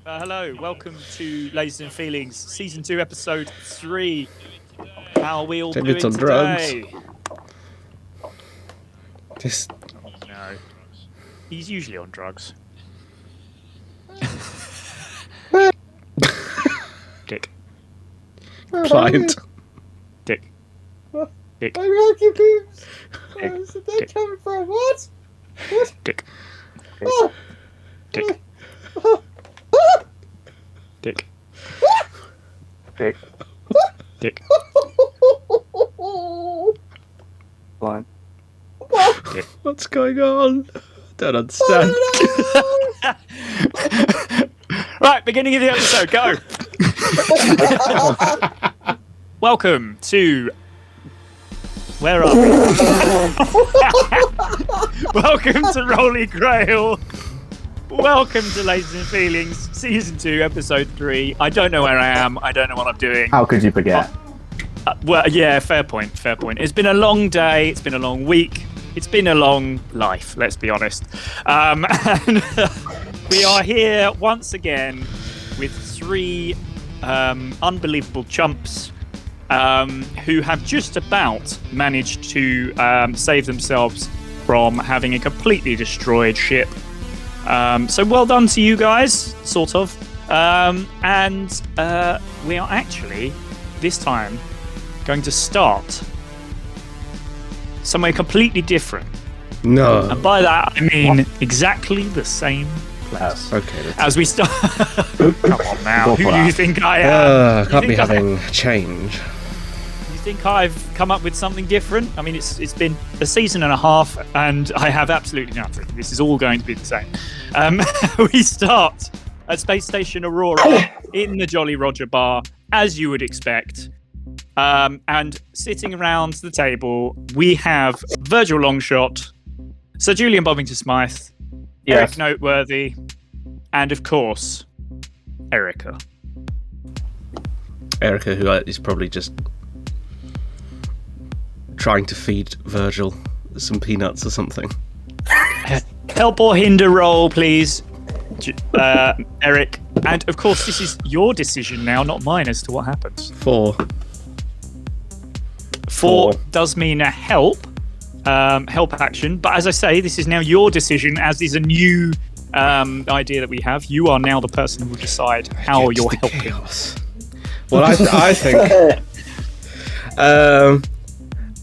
Hello, welcome to Lasers and Feelings, Season 2, Episode 3. How are we all David's doing on drugs. today? Just No. He's usually on drugs. Dick. pliant. Dick. Dick. I like you, boobs. Dick. Where's the Dick. coming from? What? What? Dick. Oh. Dick. Dick. Dick. Dick. Blind. What's going on? Don't understand. Right, beginning of the episode, go! Welcome to... Where are we? Welcome to Rolly Grail. Welcome to Lasers and Feelings, Season 2, Episode 3. I don't know where I am. I don't know what I'm doing. How could you forget? Well, yeah, fair point, fair point. It's been a long day. It's been a long week. It's been a long life, let's be honest. And we are here once again with three unbelievable chumps who have just about managed to save themselves from having a completely destroyed ship. So well done to you guys, sort of. And we are actually, this time, going to start somewhere completely different. No. And by that, I mean exactly the same place. Okay. As we start... Come on now, who do you think I am? Can't be think having change. You think I've come up with something different? I mean, it's been a season and a half, and I have absolutely nothing. This is all going to be the same. We start at Space Station Aurora in the Jolly Roger bar, as you would expect. And sitting around the table, we have Virgil Longshot, Sir Julian Bobbington Smythe, Eric Noteworthy, and of course, Erica. Erica, who is probably just trying to feed Virgil some peanuts or something. Help or hinder roll, please, Eric. And of course, this is your decision now, not mine, as to what happens. 4. 4 does mean a help action, but as I say, this is now your decision, as is a new idea that we have. You are now the person who will decide how Against you're the helping. chaos. Well,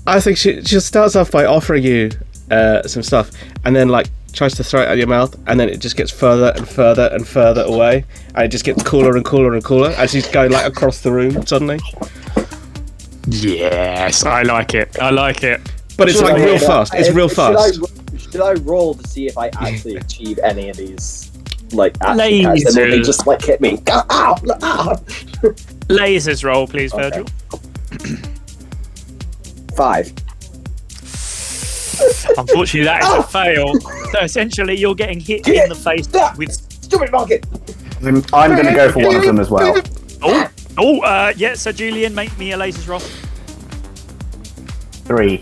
I think she starts off by offering you some stuff, and then tries to throw it at your mouth, and then it just gets further and further and further away, and it just gets cooler and cooler and cooler as she's going across the room suddenly. Yes, I like it. I like it. But it's real fast. It's real fast. Should I roll to see if I actually achieve any of these action Lasers. cards? And then they just hit me. Ow! Ow! Lasers roll, please, Virgil. 5. Unfortunately, that is a fail. So essentially, you're getting hit in the face with... Stupid market. I'm going to go for one of them as well. Yeah, so Julian, make me a lasers roll. 3.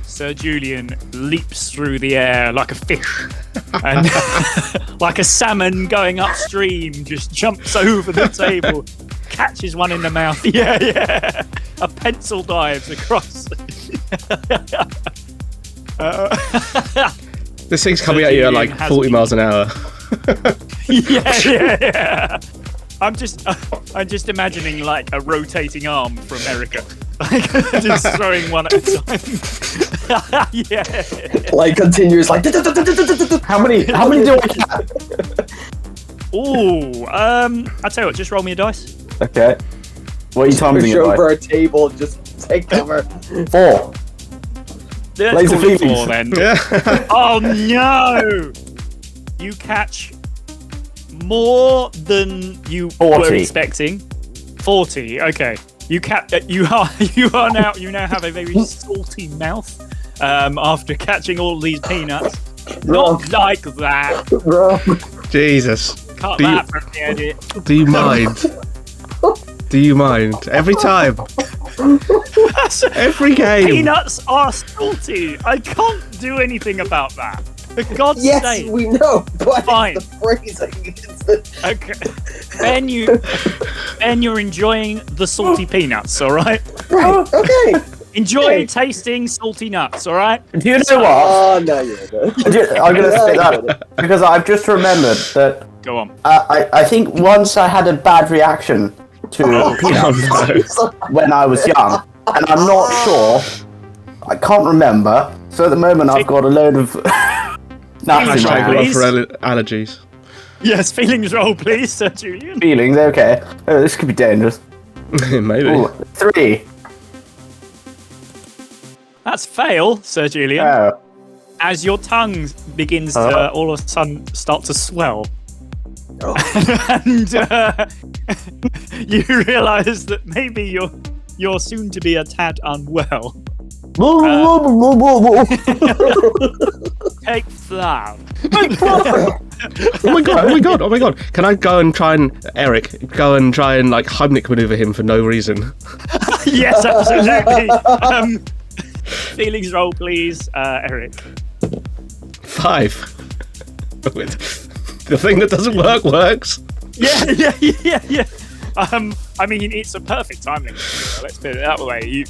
Sir Julian leaps through the air like a fish, and like a salmon going upstream, just jumps over the table, catches one in the mouth. Yeah. A pencil dives across. This thing's coming at you at Julian has 40 been- miles an hour. Yeah. I'm just imagining a rotating arm from Erica, just throwing one at a time. Yeah. Continuous How many do I have? Ooh. I'll tell you what. Just roll me a dice. Okay. What are you timing push it by? over a table, just take cover. 4. Let's Laser call it feelings. 4 then. Yeah. Oh no! You catch more than you 40. were expecting. 40. Okay. You now have a very salty mouth after catching all these peanuts. Not like that. Jesus. Cut Do you- that from the edit. Do you mind? Do you mind? Every time. Every game. Peanuts are salty. I can't do anything about that. For God's Yes, sake. we know, but Fine. the phrasing. It's the... Okay. Ben, you're enjoying the salty peanuts, all right? Right, okay. Enjoy Hey. tasting salty nuts, all right? Do you know what? Oh, no, you're good. I'm going to say that because I've just remembered that Go on. I think once I had a bad reaction to peanuts when I was young, and I'm not sure. I can't remember. So at the moment, I've got a load of nuts in my Hashtag hand. love Please. for allergies. Yes, feelings roll, please, Sir Julian. Feelings, okay. Oh, this could be dangerous. Maybe. Ooh, 3. That's fail, Sir Julian. Oh. As your tongue begins to all of a sudden start to swell. Oh. And you realise that maybe you're soon to be a tad unwell. Take that. Oh my god. Can I go and try and like Heimlich maneuver him for no reason? Yes, absolutely. Feelings roll, please, Eric. 5. The thing that doesn't work works. Yeah. I mean, it's a perfect timing. Let's put it that way.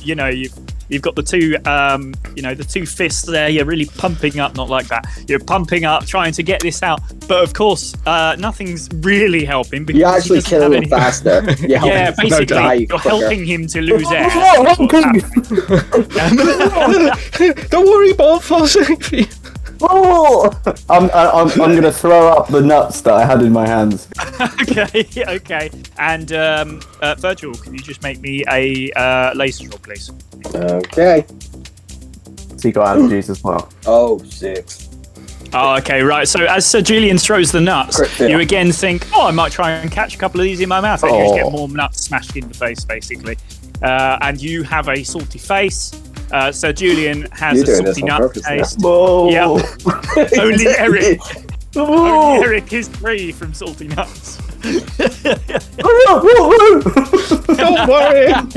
You've got the two, the two fists there. You're really pumping up, not like that. You're pumping up, trying to get this out. But of course, nothing's really helping because You're actually he doesn't have killing him any- faster. You're helping Yeah, him basically, die you're quicker. helping him to lose air. That's what's happening. Don't worry, Bob. I'll save you. I'm going to throw up the nuts that I had in my hands. Okay. And Virgil, can you just make me a laser roll, please? Okay. So you got allergies as well. Oh, 6. Oh, okay, right. So as Sir Julian throws the nuts, Crit fail. you again think, I might try and catch a couple of these in my mouth. And you just Oh. get more nuts smashed in the face, basically. And you have a salty face. Sir Julian has You're a doing this salty on nut purpose face. Whoa. Yeah. Only Eric. Only Whoa. Eric is free from salty nuts. Don't worry. I'm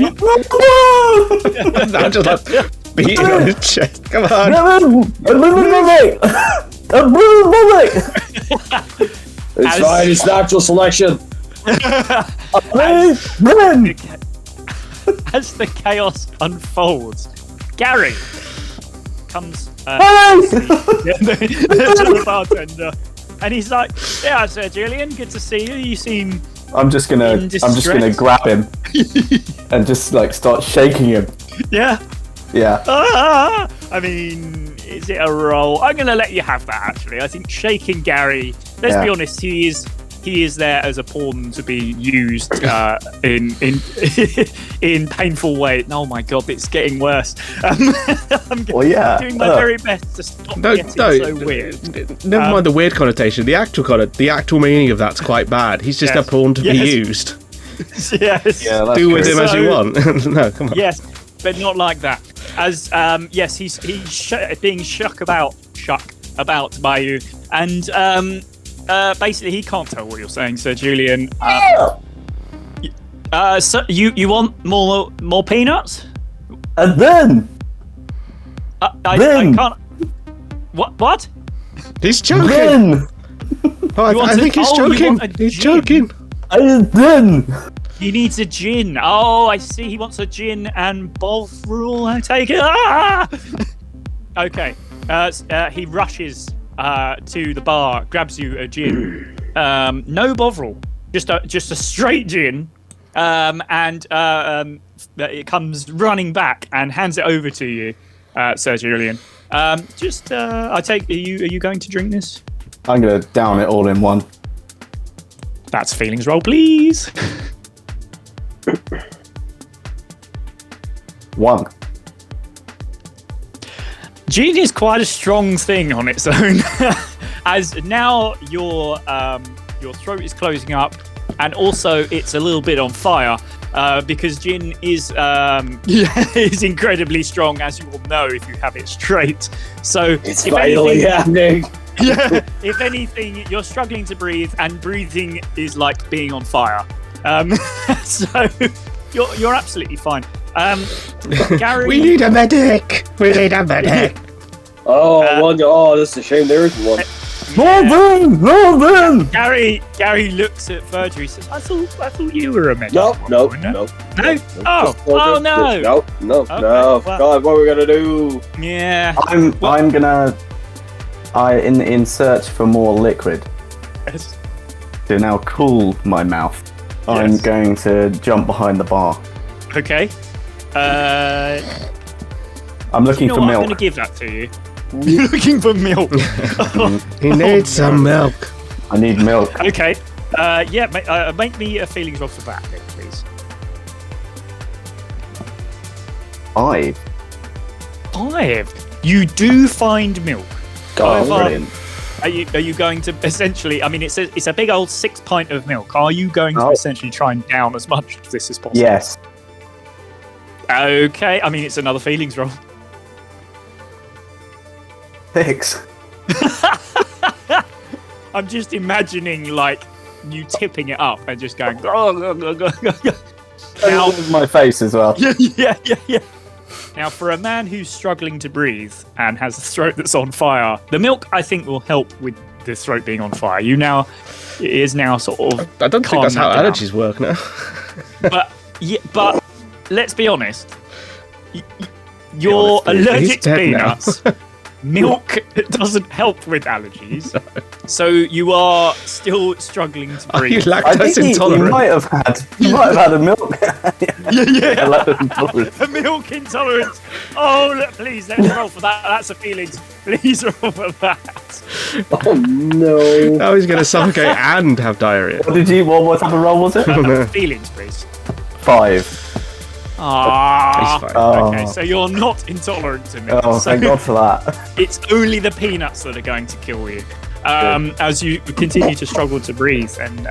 just like beating on his chest. Come on. It's fine, it's natural selection. As the chaos unfolds, Gary comes to the bartender, and he's like, "Yeah, Sir Julian, good to see you. You seem I'm just gonna distress. grab him and just like start shaking him. yeah." Yeah. I mean, is it a roll? I'm gonna let you have that. Actually, I think shaking Gary. Let's be Yeah. honest, he is there as a pawn to be used in in painful way. Oh my god, it's getting worse. I'm Well, yeah. doing my very best to stop getting so weird. Never mind the weird connotation. The actual meaning of that's quite bad. He's just Yes. a pawn to be Yes. used. Yes. Yeah, that's Do with true. him as you So- want. No, come on. Yes, but not like that. As yes, he's being shook about by you, and basically he can't tell what you're saying, Sir Julian. So you want more peanuts? And then I Then. can't. What? He's joking. Then Oh, You want I think to- he's oh, you joking. want a He's gin? joking. and then He needs a gin. Oh, I see. He wants a gin and Bovril. I take it. Ah! Okay. He rushes to the bar, grabs you a gin. No Bovril, just a straight gin. And it comes running back and hands it over to you, Sir Julian. I take. Are you going to drink this? I'm gonna down it all in one. That's feelings roll, please. 1. Gin is quite a strong thing on its own, as now your throat is closing up, and also it's a little bit on fire because gin is is incredibly strong, as you will know if you have it straight. So It's if finally anything, happening. yeah, if anything, you're struggling to breathe, and breathing is like being on fire. So you're absolutely fine. Gary, We need a medic. We need a medic. That's a shame there isn't one. Northern! Gary looks at Virgil. He says, "I thought you were a medic." No. No. Oh no. No. Well- God, what are we gonna do? Yeah. I'm gonna in search for more liquid Yes. to now cool my mouth. I'm Yes. going to jump behind the bar. Okay. I'm looking for I'm milk. going to give that to you. You're looking for milk. He needs some milk. I need milk. Okay. Make me a feelings roll for that, then, please. 5. 5. You do find milk. Oh, However, brilliant. Are you going to essentially? I mean, it's a big old 6 pint of milk. Are you going to Oh. essentially try and down as much of this as possible? Yes. Okay. I mean, it's another feelings roll. 6. I'm just imagining like you tipping it up and just going. Now, My face as well. yeah. Now, for a man who's struggling to breathe and has a throat that's on fire, the milk I think will help with the throat being on fire. It is now sort of. I don't think that's how calm that down. allergies work now. But let's be honest. You're honest, allergic he's to dead now. peanuts. Milk doesn't help with allergies, so you are still struggling to Are you breathe. I lactose think he intolerant? might have had a milk. Yeah. Lactose intolerant. A milk intolerance. Oh, please, let's roll for that. That's a feeling. Please roll for that. Oh no. Now he's going to suffocate and have diarrhea. What type of roll was it? Feelings, please. 5. Ah. He's fine. Oh. Okay, so you're not intolerant to milk. Oh, so thank God for that. it's only the peanuts that are going to kill you. As you continue to struggle to breathe. And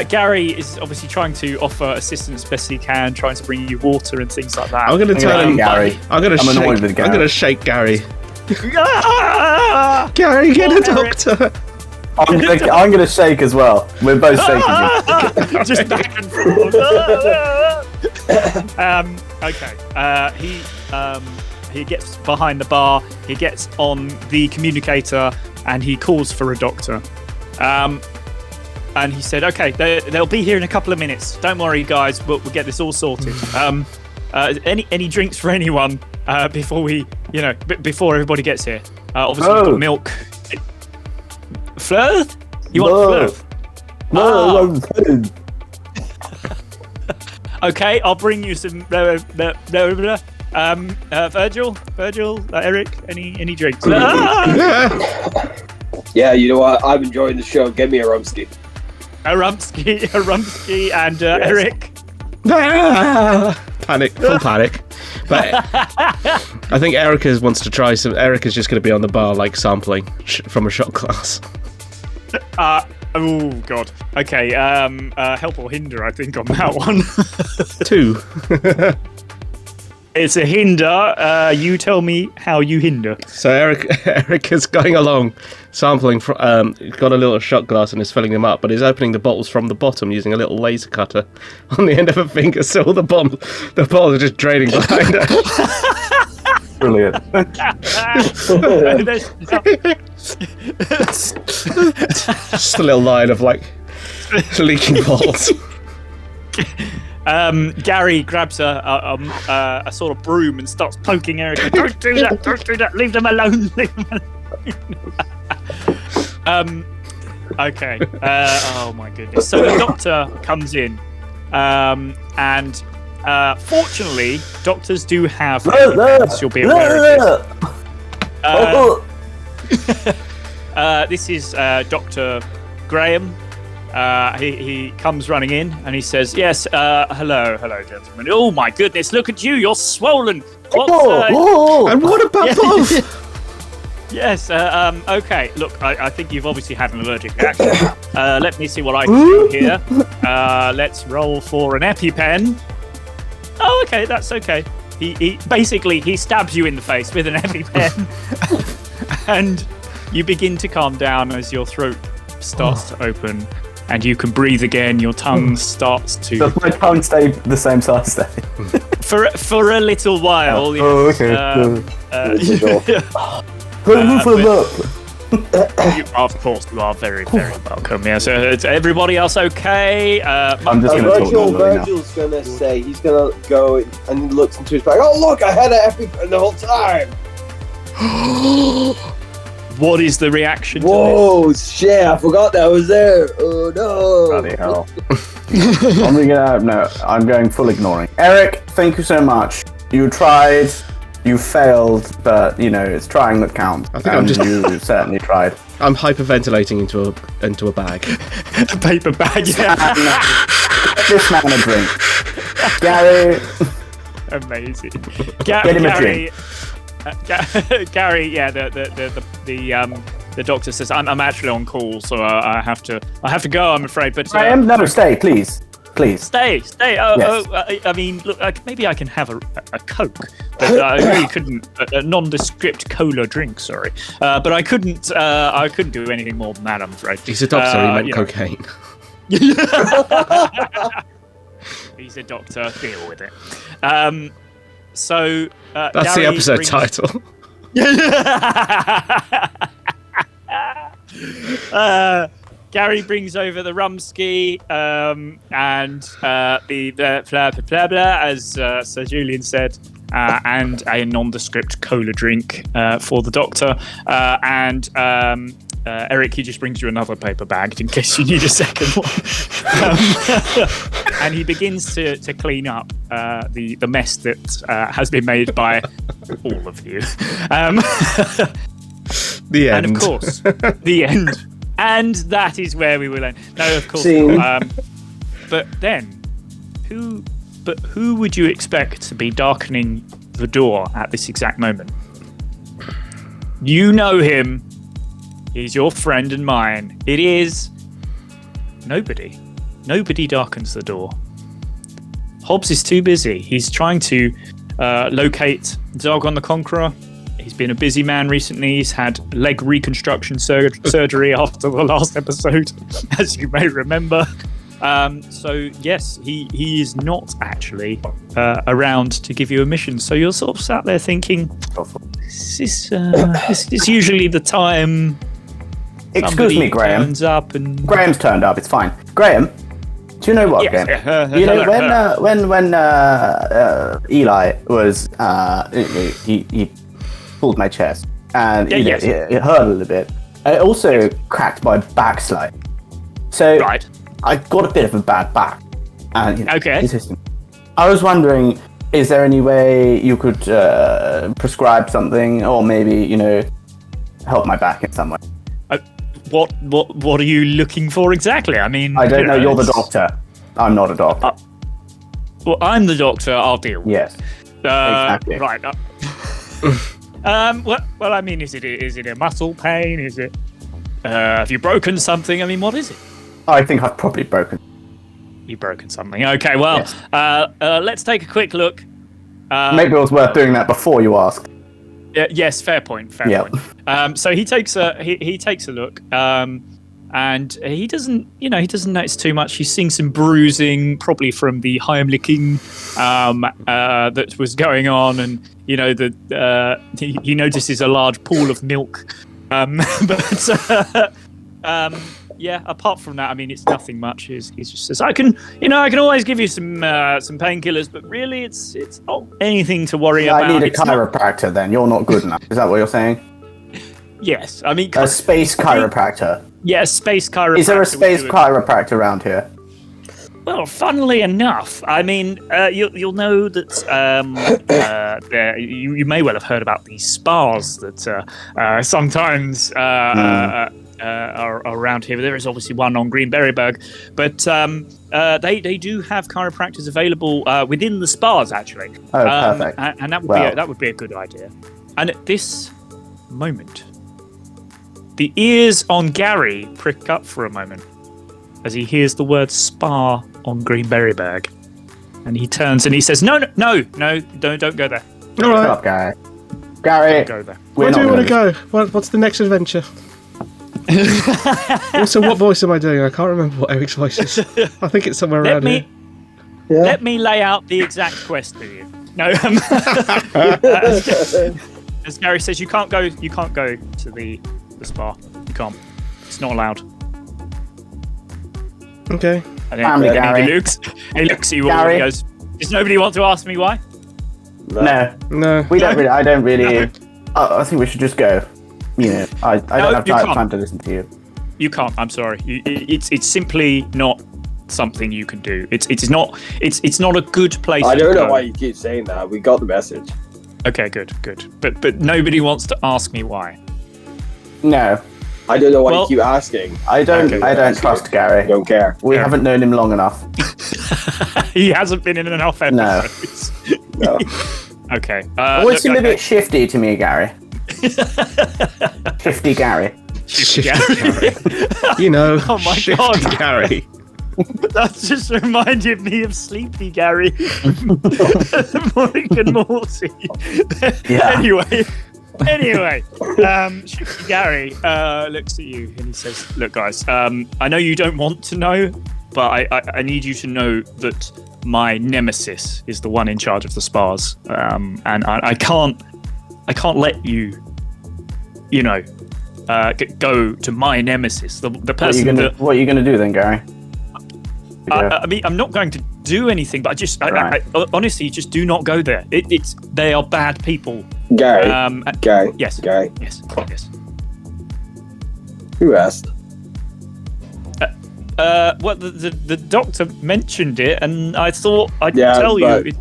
Gary is obviously trying to offer assistance best he can, trying to bring you water and things like that. I'm going to tell him. Gary. I'm going to I'm annoyed shake. with Gary. I'm going to shake Gary. Ah! Gary, get a Eric. doctor. I'm gonna shake as well. We're both shaking. Just back and forth. Okay. He gets behind the bar. He gets on the communicator and he calls for a doctor. And he said, "Okay, they'll be here in a couple of minutes. Don't worry, guys. We'll get this all sorted. Any drinks for anyone before before everybody gets here? Obviously, you've got milk. Fleur? You want Fleur? No. Okay, I'll bring you some. Virgil, Eric, any drinks? Yeah, you know what? I'm enjoying the show. Give me a rumski. A Rumsky, and Eric. Panic, full panic. But I think Erica wants to try some. Erica's just going to be on the bar, like sampling from a shot glass. Oh god. Okay. Help or hinder? I think on that one. 2. It's a hinder. You tell me how you hinder. So Erica's going along, sampling. He's got a little shot glass and is filling them up, but he's opening the bottles from the bottom using a little laser cutter on the end of a finger, so all the bottles are just draining behind her. Brilliant. Just a little line of like leaking bottles. Gary grabs a sort of broom and starts poking Eric. Don't do that! Don't do that! Leave them alone! Leave them alone! Okay. Oh my goodness. So the doctor comes in, and fortunately, doctors do have. You'll be aware of this. This is Dr. Graham. He comes running in and he says, "Yes, hello, gentlemen. Oh my goodness, look at you, you're swollen. What? And what about both? Yes. Okay. Look, I think you've obviously had an allergic reaction. Let me see what I can do here. Let's roll for an EpiPen. Oh, okay, that's okay. He basically stabs you in the face with an EpiPen, and you begin to calm down as your throat starts to open. And you can breathe again. Your tongue starts to. Does my tongue stay the same size? for a little while. Oh, yes. okay. Of course, you are very, very welcome. Yeah. So everybody else okay? I'm just gonna talk normally now. Virgil's gonna say he's gonna go and he looks into his bag. Oh look, I had an EpiPen the whole time. What is the reaction? Whoa, shit! I forgot that was there. Oh no! Bloody hell. I'm going full ignoring. Eric, thank you so much. You tried, you failed, but it's trying that counts. I think you certainly tried. I'm hyperventilating into a bag. A paper bag. Yeah. Get this man a drink. Gary. Amazing. Get him a drink. Gary, yeah, the doctor says I'm actually on call, so I have to go. I'm afraid, but Graham, no, stay, please. Stay. Yes. I mean, look, maybe I can have a Coke, but I really couldn't. A nondescript cola drink, sorry, but I couldn't do anything more than that. I'm afraid. He's a doctor. He meant cocaine. He's a doctor. Deal with it. So that's Gary the episode title. Gary brings over the rumski and the blah blah blah, as Sir Julian said, and a nondescript cola drink for the doctor. And Eric, he just brings you another paper bag in case you need a second one. And he begins to clean up the mess that has been made by all of you. The end. And of course, the end. And that is where we will end. No, of course. But then, who would you expect to be darkening the door at this exact moment? You know him. He's your friend and mine. It is nobody. Nobody darkens the door. Hobbs is too busy. He's trying to locate Zargon the Conqueror. He's been a busy man recently. He's had leg reconstruction surgery after the last episode, as you may remember. So yes, he is not actually around to give you a mission. So you're sort of sat there thinking, this is usually the time. Excuse me, Graham. Turns up and Graham's turned up. It's fine. Graham, do you know what, yes, Graham? You know when Eli was he pulled my chest and it hurt a little bit. I also cracked my back slightly. So right. I got a bit of a bad back. And okay. I was wondering, is there any way you could prescribe something, or maybe help my back in some way? What are you looking for exactly? I mean, I don't know. You're the doctor. I'm not a doctor. Well, I'm the doctor. I'll deal. Yes. Exactly. Right. Well, I mean, is it a muscle pain? Is it? Have you broken something? I mean, what is it? I think I've probably broken. You've broken something. Okay. Well, yes. Let's take a quick look. Maybe it was worth doing that before you asked. Yes, fair point. Fair point. So he takes a look, and he doesn't notice too much. He's seeing some bruising, probably from the Heimlichen that was going on, and he notices a large pool of milk. Yeah, apart from that, I mean, it's nothing much. He just says, I can always give you some painkillers, but really, it's not anything to worry about. I need a chiropractor. Then you're not good enough. Is that what you're saying? Yes, I mean a space chiropractor. Yeah, space chiropractor. Is there a space chiropractor around here? Well, funnily enough, I mean, you'll know that you may well have heard about these spas that sometimes are around here. There is obviously one on Greenberryberg, but they do have chiropractors available within the spas, actually. Oh, perfect. And that would be a good idea. And at this moment, the ears on Gary prick up for a moment as he hears the word spa on Greenberryberg, and he turns and he says, "No, don't go there. All right, shut up, Gary. Don't go there. Where do you want to go? What's the next adventure?" Also, what voice am I doing? I can't remember what Eric's voice is. I think it's somewhere around here. Let me lay out the exact quest for you. No. As Gary says, you can't go to the spa. You can't. It's not allowed. Okay. Family, And Gary. he looks at you all Gary. and goes, does nobody want to ask me why? No, No. we don't really. I don't really. I think we should just go. You know, I don't have you can't. time to listen to you. You can't. I'm sorry. It's simply not something you can do. It's not a good place. I to don't know go. why you keep saying that. We got the message. Okay, good. But nobody wants to ask me why. No, I don't know why Well- you keep asking. I don't. Okay. I don't trust I Gary. don't care. We haven't known him long enough. He hasn't been in enough No. episodes. No. Okay. Always seemed a okay. bit shifty to me, Gary. Shifty Gary. Shifty Gary. You know. Oh my Shifty God. Gary. That just reminded me of Sleepy Gary. Rick and Morty. Yeah. Anyway, Shifty Gary looks at you and he says, "Look, guys, I know you don't want to know, but I need you to know that my nemesis is the one in charge of the spas, and I can't let you, go to my nemesis, the person that." What are you gonna do then, Gary? I mean, I'm not going to do anything, but I honestly just do not go there. They are bad people. Gary. Gary. Yes. Gary. Yes. Who asked? Well, the doctor mentioned it, and I thought I'd Yeah, tell but- you.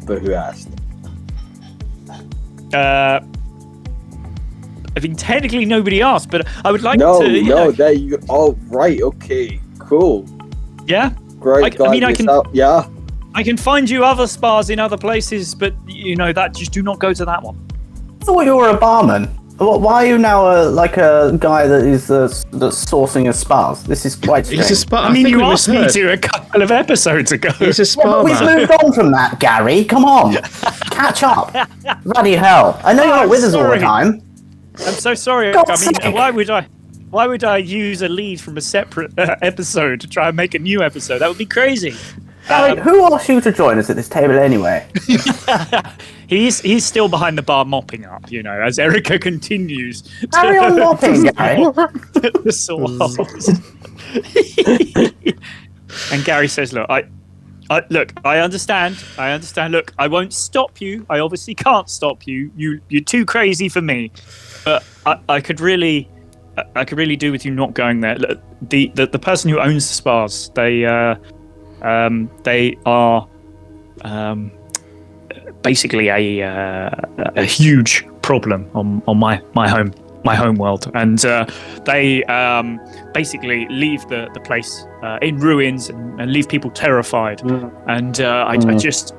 But who asked? I mean, technically nobody asked, but I would like No, to. there you. Oh, right. Okay. Cool. Yeah. Great. I mean, I can- Yeah. I can find you other spas in other places, but that just do not go to that one. I thought you were a barman. Why are you now a guy that is that's sourcing a spas? This is quite strange. He's a spa. I mean, think you we asked me misheard. to a couple of episodes ago. He's a Yeah, spa but we've man. moved on from that, Gary. Come on, catch up. Bloody hell! I know you're I'm not with us all sorry. the time. I'm so sorry. God's I mean, sake. why would I use a lead from a separate episode to try and make a new episode? That would be crazy. Gary, who asked you to join us at this table anyway? He's still behind the bar mopping up, as Erica continues Carry on mopping, Gary. the sauce. And Gary says, "Look, I understand. Look, I won't stop you. I obviously can't stop you. You're too crazy for me. But I could really do with you not going there. Look, the person who owns the spas, they are basically a huge problem on my home world, and they basically leave the place in ruins and leave people terrified. And I just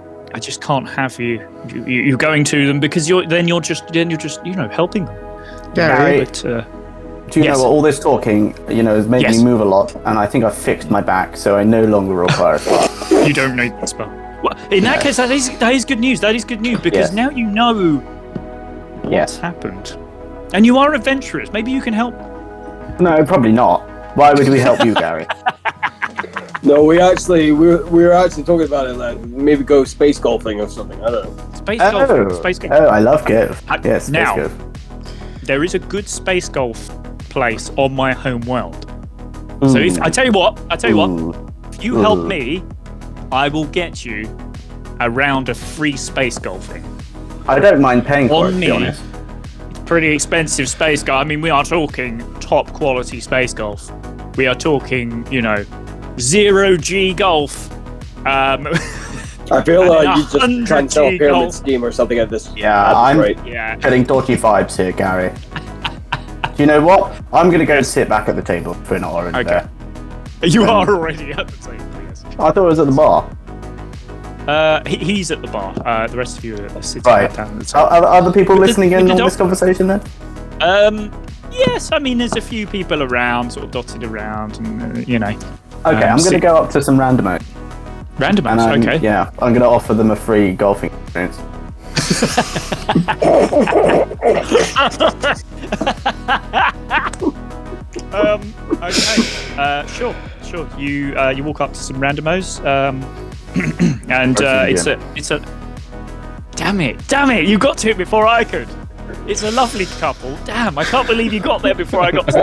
can't have you going to them, because you're just helping them. Gary, But, Do you Yes. know what all this talking, has made Yes. me move a lot, and I think I've fixed my back, so I no longer require a spa. you don't need the spell. Well, in that case, that is good news. That is good news, because Yes. now you know what's Yes. happened, and you are adventurous. Maybe you can help. No, probably not. Why would we help you, Gary? No, we were actually talking about it. Like maybe go space golfing or something. I don't know. Space golf. Space golf. Oh, I love golf. Yes, space Now- golf. There is a good space golf place on my home world. So if I tell you what, if you help me, I will get you a round of free space golfing. I don't mind paying for it, On to be me. honest. Pretty expensive space golf. I mean, we are talking top quality space golf. We are talking, 0G golf. I feel like you just 100 trying to sell a G pyramid golf. scheme or something at this. Yeah, at this I'm- rate. Yeah. Getting dodgy vibes here, Gary. Do you know what? I'm going to go and sit back at the table if we're not already Okay. there. You are already at the table, yes. I thought it was at the bar. He's at the bar. The rest of you are sitting Right. down at the table. Are other people With the- listening with in the on dog- this conversation then? Yes, I mean, there's a few people around, sort of dotted around, and Okay, I'm going see- to go up to some randomos. randomers. And I'm, Okay. yeah, I'm going to offer them a free golfing experience. Okay. Sure. You walk up to some randomos. And it's a. Damn it! You got to it before I could. It's a lovely couple. Damn, I can't believe you got there before I got to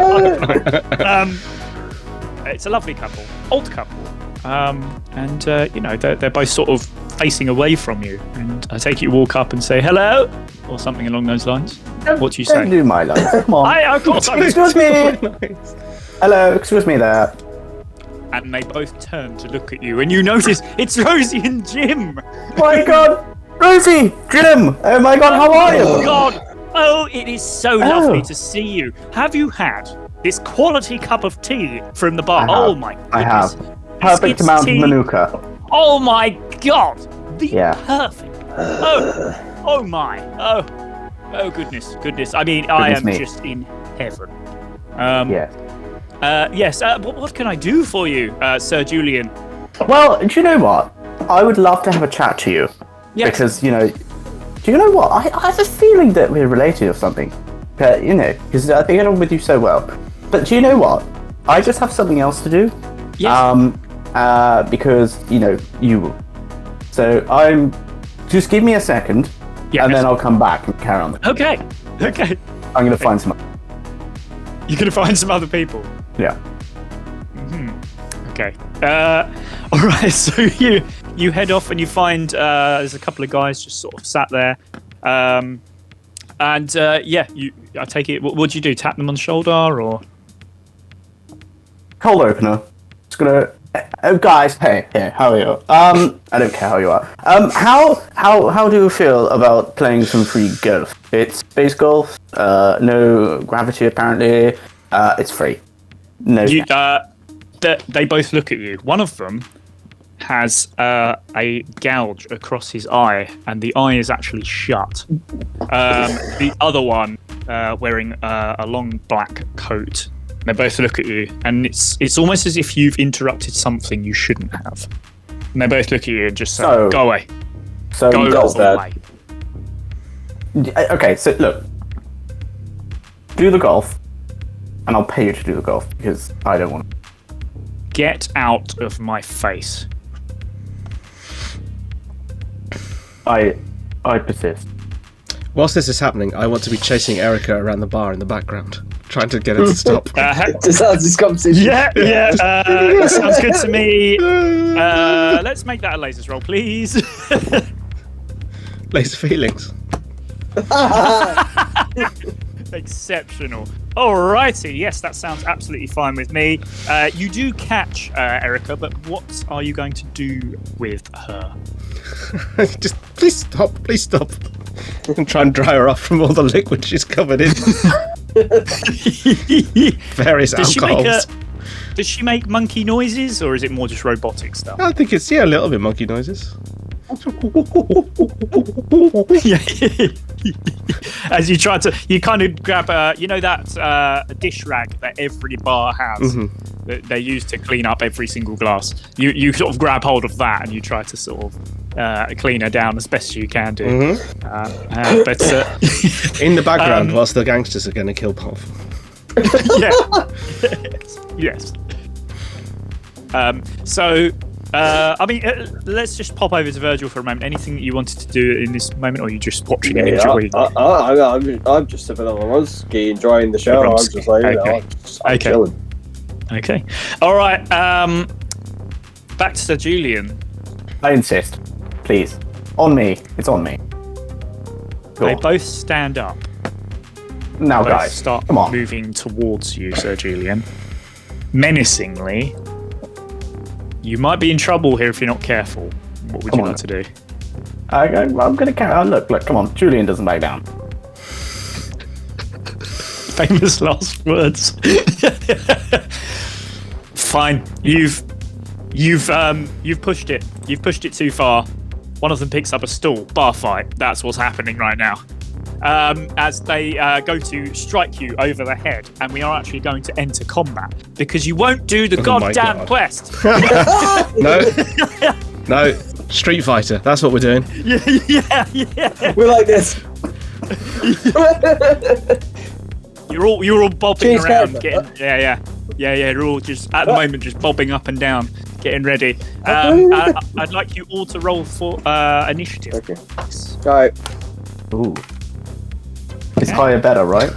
it. It's a lovely couple, old couple, and they're both sort of facing away from you. And I take you walk up and say hello, or something along those lines. What do you say? Don't do my life. Come on. Of course. Excuse me. Hello, excuse me there. And they both turn to look at you, and you notice it's Rosie and Jim. My God, Rosie, Jim. Oh my God, how are you? Oh God! Oh, it is so lovely to see you. Have you had this quality cup of tea from the bar? Oh my goodness! I have. Perfect amount of manuka. Oh my God! Yeah. Perfect. Oh my. Oh goodness. I mean, I am just in heaven. Yes. Yes. What can I do for you, Sir Julian? Well, do you know what? I would love to have a chat to you. Yes. Because, do you know what? I have a feeling that we're related or something. Because I think I am with you so well. But do you know what? I just have something else to do. Yes. Because, you will. So just give me a second, and then I'll come back and carry on. Okay. I'm going to find some. You're going to find some other people? Yeah. Okay. All right. So you head off and you find there's a couple of guys just sort of sat there, I take it. What do you do? Tap them on the shoulder or? Cold opener. Just gonna. Oh, guys. Hey, how are you? I don't care how you are. How do you feel about playing some free golf? It's space golf. No gravity apparently. It's free. No. They both look at you. One of them has a gouge across his eye, and the eye is actually shut. The other one wearing a long black coat. They both look at you, and it's almost as if you've interrupted something you shouldn't have. And they both look at you and just say, "Go away." So go away. Okay, so look, do the golf, and I'll pay you to do the golf because I don't want to. Get out of my face. I persist. Whilst this is happening, I want to be chasing Erica around the bar in the background, trying to get her to stop. Just as this conversation. Yeah. Sounds good to me. Let's make that a lasers roll, please. Laser feelings. Exceptional. Alrighty, yes, that sounds absolutely fine with me. You do catch Erica, but what are you going to do with her? Just please stop. And try and dry her off from all the liquid she's covered in. Various alcohols. Does she make monkey noises, or is it more just robotic stuff? I think it's a little bit monkey noises. As you kind of grab that dish rag that every bar has that they use to clean up every single glass. You sort of grab hold of that and you try to sort of clean her down as best you can do. But in the background, whilst the gangsters are going to kill Pov. Yes. Let's just pop over to Virgil for a moment. Anything that you wanted to do in this moment, or are you just watching and enjoying? I'm just sipping on a Ruski, enjoying the show. I'm just like, I'm chilling. Okay. All right. Back to Sir Julian. I insist. Please. On me. It's on me. They both stand up. Now, Both guys, start come on. moving towards you, Sir Julian. Menacingly. You might be in trouble here if you're not careful. What would you like to do? I'm going to carry on. Look, come on. Julian doesn't back down. Famous last words. Fine. You've pushed it. You've pushed it too far. One of them picks up a stool. Bar fight. That's what's happening right now. As they go to strike you over the head, and we are actually going to enter combat because you won't do the goddamn quest. No, Street Fighter. That's what we're doing. Yeah. We're like this. You're all bobbing Change around, character. You're all just at the moment just bobbing up and down, getting ready. I'd like you all to roll for initiative. Okay. All right. Ooh. It's higher better, right?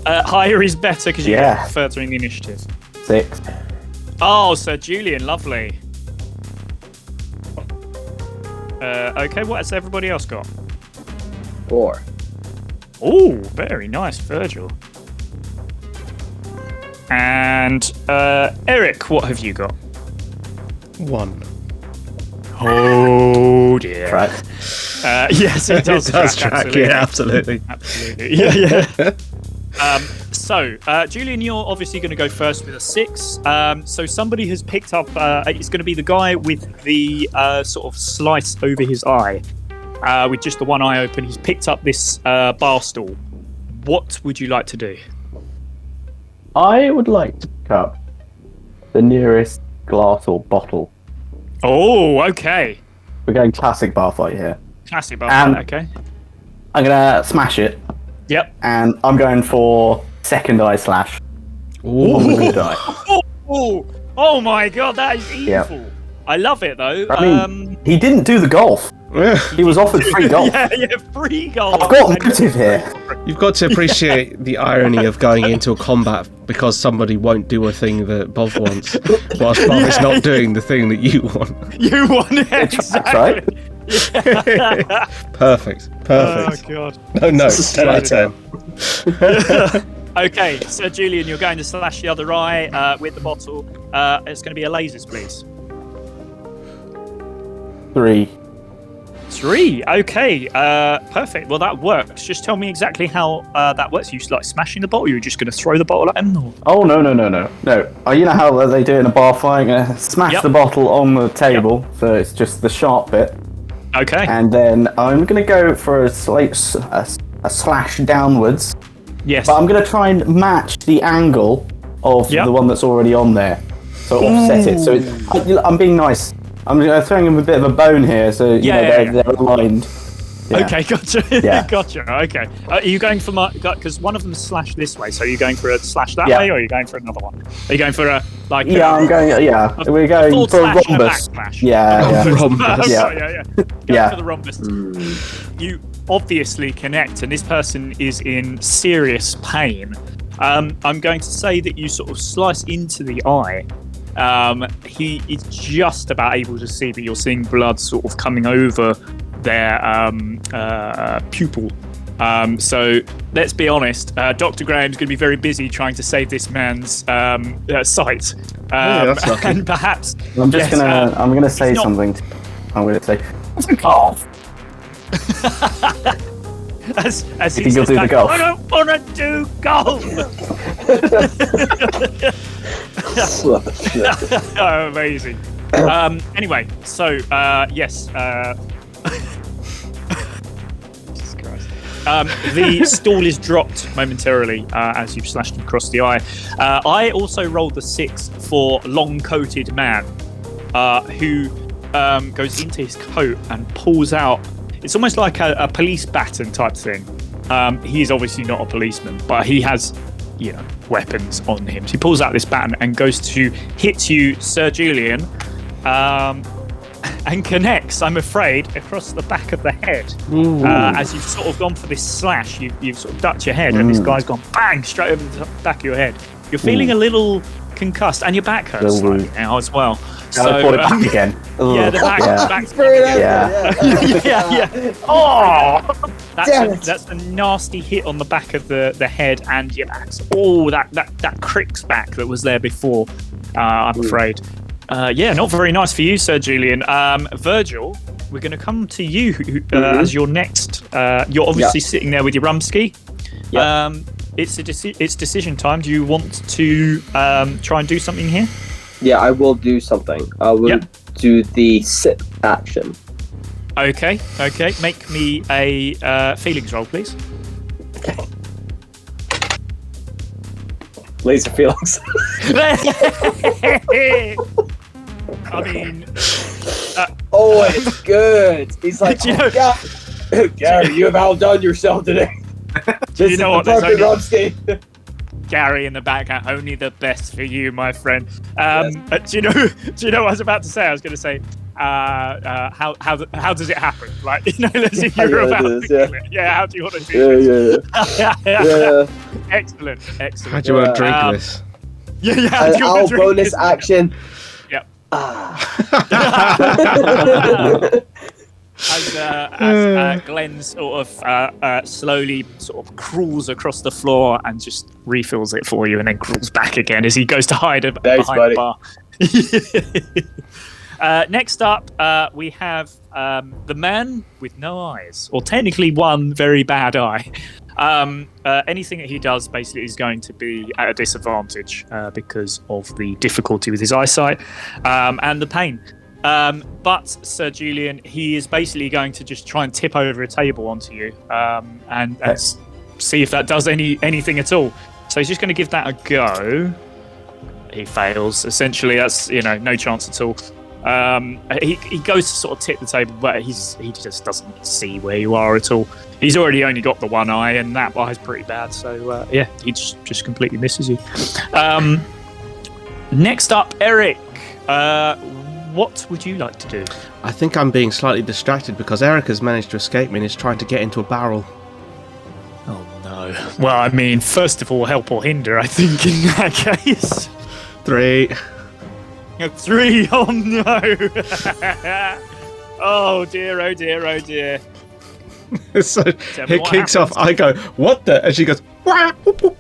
Higher is better because you Yeah. get further in the initiative. 6. Oh, Sir Julian, lovely. Okay, what has everybody else got? 4. Oh, very nice, Virgil. And Eric, what have you got? 1. Oh dear. Right. Yes, it does, It does track. track. Yeah, absolutely. Absolutely. Yeah. So, Julian, you're obviously going to go first with a 6. So somebody has picked up. It's going to be the guy with the sort of slice over his eye, with just the one eye open. He's picked up this bar stool. What would you like to do? I would like to pick up the nearest glass or bottle. Oh, okay. We're going classic bar fight here. Classic bar. Okay. I'm gonna smash it, Yep. and I'm going for second eye slash. On the good eye. Oh my God, that is evil. Yep. I love it though. I mean, he didn't do the golf. He was offered free golf. yeah, free golf. I've got motive here. You've got to appreciate the irony of going into a combat because somebody won't do a thing that Bob wants, whilst Bob is not doing the thing that you want. You won it. Exactly. Right? Perfect. Oh God. No, 10 out of 10. Okay, so Julian, you're going to slash the other eye with the bottle. It's going to be a lasers, please. 3. 3. Okay, perfect. Well, that works. Just tell me exactly how that works. You like smashing the bottle? Or you're just going to throw the bottle at him? Or? Oh no. You know how they do it in a bar fight? I'm gonna smash the bottle on the table, so it's just the sharp bit. Okay. And then I'm gonna go for a slash downwards. Yes. But I'm gonna try and match the angle of the one that's already on there, so offset it. So I'm being nice. I'm throwing him a bit of a bone here, so they're aligned. Yeah. Okay, gotcha. Yeah. Gotcha. Okay. Are you going for because one of them is slash this way? So are you going for a slash that way, or are you going for another one? Are you going for a like? I'm going. Yeah, we're going full for a slash and a rhombus. backslash. Yeah. Rhombus. Yeah. Yeah. For the rhombus. You obviously connect, and this person is in serious pain. I'm going to say that you sort of slice into the eye. He is just about able to see, but you're seeing blood sort of coming over their pupil. So let's be honest, Dr. Graham's going to be very busy trying to save this man's sight. That's lucky. And perhaps I'm just I'm gonna say something. I'm gonna say golf. as he think you'll says do the back, golf? I don't want to do golf. Oh, amazing. Anyway, so yes. Jesus Christ. The stall is dropped momentarily as you've slashed him across the eye. I also rolled the 6 for long-coated man, who goes into his coat and pulls out. It's almost like a police baton type thing. He is obviously not a policeman, but he has, weapons on him. So he pulls out this baton and goes to hit you, Sir Julian, and connects, I'm afraid, across the back of the head. As you've sort of gone for this slash, you've sort of ducked your head, and this guy's gone bang straight over the back of your head. You're feeling a little concussed, and your back hurts slightly now as well. So I brought it back again. Yeah, the back's Yeah. Oh, that's a nasty hit on the back of the head and your back. Oh, that cricks back that was there before. I'm afraid. Not very nice for you, Sir Julian. Virgil, we're going to come to you as your next. You're obviously sitting there with your rumski. Yeah. It's decision time. Do you want to try and do something here? Yeah, I will do something. I will do the sit action. Okay. Make me a feelings roll, please. Laser feelings. I mean, oh, it's good. He's like, Do you know- Gary, you have outdone yourself today. This you know is what? the perfect Rumsky. Gary in the background. Only the best for you, my friend. Yes. Do you know? Do you know what I was about to say? I was going to say, how does it happen? Like, as if you were about to kill it. Yeah. How do you want to do this? Yeah. Excellent. How do you want to drink this? Yeah. How do you want to drink bonus this? action. Yep. As Glenn sort of slowly sort of crawls across the floor and just refills it for you, and then crawls back again as he goes to hide Thanks, behind buddy. the bar. Next up, we have the man with no eyes, or technically one very bad eye. Anything that he does basically is going to be at a disadvantage because of the difficulty with his eyesight and the pain. But Sir Julian, he is basically going to just try and tip over a table onto you and see if that does anything at all. So he's just going to give that a go. He fails. Essentially, that's no chance at all. He goes to sort of tip the table, but he just doesn't see where you are at all. He's already only got the one eye, and that eye's pretty bad. So he just completely misses you. Next up, Eric. What would you like to do? I think I'm being slightly distracted because Eric has managed to escape me and is trying to get into a barrel. Oh no. Well, I mean, first of all, help or hinder, I think, in that case. 3. 3, oh no! Oh dear, oh dear, oh dear. So Tell me it what kicks off. happens. I go, what the? And she goes, wah, whoop, whoop.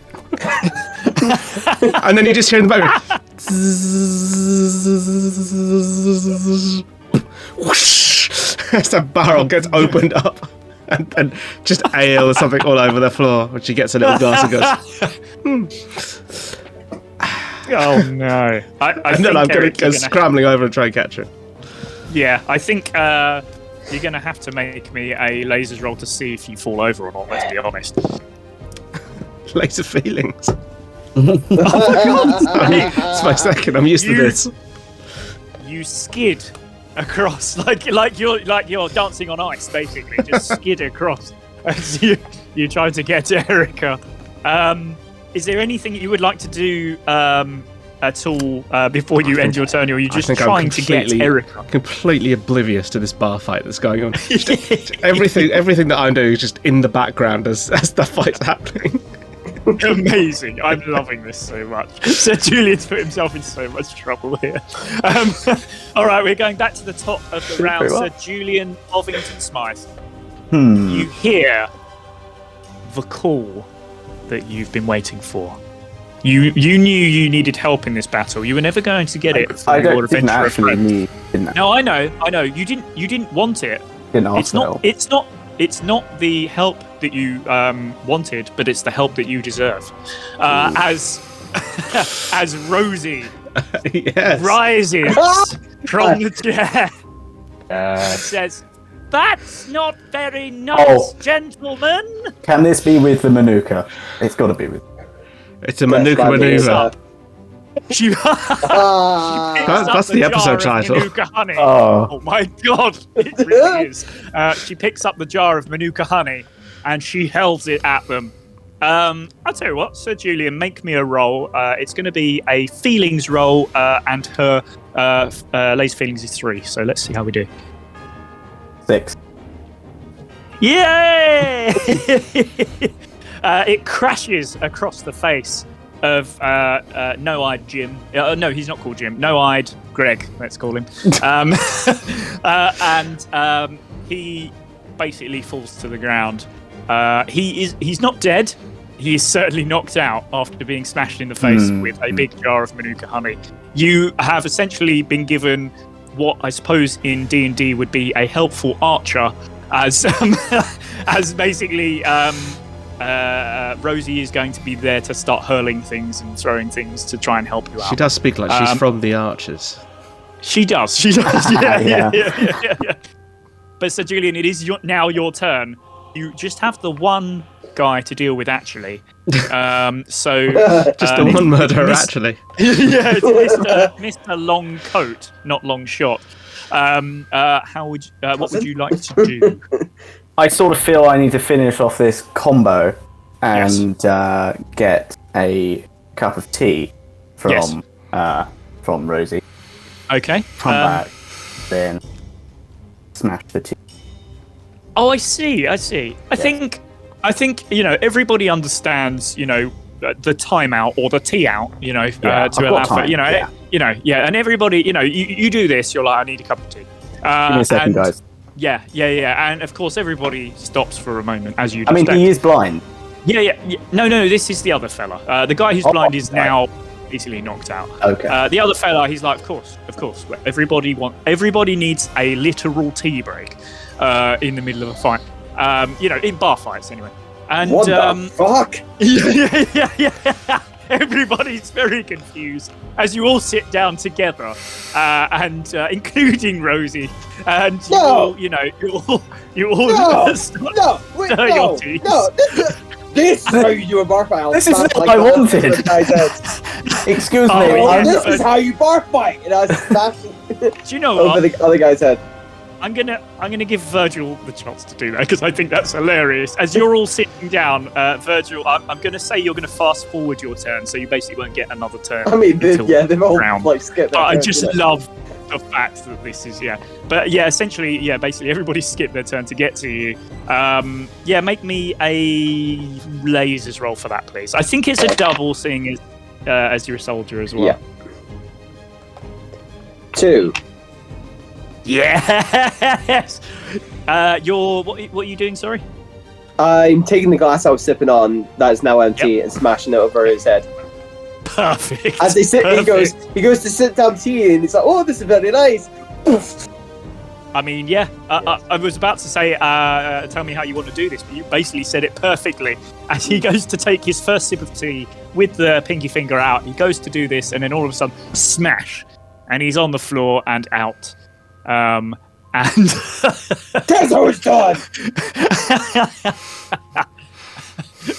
And then you just hear in the background, whoosh, as the barrel gets opened up, and then just ale or something all over the floor. When she gets a little glass and goes, Oh no! I and then I'm going Eric, to go you're gonna scrambling over and try and catch her. Yeah, I think you're going to have to make me a lasers roll to see if you fall over or not. Let's be honest. Laser feelings. It's my second. I'm used to this. You skid across like you're dancing on ice, basically. Just skid across as you try to get to Erica. Is there anything you would like to do at all before you end your turn, or are you just trying to get Erica? Completely oblivious to this bar fight that's going on. everything that I do is just in the background as the fight's happening. Amazing. I'm loving this so much. Sir Julian's put himself in so much trouble here. All right, we're going back to the top of the round. Sir Julian Ovington Smythe. You hear the call that you've been waiting for. You knew you needed help in this battle. You were never going to get it from your adventurer friend. No, I know. You didn't want it. It's not the help that you wanted, but it's the help that you deserve. As Rosie rises from the chair, says, "That's not very nice, gentlemen." Can this be with the Manuka? It's got to be with. It's a Manuka maneuver. She picks That's up the jar episode of title. Manuka honey. Oh. Oh my god, it really is. She picks up the jar of Manuka honey and she hurls it at them. I'll tell you what, Sir Julian, make me a roll. It's going to be a feelings roll, and her laser feelings is 3. So let's see how we do. 6. Yay! It crashes across the face of No-Eyed Jim. No, he's not called Jim. No-Eyed Greg, let's call him. And he basically falls to the ground. He's not dead. He is certainly knocked out after being smashed in the face with a big jar of Manuka honey. You have essentially been given what I suppose in D&D would be a helpful archer, as basically Rosie is going to be there to start hurling things and throwing things to try and help you out. She does speak like she's from the Archers. She does. Yeah. But Sir Julian, it is now your turn. You just have the one guy to deal with, actually. Just the one murderer, actually. Yeah, it's Mr. Long Coat, not Long Shot. What would you like to do? I sort of feel I need to finish off this combo and get a cup of tea from Yes. from Rosie. Okay. Come back, then smash the tea. Oh, I see. I think everybody understands, the timeout or the tea out, Yeah, to I've got allow for, time, yeah. and everybody, you do this, you're like, I need a cup of tea. Give me a second, guys. Yeah, and of course everybody stops for a moment as you. I mean, just he is blind. Yeah. No, this is the other fella. The guy who's blind is now easily knocked out. Okay. The other fella, he's like, of course. Everybody needs a literal tea break in the middle of a fight. In bar fights anyway. And What the fuck? yeah. Everybody's very confused as you all sit down together, and including Rosie, and you all start stirring your teas. This is how you do a bar fight. This is what I wanted. Excuse me. This is how you bar fight. And I smashed Do you know over what? the other guy's head. I'm gonna give Virgil the chance to do that because I think that's hilarious. As you're all sitting down, Virgil, I'm gonna say you're gonna fast forward your turn, so you basically won't get another turn. I mean, until they've all round. like skipped. But I their just turn, love the fact that this is But yeah, essentially, basically everybody skipped their turn to get to you. Make me a lasers roll for that, please. I think it's a double, seeing as you're a soldier as well. Yeah. 2. Yes. What are you doing? Sorry. I'm taking the glass I was sipping on that is now empty and smashing it over his head. Perfect. As they sit, Perfect. he goes to sit down tea and he's like, "Oh, this is very nice." I mean, I was about to say, tell me how you want to do this, but you basically said it perfectly. As he goes to take his first sip of tea with the pinky finger out, he goes to do this, and then all of a sudden, smash, and he's on the floor and out. And That's how it's done.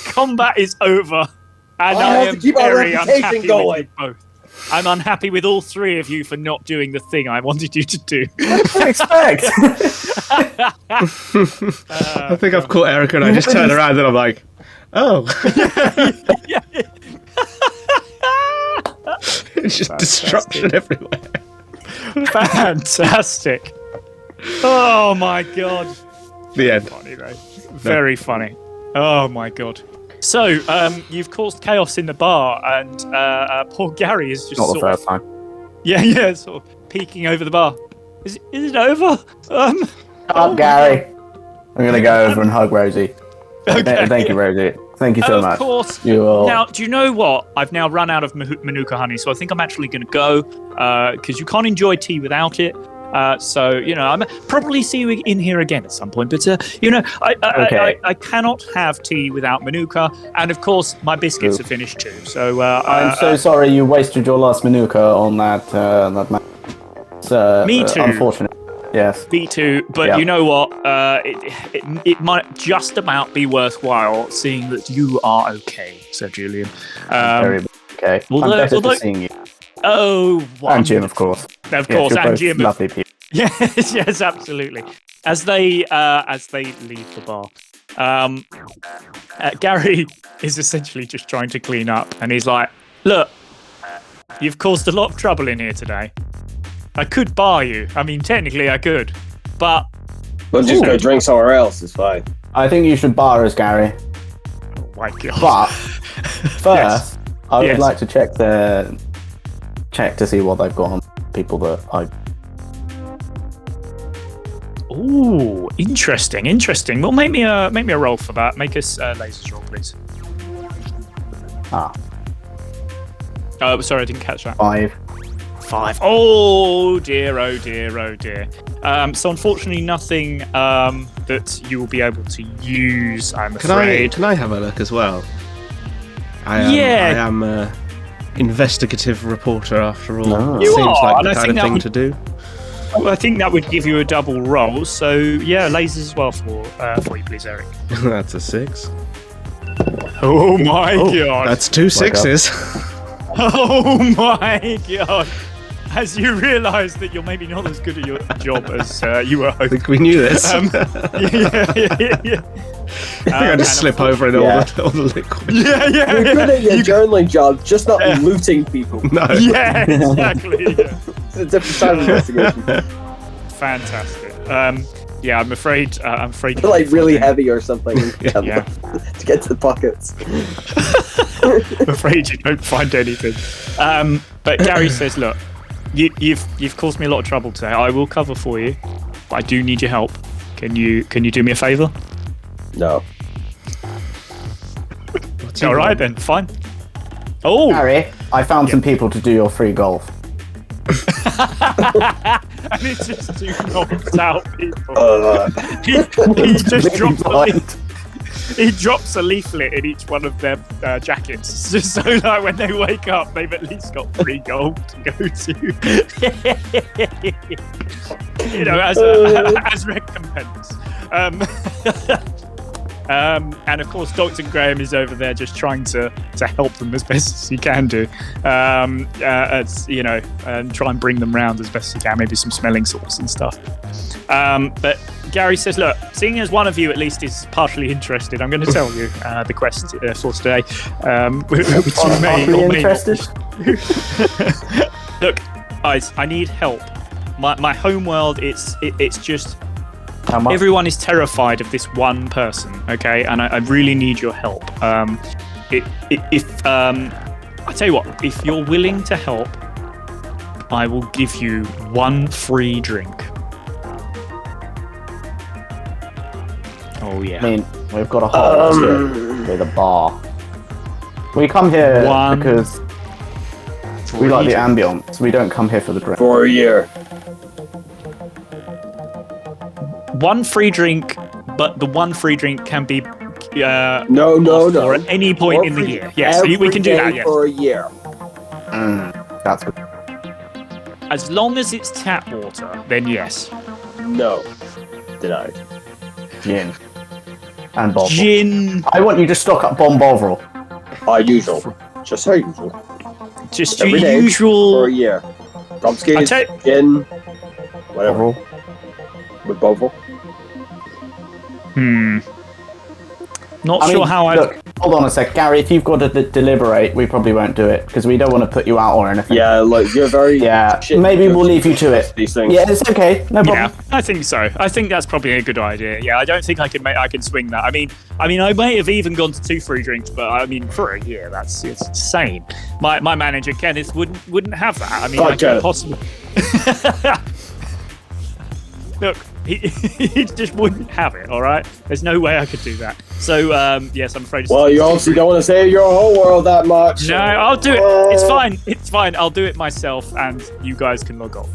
combat is over, and I have am to keep our very reputation unhappy going. with you both. I'm unhappy with all three of you for not doing the thing I wanted you to do. What did you expect? I think I've caught Erica, and I just turn around and I'm like, oh. It's just destruction everywhere. Fantastic. Oh my god. The end. Funny though. Very funny. Oh my god. So, you've caused chaos in the bar, and poor Gary is just Not the sort first time. of, sort of peeking over the bar. Is it over? Up, Gary. I'm gonna go over and hug Rosie. Okay. Thank you, Rosie. Thank you so much. Of course. You will. Now, do you know what? I've now run out of Manuka honey, so I think I'm actually going to go, because you can't enjoy tea without it. So, I'm probably see you in here again at some point. But, I cannot have tea without Manuka. And, of course, my biscuits are finished too. So, I'm so sorry you wasted your last Manuka on that match. Me too. Unfortunate. Yes. Me too. But Yeah. you know what? It might just about be worthwhile seeing that you are okay, Sir Julian. Very okay. although- I'm better although- for seeing you. Oh, And Jim, of course. Of Yes, course, you're and both Jim. lovely people. Yes, absolutely. As they leave the bar, Gary is essentially just trying to clean up, and he's like, "Look, you've caused a lot of trouble in here today. I could bar you. I mean, technically, I could, but We'll just go drink somewhere else. It's fine. I think you should bar us, Gary. oh my god." But first, I would Yes. like to check to see what they've got on people that I. Ooh, interesting. Well, make me a roll for that. Make us lasers roll, please. Oh, sorry, I didn't catch that. 5. 5. Oh dear. So unfortunately, nothing that you will be able to use. I'm afraid. Can I have a look as well? I am a investigative reporter after all. No. You Seems are, like and the I kind think of that thing would- to do. Well, I think that would give you a double roll. So yeah, lasers as well for you, please, Eric. That's a 6. Oh my god! That's 2 Wake up. 6s. Oh my god! as you realise that you're maybe not as good at your job as you were I hoping. think we knew this. Yeah. I think I just slip over in all the liquid. Yeah. You're good at your journaling job, just not looting people. No. Yeah, exactly. Yeah. It's a different side of investigation. Fantastic. Yeah, I'm afraid. They're like really heavy or something. Yeah. To get to the pockets. I'm afraid you don't find anything. But Gary says, "Look, you've caused me a lot of trouble today. I will cover for you, but I do need your help. Can you do me a favour?" No. All right then, fine. Oh, Harry, I found some people to do your free golf. and it's just two knocked out people. He drops a leaflet in each one of their jackets, just so that when they wake up, they've at least got free gold to go to. You know, as recompense. And of course, Dr. Graham is over there just trying to help them as best as he can do. As you know, and try and bring them round as best as he can, maybe some smelling salts and stuff. But Gary says, "Look, seeing as one of you at least is partially interested, I'm going to tell you the quest for today. Which you may or may not. Look, guys, I need help. My home world, it's just." How much? Everyone is terrified of this one person, okay? And I really need your help. I tell you what, if you're willing to help, I will give you one free drink. Oh yeah. I mean, we've got a whole with a bar. We come here because we like the ambience. We don't come here for the drink. For a year. One free drink, but the one free drink can be No. or at any point in the year. Yes, so we can do that. Yes. For a year. That's good. As long as it's tap water, then yes. No. Denied. Gin. And Bovril. Gin. I want you to stock up Bon Bovril. Usual. Just how usual. Just Every your day usual. For a year. Drumskis, gin, whatever. Bovril. With Bovril. Not I sure mean, how I. Look, hold on a sec. Gary, if you've got to deliberate, we probably won't do it because we don't want to put you out or anything. Yeah, like you're very. Yeah, shit maybe we'll leave you to it. These things. Yeah, it's okay. No problem. Yeah, I think so. I think that's probably a good idea. Yeah, I don't think I can swing that. I mean, I may have even gone to 2 free drinks, but I mean, for a year, it's insane. My manager Kenneth wouldn't have that. I mean, I can't possibly. Look, he just wouldn't have it. All right, there's no way I could do that. So yes, I'm afraid. Well, you obviously don't want to save your whole world that much. No, I'll do it. It's fine. It's fine. I'll do it myself, and you guys can log off.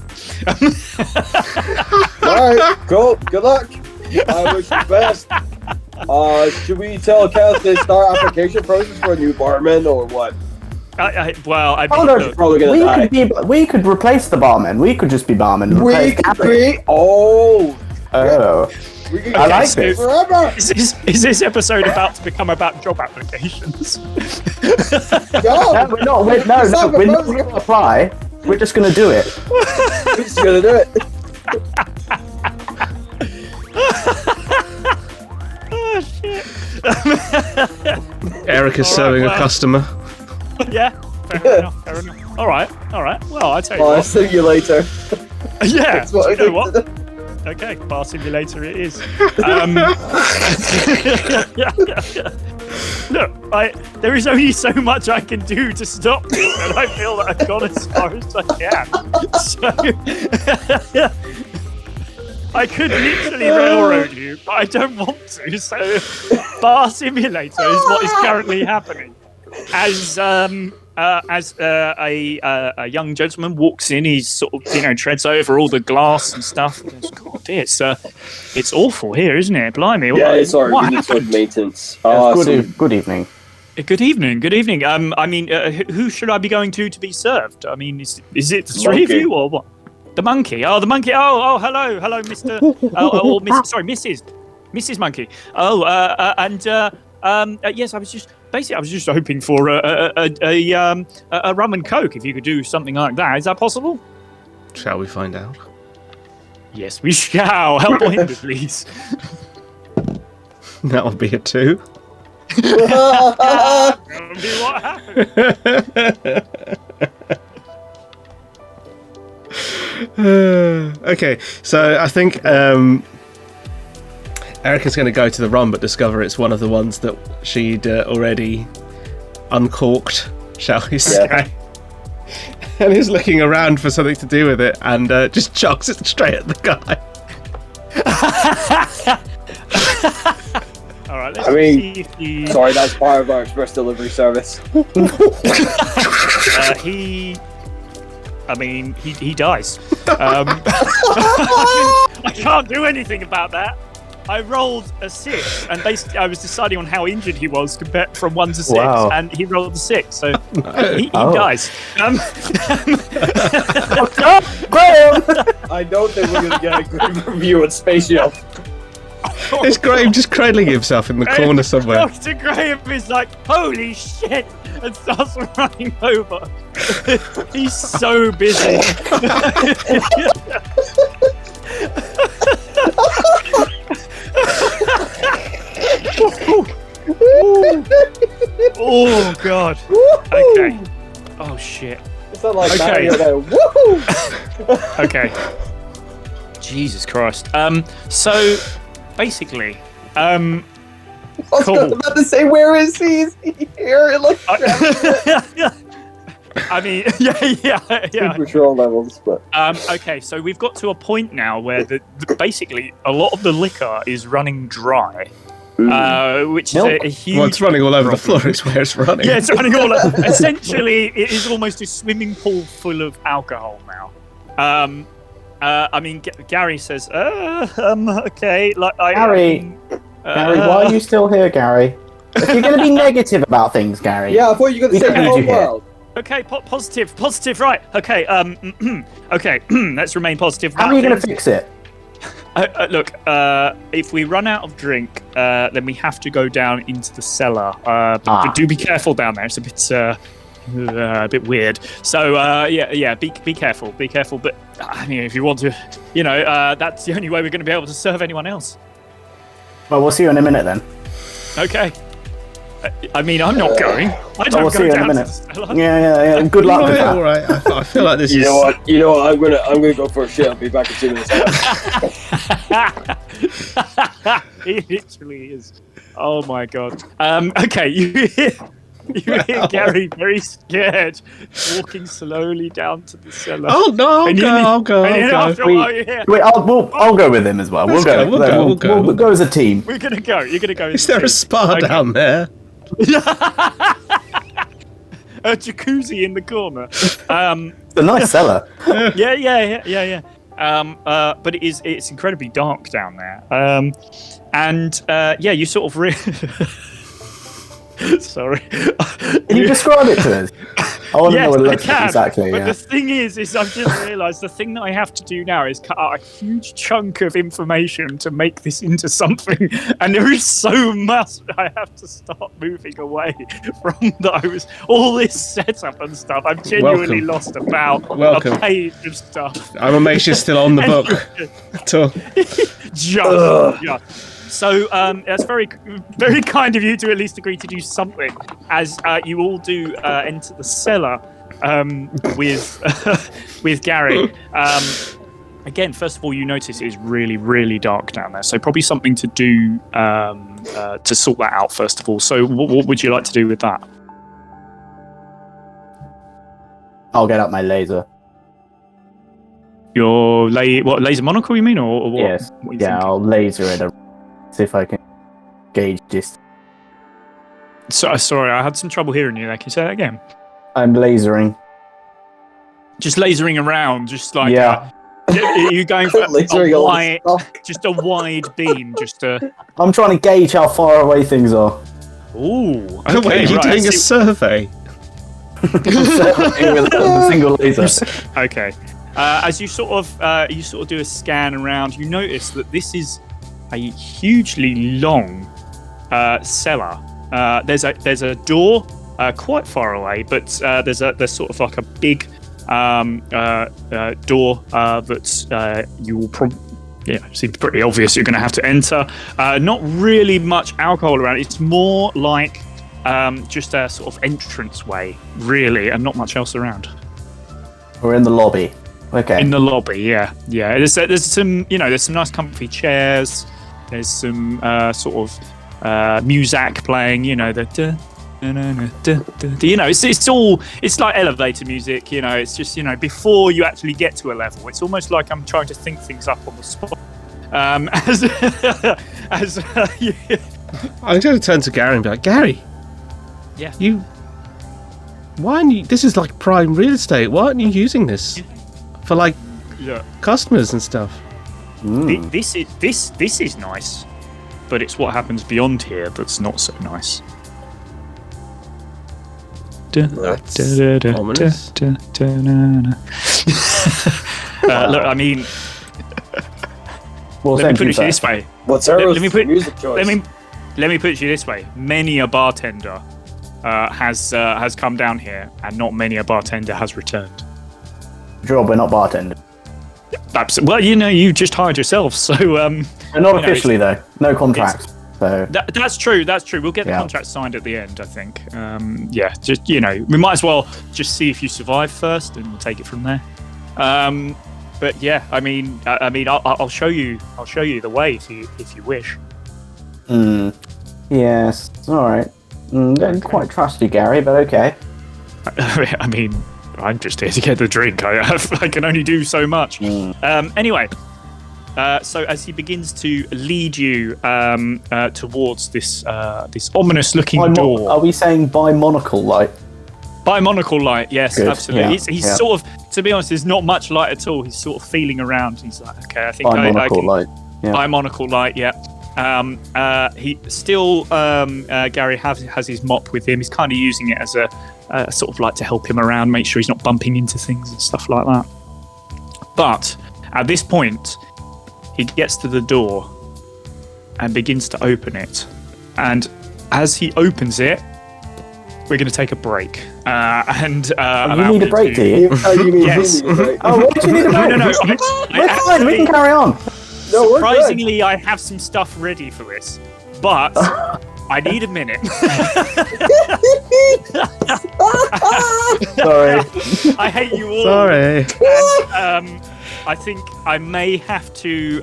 All right, cool. Good luck. I wish you the best. Should we tell Kenneth to start application process for a new barman or what? I Oh, no, look, Probably gonna die. we could replace the barman. We could just be barman. And We replace could Gary. be. Oh. Oh. We could I like stay this. forever. is this episode about to become about job applications? No, No, we're not. We're not going to apply. We're just going to do it. we're just gonna do it. Oh shit! Eric is serving a customer. Yeah, fair enough. Fair enough. All right. Well, I tell you Oh, what. see you later. Yeah. That's what I You know think what? to do. Okay, bar simulator it is. Look, there is only so much I can do to stop this, and I feel that I've gone as far as I can. So I could literally railroad you, but I don't want to. So bar simulator is what is currently happening. As a young gentleman walks in, he's sort of treads over all the glass and stuff. And goes, God, it's awful here, isn't it? Blimey! Yeah, it's alright. What We need happened? good maintenance. Good evening. Good evening. I mean, who should I be going to be served? I mean, is it the three of Monkey. you or what? The monkey. Oh, the monkey. Oh, hello, Mr. or Mrs. Monkey. Oh, yes, I was just hoping for a rum and coke. If you could do something like that, is that possible? Shall we find out? Yes, we shall. Help point, please. That will be a 2. That'll be what happened. Okay, so I think Erica's going to go to the rum, but discover it's one of the ones that she'd already uncorked, shall we say. And is looking around for something to do with it, and just chucks it straight at the guy. All right, let's I mean, see if he... Sorry, that's part of our express delivery service. He dies. I can't do anything about that. I rolled a 6, and basically I was deciding on how injured he was compared from 1 to 6, and he rolled a 6, so he dies. Graham! I don't think we're going to get a good review on Space Jump. It's Graham just cradling himself in the corner somewhere. Dr. Graham is like, holy shit, and starts running over. He's so busy. Oh god. Okay. Oh shit. It's not like Okay. Mario there. Woohoo! Okay. Jesus Christ. So basically, I was Cool. about to say, where is he? Is he here? It looks I mean, yeah. patrol levels, but Okay, so we've got to a point now where basically a lot of the liquor is running dry, which is a huge. Well, it's running all over the problem. floor. It's where it's running. Yeah, it's running all over. Essentially, it is almost a swimming pool full of alcohol now. I mean, Gary says, okay, like Gary, Gary, why are you still here, Gary? If you're going to be negative about things, Gary. yeah, I thought you were going to We say the don't whole need you here. world. Okay, positive, right? Okay, okay, let's remain positive. How are you going to fix it? Look, if we run out of drink, then we have to go down into the cellar. But do be careful down there. It's a bit weird. So yeah, be careful, But I mean, if you want to, that's the only way we're going to be able to serve anyone else. Well, we'll see you in a minute then. Okay. I mean, I'm not going. I don't we'll go see you in a down to minute. the cellar. Yeah. Good luck with All that. right. I feel like this You is. know what? I'm gonna go for a shit. I'll be back in 2 minutes. He literally is. Oh my god. Okay, you hear Gary very scared, walking slowly down to the cellar. Oh no! I'll go. And then after a while you hear, Wait, I'll go with him as well. Let's We'll go. We'll go as a team. we're gonna go. You're gonna go. Is there a spa down there? A jacuzzi in the corner. It's a nice cellar. Yeah. But it's incredibly dark down there. You sort of sorry. Can you describe it to us? I want to know what it looks like exactly. But the thing is I've just realised the thing that I have to do now is cut out a huge chunk of information to make this into something, and there is so much I have to start moving away from that. I was all this setup and stuff. I've genuinely lost about a page of stuff. I'm amazed you're still on the book. Yeah. So that's very, very kind of you to at least agree to do something, as you all do enter the cellar with Gary. Again, first of all, you notice it is really, really dark down there. So probably something to do to sort that out first of all. So what would you like to do with that? I'll get out my laser. Your laser monocle? You mean, or what? Yes. What you Yeah, think? I'll laser it. See if I can gauge this. So, sorry, I had some trouble hearing you there. Can you say that again? I'm lasering. Just lasering around, just like Yeah. Are you going for Lasering a all wide, this stuff. just a wide beam, just a? I'm trying to gauge how far away things are. Ooh, Okay, okay, are you right. doing a survey? With a single laser. Okay. As you sort of do a scan around, you notice that this is a hugely long cellar. There's a door quite far away, but there's sort of like a big door that you will probably. Yeah, seems pretty obvious you're going to have to enter. Not really much alcohol around. It's more like just a sort of entrance way, really, and not much else around. We're in the lobby. Okay. In the lobby, yeah. There's some, there's some nice comfy chairs. There's some sort of music playing. It's like elevator music. It's just before you actually get to a level. It's almost like I'm trying to think things up on the spot. I'm going to turn to Gary and be like, Gary. Yeah. Why aren't you? This is like prime real estate. Why aren't you using this for like customers and stuff? This is nice, but it's what happens beyond here that's not so nice. That's ominous. Look, I mean, Well, let me thank put you, it sir. this way. What's Let our me put- music choice? Let me put it this way. Many a bartender has come down here, and not many a bartender has returned. Job, we're not bartenders. Well, you just hired yourself, so We're not officially, though. No contracts. So that's true. That's true. We'll get the contract signed at the end, I think. Just we might as well just see if you survive first, and we'll take it from there. But yeah, I mean, I'll show you. I'll show you the way if you wish. Yes. All right. Don't quite trust you, Gary, but okay. I mean, I'm just here to get the drink. I can only do so much. Anyway, so as he begins to lead you towards this ominous-looking door. Are we saying by monocle light? By monocle light, yes, Good. absolutely. Yeah. He's sort of, to be honest, there's not much light at all. He's sort of feeling around. He's like, okay, I think By I monocle can. light. Yeah. By monocle light, yeah. He still, Gary has his mop with him. He's kind of using it as a sort of like to help him around, make sure he's not bumping into things and stuff like that. But at this point, he gets to the door and begins to open it. And as he opens it, we're going to take a break. You need a break, do you? You mean Yes. you need a break? Oh, what do you need a break? No. We're fine. We can carry on. No, we're good. Surprisingly, I have some stuff ready for this, but I need a minute. Sorry. I hate you all. Sorry. And, I think I may have to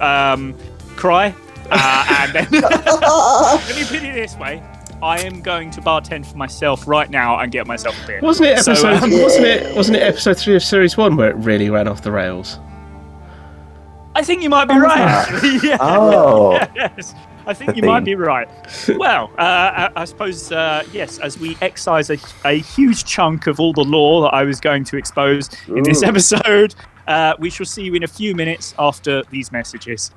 cry, and then let me put it this way: I am going to bartend for myself right now and get myself a beer. Wasn't it So, episode? Wasn't it episode 3 of series 1 where it really ran off the rails? I think you might be right. Actually. Yeah. Oh. Yes. I think you might be right. Well, I suppose, yes, as we excise a huge chunk of all the lore that I was going to expose in this episode, we shall see you in a few minutes after these messages.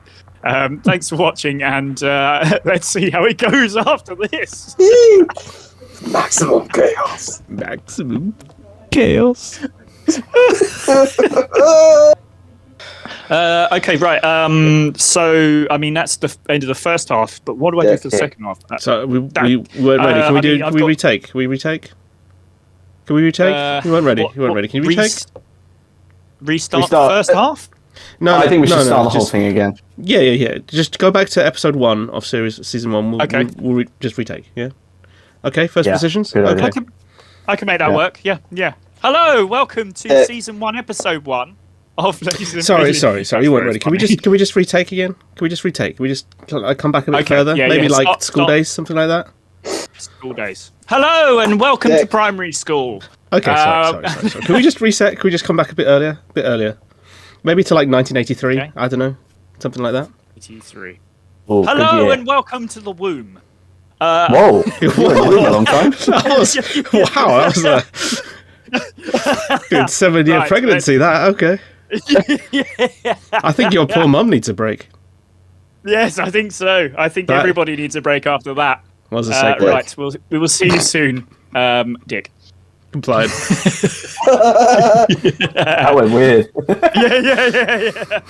Thanks for watching, and let's see how it goes after this. Maximum chaos. Maximum chaos. Okay, right. So, I mean, that's the end of the first half, but what do I do for the second half? So we weren't ready. Can we do? Can we retake? Can we retake? Can we retake? You weren't ready. You weren't ready. Can you retake? Restart the first half? No, I think we should no, start the whole just- thing again. Yeah. Just go back to episode 1 of season 1. We'll, Okay. We'll just retake. Yeah. Okay. First Yeah, positions. good Okay. idea. I can make that Yeah. work. Yeah. Hello, welcome to season 1, episode 1 of Ladies and Sorry. That's You weren't very ready. Can we funny. just retake again? Can we just retake? Can we just come back a bit Okay, further? yeah, Maybe yeah, like stop, school stop. days, something like that. School days. Hello and welcome to primary school. Okay. Sorry. Can we just reset? Can we just come back a bit earlier? Maybe to like 1983. Okay. I don't know. Something like that. 83. Oh, good Hello year. and welcome to the womb. Whoa. You've been in the room a long time. Wow, that was a good 7-year Right, pregnancy. That okay. I think your poor mum needs a break. Yes, I think so. I think That- everybody needs a break after that. Was a segue. Right, we will see you soon, Dick. Complied. That went weird. Yeah.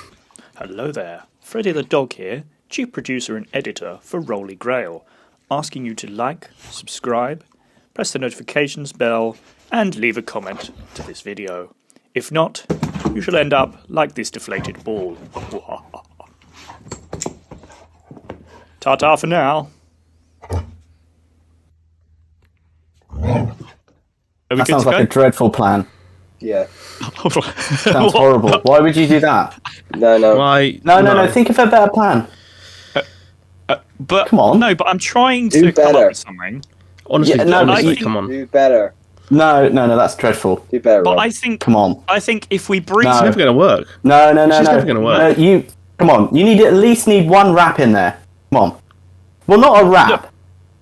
Hello there. Freddy the Dog here, chief producer and editor for Rolly Grail, asking you to like, subscribe, press the notifications bell, and leave a comment to this video. If not, you shall end up like this deflated ball. Ta-ta for now. Are we That good sounds to like go? a dreadful plan. Yeah. Sounds horrible. Why would you do that? No. Why? No. Think of a better plan. But Come on. No, but I'm trying Do to come up better. with something. Honestly, Yeah, no, honestly, I think- come on. Do better. No, that's dreadful. Do better, But Rob. I think Come on. if we breathe, No. It's never going to work. No. It's just never gonna work. You come on. You at least need one rap in there. Come on. Well, not a rap,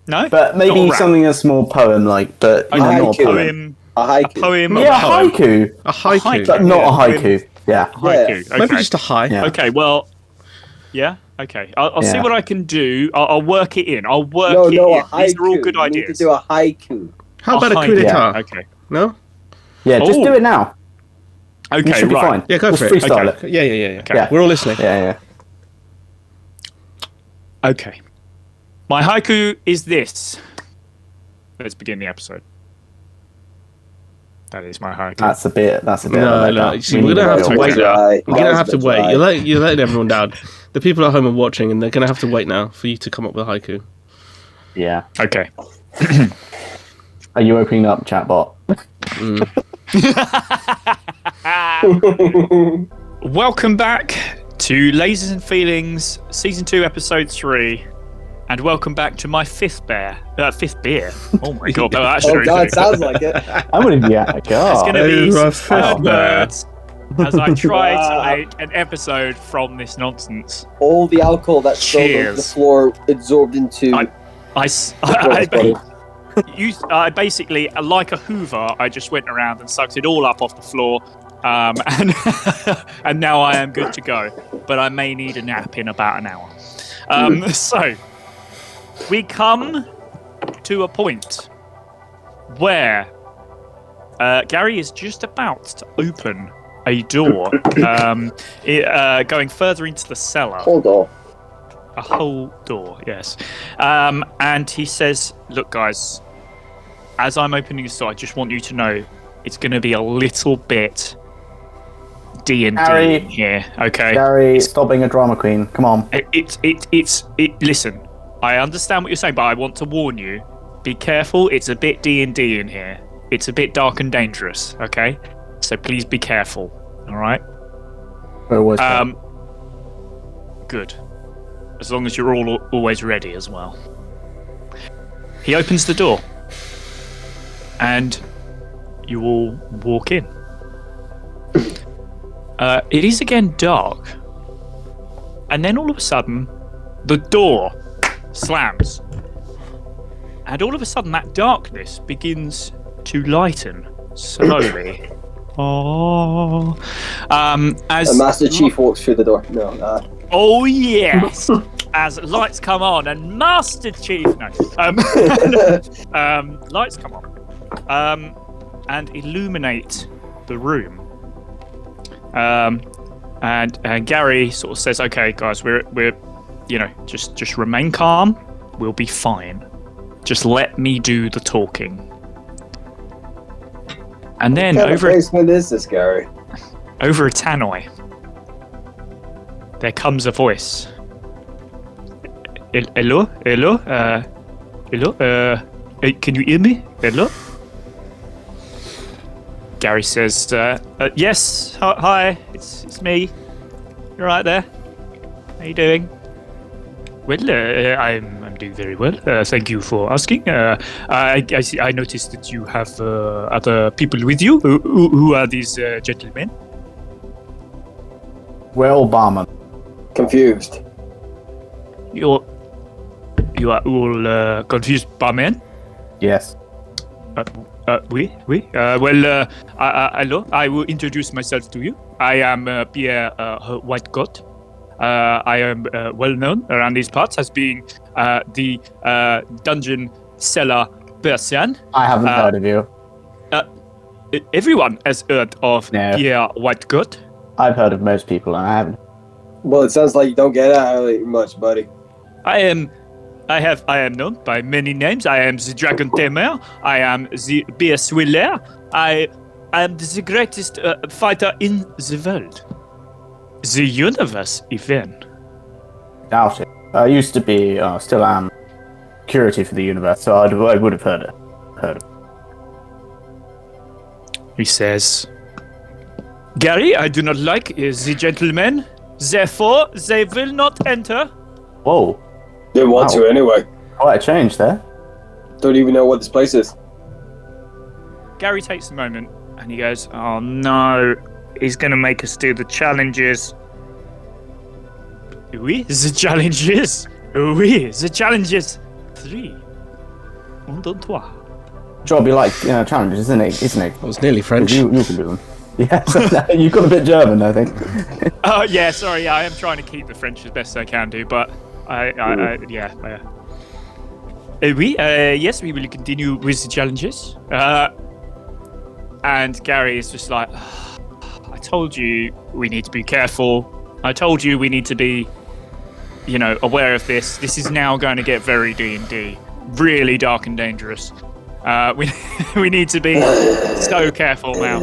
no, but not maybe a rap. something a small poem, like, but you know, not a haiku. poem. poem, A a haiku. poem, Yeah, a poem. haiku, A haiku. haiku. but not a Yeah, haiku. Yeah. Haiku. Okay. Maybe just a high. Yeah. Okay, well, yeah, okay. I'll see Yeah. what I can do. I'll work it in. I'll work No, it a in. haiku. These are all good You need ideas. to do a haiku. How about a haiku. coup d'etat? Okay. No? Yeah, just Oh. do it now. You Okay, should be right. fine. Yeah, go Just for it. freestyle Okay. it. Yeah. Okay. Yeah. We're all listening. Yeah. Okay. My haiku is this. Let's begin the episode. That is my haiku. That's a bit. No, of a letdown. see, We we're need gonna have real to wait work. now. Right. We're gonna That have was to a bit wait. dry. You're letting everyone down. The people at home are watching, and they're gonna have to wait now for you to come up with a haiku. Yeah. Okay. Are you opening up chatbot? Welcome back to Lasers and Feelings, Season 2, Episode 3. And welcome back to my fifth beer. Oh my god, no, that's Oh true. god, too. sounds like it. I'm gonna be at a It's car. going to be Oh, some my bad fifth words as I try Wow. to make an episode from this nonsense. All the alcohol that's spilled on the Cheers. floor absorbed into. I basically, like a Hoover, I just went around and sucked it all up off the floor. And and now I am good to go. But I may need a nap in about an hour. So we come to a point where Gary is just about to open a door, going further into the cellar. Hold on. A whole door, yes. And he says, "Look, guys, as I'm opening this door, I just want you to know it's going to be a little bit D&D Harry. in here, okay? Gary, stop being a drama queen. Come on. Listen, I understand what you're saying, but I want to warn you. Be careful. It's a bit D&D in here. It's a bit dark and dangerous, okay? So please be careful, all right? Always Good. As long as you're all always ready as well." He opens the door, and you all walk in. It is again dark, and then all of a sudden, the door slams, and all of a sudden, that darkness begins to lighten slowly. Oh, as A Master Chief walks through the door. No. Oh yes, as lights come on and Master Chief, lights come on, and illuminate the room. And Gary sort of says, "Okay, guys, we're, just remain calm. We'll be fine. Just let me do the talking." And then What kind of over basement is this, Gary? a tannoy, there comes a voice. Hello? Can you hear me? Hello? Gary says, yes, hi, it's me. You're right there. How you doing? Well, I'm doing very well. Thank you for asking. I noticed that you have other people with you. Who are these gentlemen? We're all barman. Confused. You are all confused, barman? Yes. Oui. Well, hello. I will introduce myself to you. I am Pierre Whitecoat. I am well known around these parts as being the dungeon cellar person. I haven't heard of you. Everyone has heard of No. Pierre Whitecoat. I've heard of most people, and I haven't. Well, it sounds like you don't get out really much, buddy. I am known by many names. I am the Dragon Tamer. I am the Beer Swiller. I I am the greatest fighter in the world. The universe, even. Doubt it. I used to be, still am, security for the universe, so I would have heard it. He says, Gary, I do not like the gentlemen. Therefore, they will not enter. Whoa. Didn't want to anyway. Quite a change there. Don't even know what this place is. Gary takes a moment and he goes, oh no, he's going to make us do the challenges. Oui, the challenges. Oui, the challenges. 3. 1, 2, 3. Job you like, challenges, isn't it? It was nearly French. You can do them. Yeah, you got a bit German, I think. Oh yeah, sorry, I am trying to keep the French as best I can do, but yes, we will continue with the challenges. And Gary is just like, I told you we need to be careful. I told you we need to be, aware of this. This is now going to get very D&D, really dark and dangerous. We need to be so careful now.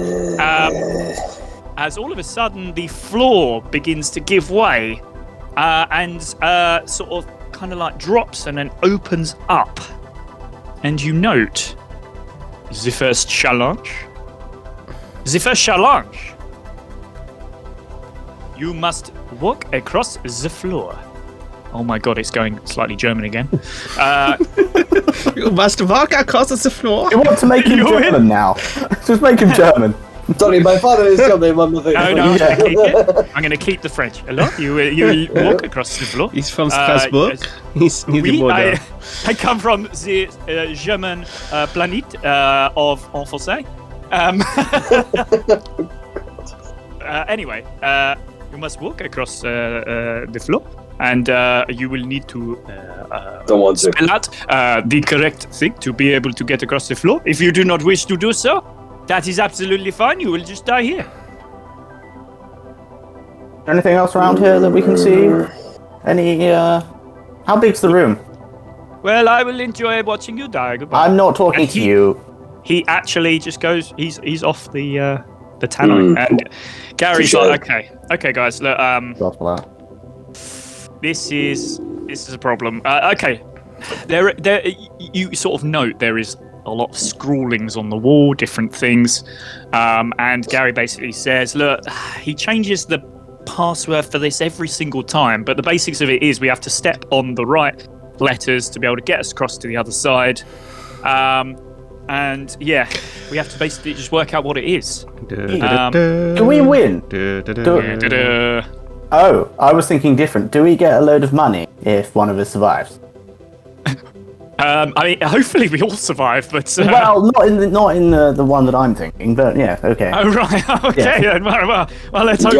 As all of a sudden the floor begins to give way and sort of kind of like drops and then opens up. And you note the first challenge. You must walk across the floor. Oh my god, it's going slightly German again. You must walk across the floor. You want to make him German now? Just make him German. Sorry, my father is German. One more thing. No, I'm going to keep it. I'm going to keep the French. Hello, you walk across the floor. He's from Strasbourg. He's the border. I come from the German planet of en français. Anyway, you must walk across the floor, and you will need to spell out the correct thing to be able to get across the floor. If you do not wish to do so, that is absolutely fine. You will just die here. Anything else around here that we can see? How big's the room? Well, I will enjoy watching you die. Goodbye. I'm not talking to you. He actually just goes. He's off the tannoy, and Gary's like, okay, guys, look, this is a problem. Okay, there, you sort of note there is a lot of scrawlings on the wall, different things, and Gary basically says, look, he changes the password for this every single time, but the basics of it is we have to step on the right letters to be able to get us across to the other side. And yeah, we have to basically just work out what it is. Do we win? Oh, I was thinking different. Do we get a load of money if one of us survives? I mean, hopefully we all survive, but well, not in the one that I'm thinking, but yeah, okay. Oh right, okay. Yeah. Well, let's hope.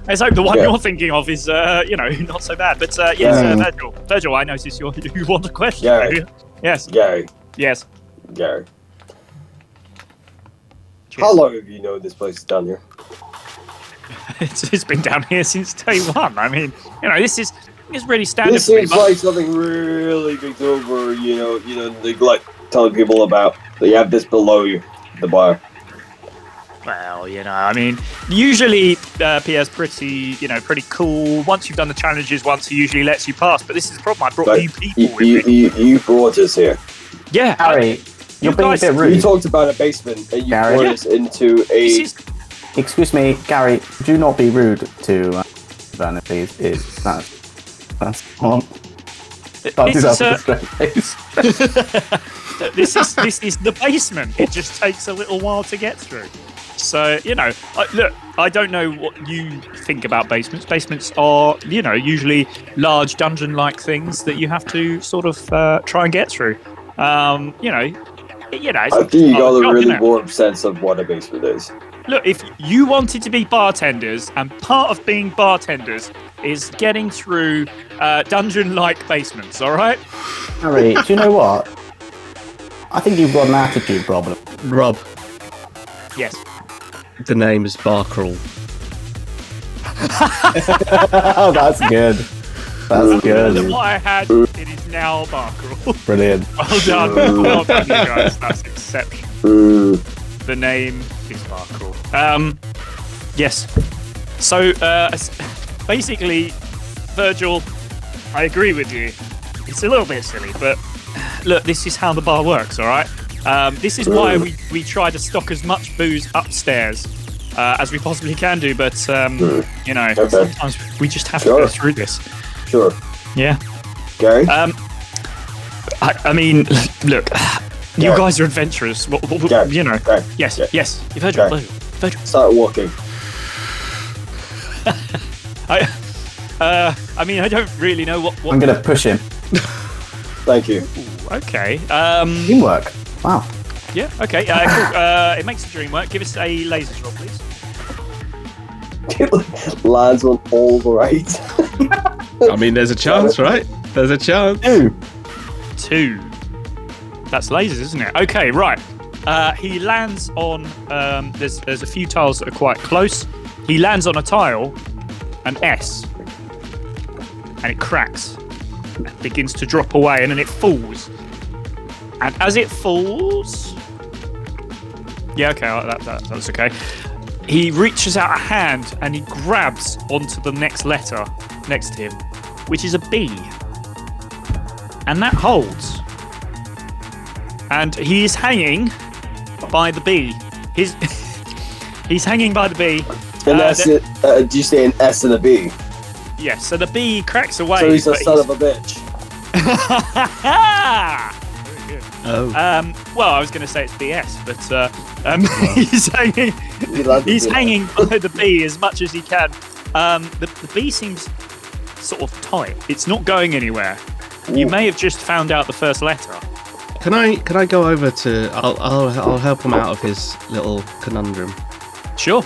Let's hope the one you're thinking of is, not so bad. But yes, Virgil, I notice you want a question. Gary. Yes. Gary. Yes. Gary. Cheers. How long have you known this place is down here? It's been down here since day one. I mean, this is really standard. This seems like something really big over, neglect telling people about. That you have this below you, the bar. Well, I mean, usually PS pretty cool. Once you've done the challenges once, he usually lets you pass. But this is the problem. I brought new people with me. You brought us here. Yeah, Harry, you're being a bit rude. You talked about a basement, and you brought us into a... Excuse me, Gary, do not be rude to Vanna, please. That's wrong. This is the basement. It just takes a little while to get through. So, look, I don't know what you think about basements. Basements are, usually large dungeon-like things that you have to sort of try and get through. I think you got a really warm sense of what a basement is. Look, if you wanted to be bartenders, and part of being bartenders is getting through dungeon-like basements, all right? Harry, do you know what? I think you've got an attitude problem. Rob. Yes. The name is Barkerel. Oh, that's good. That's good. What I had, it is now Barkerel. Brilliant. Well done, you guys. That's exceptional. the name is Sparkle. Yes. So, basically, Virgil, I agree with you. It's a little bit silly, but look, this is how the bar works, all right? This is why we try to stock as much booze upstairs as we possibly can do, but, you know, sometimes we just have to go through this. Sure. Yeah. Gary? I mean, look, you guys are adventurous. Gary, You know. Gary, Yes, Gary. yes. Virgil. Start walking. I mean, I don't really know what. I'm gonna push him. Thank you. Okay. Teamwork. Wow. Yeah. Okay. Cool. It makes the dream work. Give us a lasers roll, please. Lands on all the right. I mean, there's a chance, right? There's a chance. 2. That's lasers, isn't it? Okay. Right. He lands on. There's a few tiles that are quite close. He lands on a tile, an S, and it cracks. It begins to drop away, and then it falls. And as it falls, yeah, okay, that's okay. He reaches out a hand and he grabs onto the next letter next to him, which is a B, and that holds. And he is hanging by the B. He's hanging by the B. And do you say an S and a B? Yes, so the B cracks away. So he's a son of a bitch. Very good. Oh. Well, I was going to say it's BS, but he's hanging by the B as much as he can. The B seems sort of tight. It's not going anywhere. Ooh. You may have just found out the first letter. Can I go over to? I'll help him out of his little conundrum. Sure.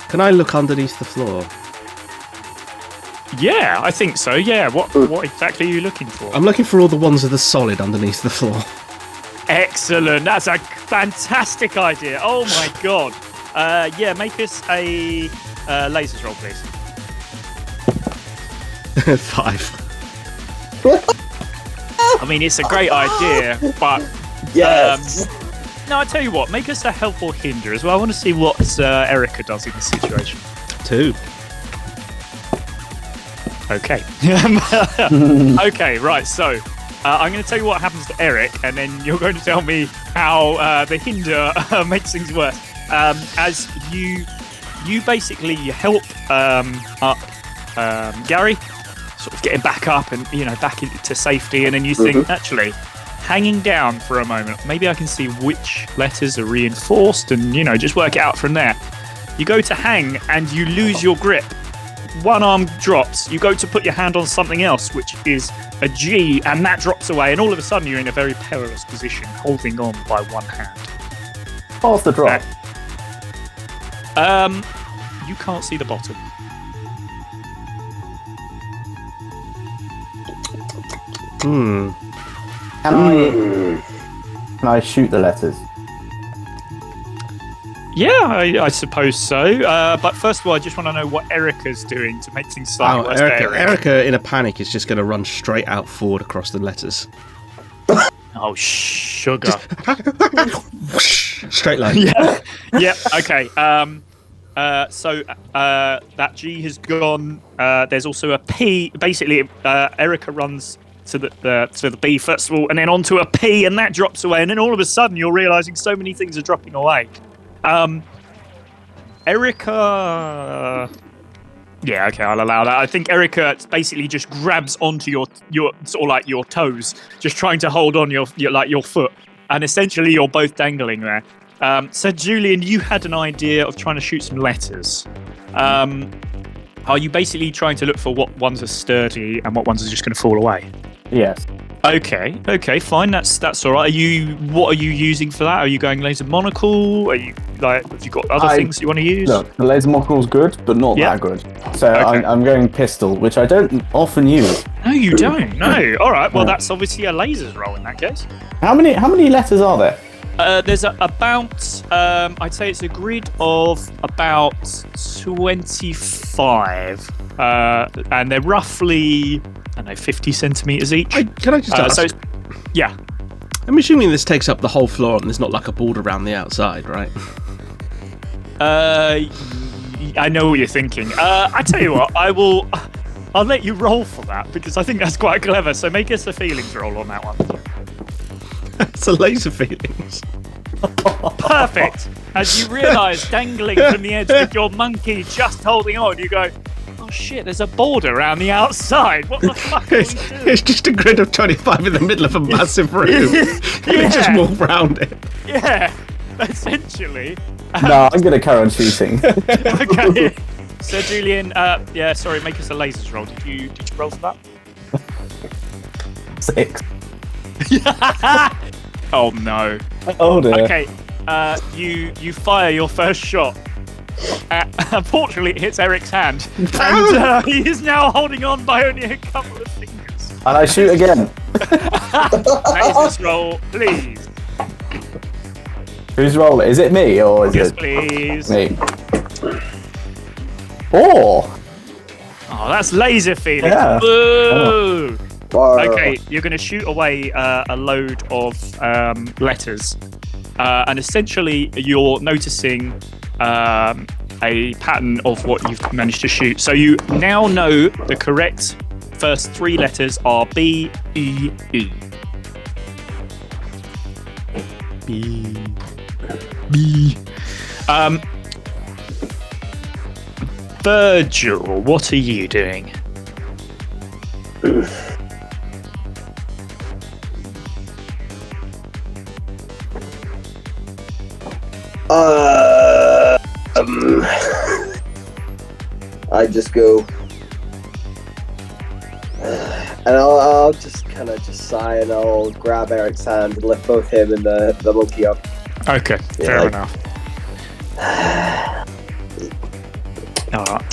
Can I look underneath the floor? Yeah, I think so. Yeah. What exactly are you looking for? I'm looking for all the ones that are solid underneath the floor. Excellent. That's a fantastic idea. Oh my god. Yeah, make us a lasers roll, please. 5. I mean, it's a great idea, but Yes. no, I tell you what, make us a help or hinder as well. I want to see what Erica does in this situation. 2. Okay. Okay, right. So I'm going to tell you what happens to Eric, and then you're going to tell me how the hinder makes things worse. As you basically help up Gary, sort of getting back up and back into safety, and then you think actually hanging down for a moment, maybe I can see which letters are reinforced, and just work it out from there. You go to hang and you lose your grip. One arm drops, you go to put your hand on something else, which is a G, and that drops away, and all of a sudden you're in a very perilous position, holding on by one hand. Half the drop. You can't see the bottom. Can I shoot the letters? Yeah, I suppose so. But first of all, I just want to know what Erica's doing to make things slightly worse. Erica, in a panic, is just going to run straight out forward across the letters. Oh, sugar. Straight line. Yeah. Okay. So that G has gone. There's also a P. Basically, Erica runs to the B first of all, and then onto a P, and that drops away. And then all of a sudden, you're realizing so many things are dropping away. Erica. Yeah, okay, I'll allow that. I think Erica basically just grabs onto your sort of like your toes, just trying to hold on your foot, and essentially you're both dangling there. So Julian, you had an idea of trying to shoot some letters. Are you basically trying to look for what ones are sturdy and what ones are just going to fall away? Yes. Okay, fine. That's all right. What are you using for that? Are you going laser monocle? Are you have you got other things you want to use? Look, the laser monocle's good, but not that good. So Okay. I'm going pistol, which I don't often use. No, you don't. No. All right. Well, that's obviously a lasers roll in that case. How many letters are there? There's about I'd say it's a grid of about 25, and they're roughly 50 centimeters each. Can I just ask? Yeah. I'm assuming this takes up the whole floor and there's not like a border around the outside, right? I know what you're thinking. I tell you what, I'll let you roll for that because I think that's quite clever. So make us a feelings roll on that one. It's a laser feelings. Perfect. As you realise, dangling from the edge with your monkey just holding on, you go, oh shit, there's a border around the outside. What the fuck are we doing? It's just a grid of 25 in the middle of a massive room. And you just walk around it. Yeah, essentially. No, I'm gonna carry on shooting. Okay. So Julian, sorry, make us a lasers roll. Did you roll for that? 6. Oh no. Oh dear. Okay. You fire your first shot. Unfortunately, it hits Eric's hand, and he is now holding on by only a couple of fingers. And I shoot again. Lasers roll, please. Who's rolling? Is it me or is Yes, it please. me? 4. Oh, that's laser feeling. Yeah. Boo! Fire. Okay, you're going to shoot away a load of letters, and essentially you're noticing a pattern of what you've managed to shoot. So you now know the correct first 3 letters are B, E, E. B. Virgil, what are you doing? I just go, and I'll just kind of just sigh, and I'll grab Eric's hand and lift both him and the monkey up. Okay, Yeah, fair like- enough. Alright.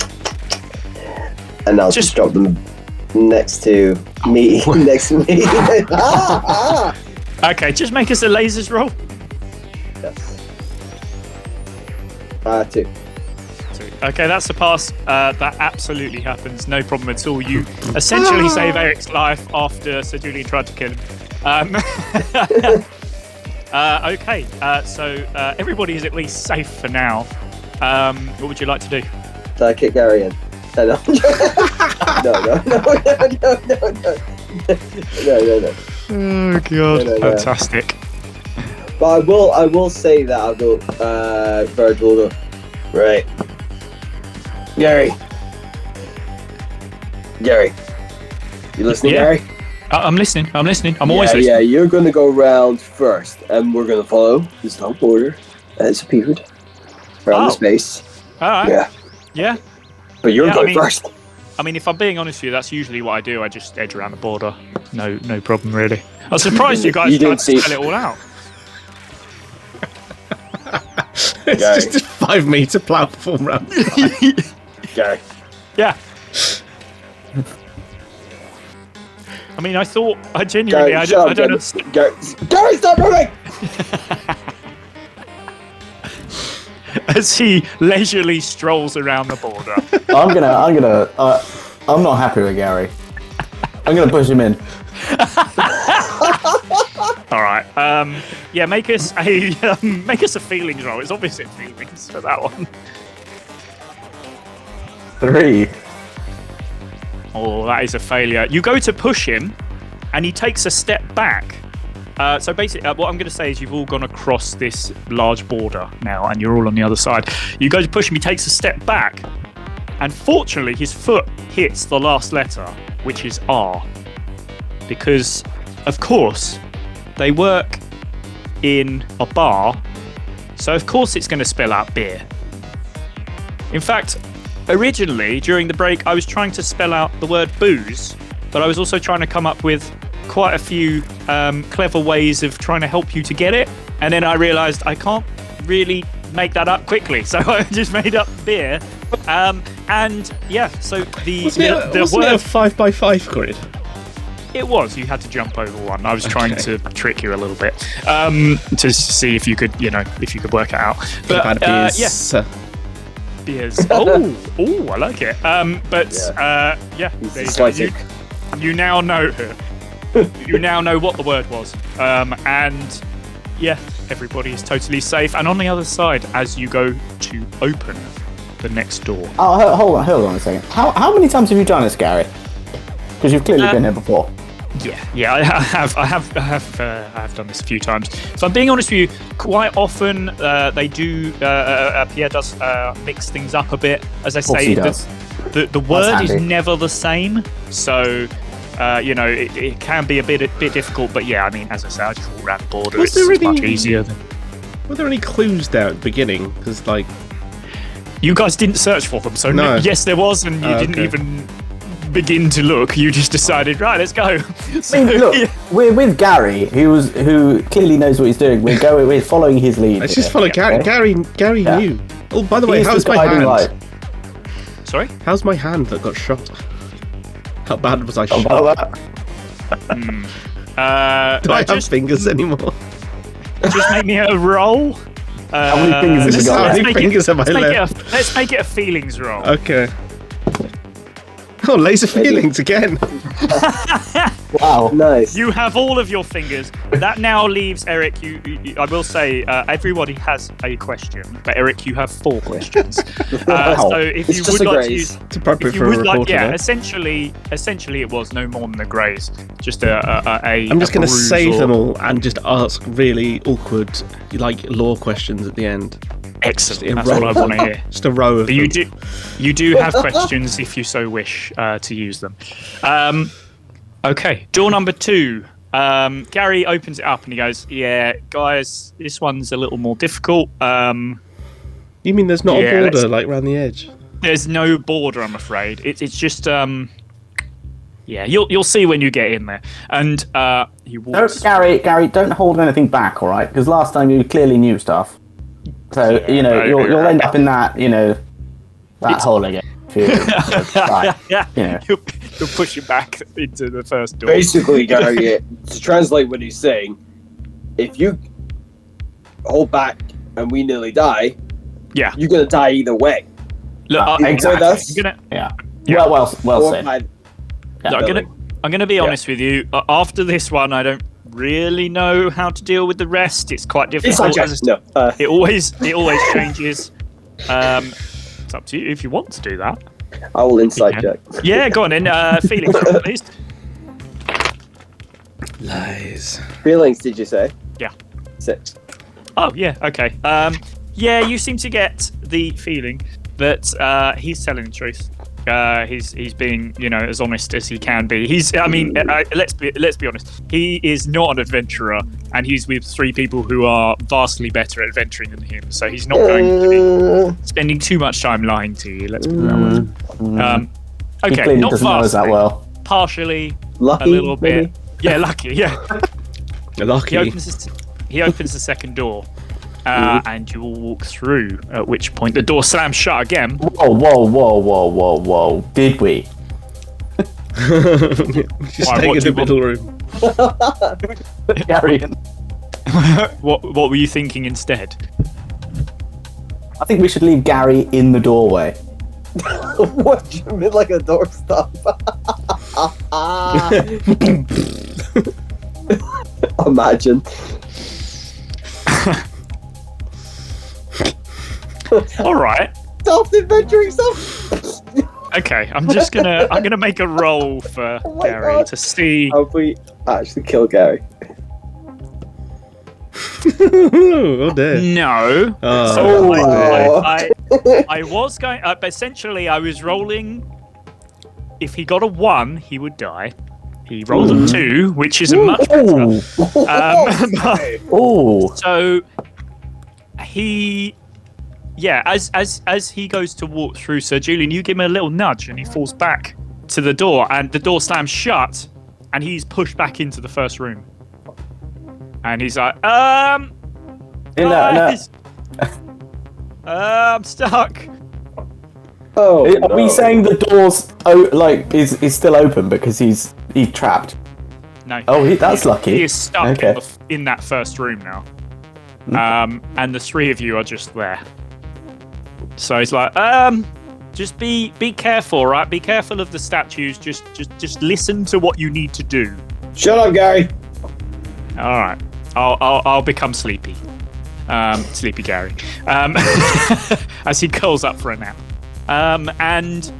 And I'll just drop them next to me. Next to me. Okay, just make us a lasers roll. Yes. 2. Okay, that's a pass. That absolutely happens. No problem at all. You essentially save Eric's life after Sir Julian tried to kill him. Okay, so everybody is at least safe for now. What would you like to do? So I kick Gary in. No. No. Oh god, No. fantastic. But I will say that I'll go, Virgil will go, right. Gary. You listening, Yeah. Gary? I'm listening. I'm always listening. Yeah, you're going to go round first, and we're going to follow the stone border as appeared around Oh. the space. All right. Yeah, Yeah. but you're Yeah, I going mean- first. I mean, if I'm being honest with you, that's usually what I do. I just edge around the border. No problem really. I was surprised you guys You tried didn't to see- spell it all out. It's Gary. just a 5-meter platform round. Gary. Yeah. I mean, I genuinely, Gary, I shut up, don't Gary. understand. Gary, stop moving! As he leisurely strolls around the border. I'm not happy with Gary. I'm gonna push him in. All right. Yeah. Make us a feelings roll. It's obviously feelings for that one. 3. Oh, that is a failure. You go to push him, and he takes a step back. So basically, what I'm going to say is you've all gone across this large border now, and you're all on the other side. You go to push him, he takes a step back, and fortunately, his foot hits the last letter, which is R. Because, of course, they work in a bar, so of course it's going to spell out beer. In fact, originally, during the break, I was trying to spell out the word booze, but I was also trying to come up with quite a few clever ways of trying to help you to get it. And then I realised I can't really make that up quickly, so I just made up beer. And yeah, so the Wasn't it a word 5x5 grid? it was. You had to jump over one. I was trying to trick you a little bit to see if you could, if you could work it out. But Yes. beers. Oh, I like it. Yeah, He's there you go. dyslexic. You now know her. you now know what the word was. And yeah, everybody is totally safe. And on the other side, as you go to open the next door. Oh, hold on a second. How many times have you done this, Gary? Because you've clearly been here before. Yeah, I have done this a few times. So I'm being honest with you. Quite often, they do. Pierre does mix things up a bit. As I say, the word is never the same. So, it can be a bit difficult. But yeah, I mean, as I say, I just walk around the border. It's much easier. Were there any clues there at the beginning? Because you guys didn't search for them. So no. Yes, there was, and you didn't even begin to look. You just decided, right, let's go. So, I mean, look, we're with Gary, who clearly knows what he's doing. We're following his lead. Let's just follow Gary. Okay? Gary knew. Oh, by the way, how's my hand? Light. Sorry? How's my hand that got shot? How bad was I shot? Do I have fingers anymore? Just make me a roll. How many fingers have you got? How many fingers have I left? Let's make it a feelings roll. Okay. Oh, laser feelings again. Wow, nice. You have all of your fingers. That now leaves Eric. I will say, everybody has a question, but Eric, you have 4 questions. So if It's you just would a like grace. to use, It's appropriate if you for a would like, reporter. yeah, though. essentially, it was no more than a graze. Just a. I'm just going to perusal. save them all and just ask really awkward, law questions at the end. Excellent. That's what I want to hear. Just a row of But them. you do have questions if you so wish to use them. Okay, door number 2. Gary opens it up and he goes, "Yeah, guys, this one's a little more difficult. You mean there's not a border around the edge? There's no border, I'm afraid. It's just yeah, you'll see when you get in there." And he walks. Gary, don't hold anything back, all right? Because last time you clearly knew stuff. So you'll end up in that that hole again. You'll push him back into the first door. Basically, Gary, to translate what he's saying, if you hold back and we nearly die, Yeah. you're gonna die either way. Look, exactly. Yeah. Well said. Look, I'm gonna be honest with you. After this one, I don't really know how to deal with the rest. It's quite difficult. It always changes. It's up to you if you want to do that. I will insight check. Yeah, go on then. Feelings, please. Lies. Feelings, did you say? Yeah. 6. Oh, yeah. Okay. Yeah, you seem to get the feeling that he's telling the truth. He's being, as honest as he can be. Let's be honest. He is not an adventurer, and he's with 3 people who are vastly better at adventuring than him. So he's not going to be spending too much time lying to you. Let's put it that way. He Okay, clearly not doesn't know us that vastly, well. partially, Lucky, a little bit. maybe? Yeah, lucky. Yeah. Lucky. He opens the second door. And you all walk through, at which point the door slams shut again. Whoa. Did we? Just Why, take what it do to the you middle room. Gary, What were you thinking instead? I think we should leave Gary in the doorway. What do you mean, like a doorstop? Imagine. All right. Self-adventuring stuff. Okay, I'm gonna make a roll for my Gary God. to see. Hope we actually kill Gary. Oh dear. No. Oh. So Oh. I was going. But essentially, I was rolling. If he got a 1, he would die. He rolled a 2, which is a much better. So he. Yeah, as he goes to walk through, Sir Julian, you give him a little nudge and he falls back to the door, and the door slams shut, and he's pushed back into the first room. And he's like, guys, I'm stuck. Oh, Are we saying the door's is still open because he's trapped? No. Oh, that's lucky. He is stuck Okay. in that first room now. And the 3 of you are just there. So he's like, just be careful, right? Be careful of the statues. Just listen to what you need to do. Shut up, Gary. All right. I'll become sleepy. Sleepy Gary. As he curls up for a nap. And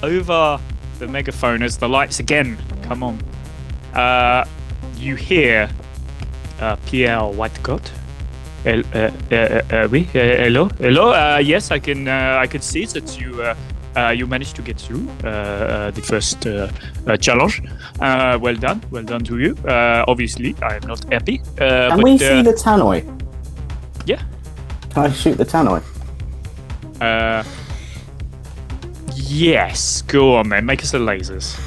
over the megaphone, as the lights again come on, you hear Pierre Whitecoat. Oui, hello. Yes, I can see that you managed to get through the first challenge. Well done to you. Obviously, I am not happy. Can we see the tannoy? Yeah. Can I shoot the tannoy? Yes. Go on then. Make us the lasers.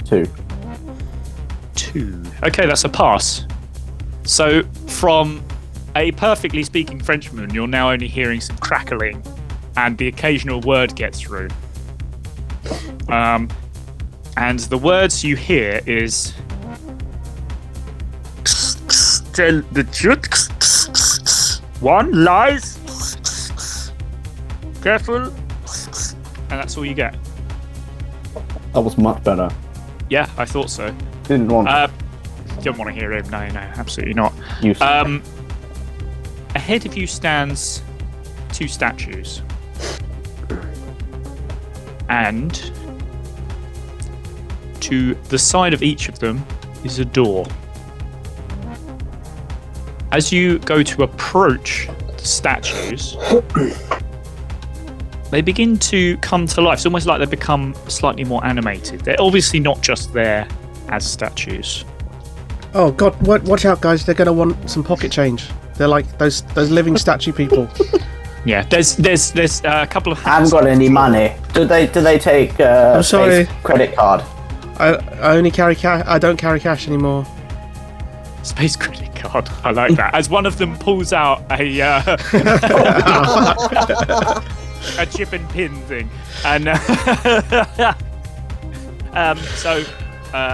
2. 2. Okay, that's a pass. So, from a perfectly speaking Frenchman, you're now only hearing some crackling, and the occasional word gets through. And the words you hear is tell the truth. One lies. Careful. And that's all you get. That was much better. Yeah, I thought so. Didn't want Don't want to hear him. No, absolutely not. you. Ahead of you stands 2 statues. And to the side of each of them is a door. As you go to approach the statues, they begin to come to life. It's almost like they become slightly more animated. They're obviously not just there as statues. Oh God! Watch out, guys! They're gonna want some pocket change. They're like those living statue people. Yeah, there's a couple of. I haven't got any money. Do they take I'm sorry. Space credit card? I only carry cash. I don't carry cash anymore. Space credit card. I like that. As one of them pulls out a a chip and pin thing, and so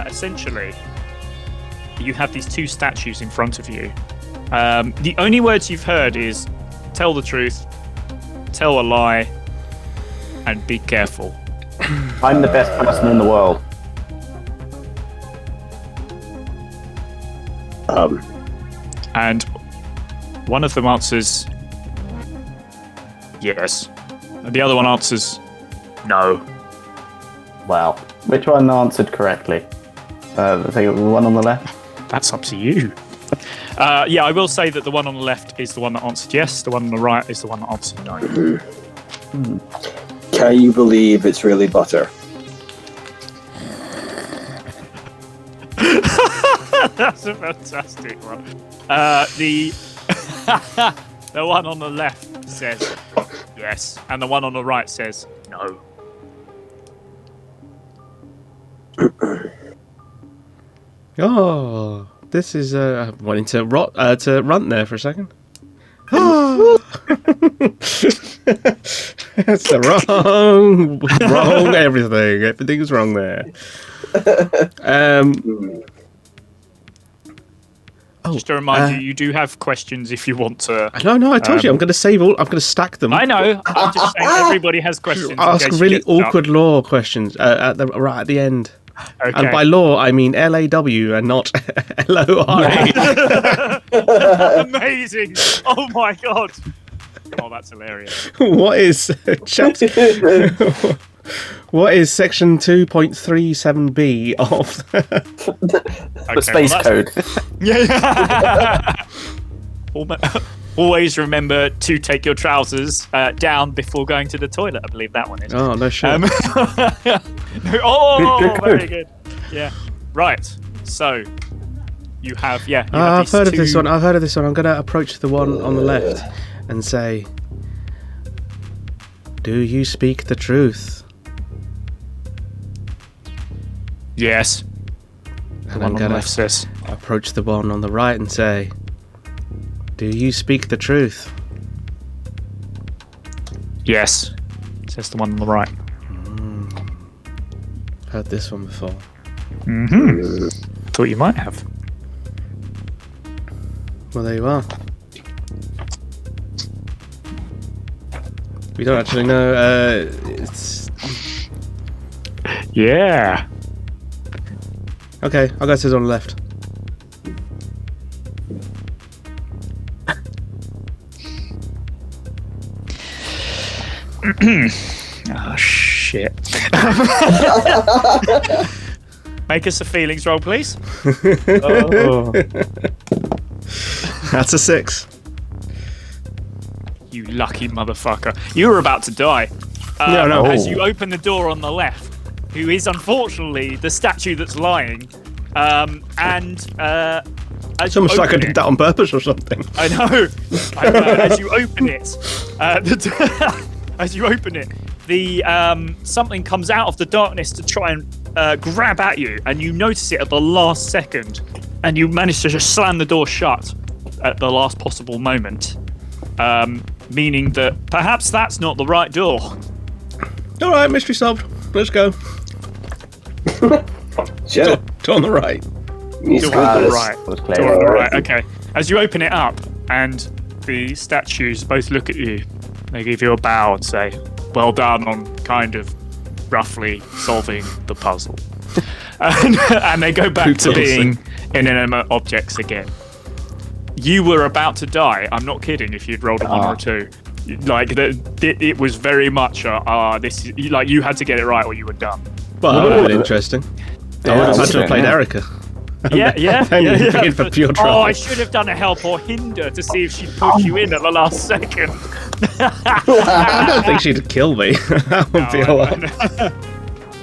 essentially, you have these 2 statues in front of you. The only words you've heard is "tell the truth," "tell a lie," and "be careful." I'm the best person in the world. And one of them answers yes, and the other one answers no. Well, which one answered correctly? I think the one on the left. That's up to you. Yeah, I will say that the one on the left is the one that answered yes. The one on the right is the one that answered no. Can you believe it's really butter? That's a fantastic one. The the one on the left says yes, and the one on the right says no. Oh, this is wanting to run there for a second. That's the wrong everything. Everything's wrong there. Just to remind you, you do have questions if you want to. No, I told you I'm going to save all. I'm going to stack them. I know. I'm just saying everybody has questions. Ask really awkward law questions right at the end. Okay. And by law, I mean LAW and not LORA. Amazing! Oh my god! Oh, that's hilarious. What is what is section 2.37b of The space code. Yeah. Always remember to take your trousers down before going to the toilet. I believe that one is. Oh, no shit. Good very good. Yeah. Right. So you have I've heard of this one. I'm going to approach the one on the left and say, "Do you speak the truth?" Yes. And One I'm on the going left to says approach the one on the right and say, "Do you speak the truth?" yes. Says the one on the right. Heard this one before. Mm-hmm. Thought you might have. Well, there you are. We don't actually know. It's Yeah. Okay, I'll go to the one on the left. Oh shit! Make us a feelings roll, please. That's a 6. You lucky motherfucker! You were about to die. No. As you open the door on the left, who is unfortunately the statue that's lying, as It's you almost like I open did it- that on purpose or something. I know. As you open it, as you open it, the something comes out of the darkness to try and grab at you, and you notice it at the last second, and you manage to just slam the door shut at the last possible moment, meaning that perhaps that's not the right door. All right, mystery solved. Let's go. Sure. Door on the right. He's Door on good. the right. Was clear. Door on the right. Okay. As you open it up, and the statues both look at you, they give you a bow and say, "Well done on kind of roughly solving the puzzle." and they go back to being inanimate objects again. You were about to die. I'm not kidding. If you'd rolled a 1 or a 2, like it was very much this. Like you had to get it right, or you were done. Well, that would have been interesting. I would have had to have played yeah. Erica. Yeah. Then you'd be in for pure trouble. Oh, I should have done a help or hinder to see if she'd push you in at the last second. I don't think she'd kill me. That would be a lot.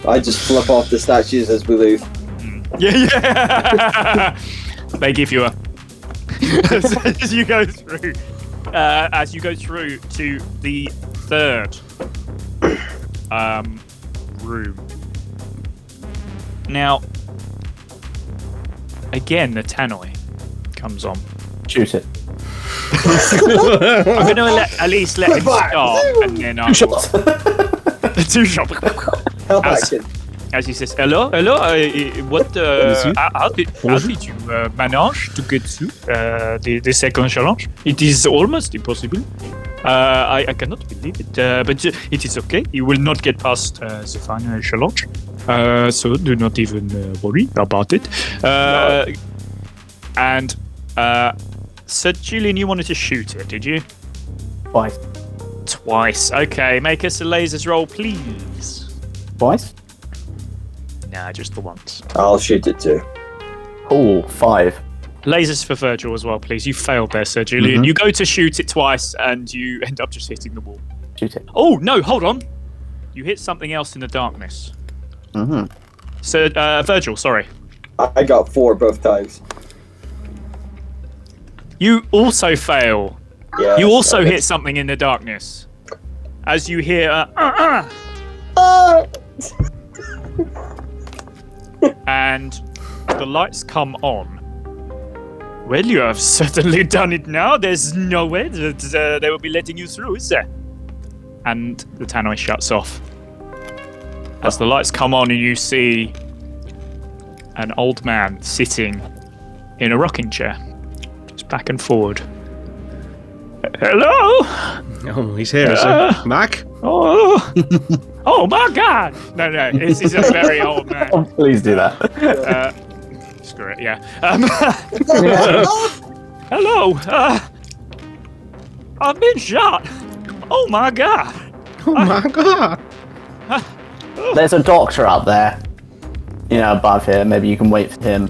I just flip off the statues as we leave. Yeah. They give you a as you go through to the third room. Now, again, the tannoy comes on. Shoot it. I'm going to at least let him start, and then I'll... 2 shots. 2 shots. Help As- action. As he says, hello, what, how did you manage to get through the second challenge? It is almost impossible. I cannot believe it, but it is okay. You will not get past the final challenge, so do not even worry about it. And Sir Julian, you wanted to shoot it, did you? Twice. Twice. Okay, make us a lasers roll, please. Twice? Nah, just the once. I'll shoot it too. Oh, 5. Lasers for Virgil as well, please. You failed there, Sir Julian. You go to shoot it twice, and you end up just hitting the wall. Shoot it. Oh, no, hold on. You hit something else in the darkness. Mm-hmm. Sir, Virgil, sorry. I got 4 both times. You also fail. Yeah. You also hit something in the darkness. As you hear, and the lights come on. Well, you have certainly done it now. There's no way that they will be letting you through, is there? And the tannoy shuts off. As the lights come on and you see an old man sitting in a rocking chair, just back and forward. Hello? Oh, he's here, is he? Mac? Oh, oh my God! No, this is a very old man. Oh, please do that. Screw it, yeah. Hello. I've been shot. Oh my God. Oh my god! There's a doctor out there. You know, above here. Maybe you can wait for him.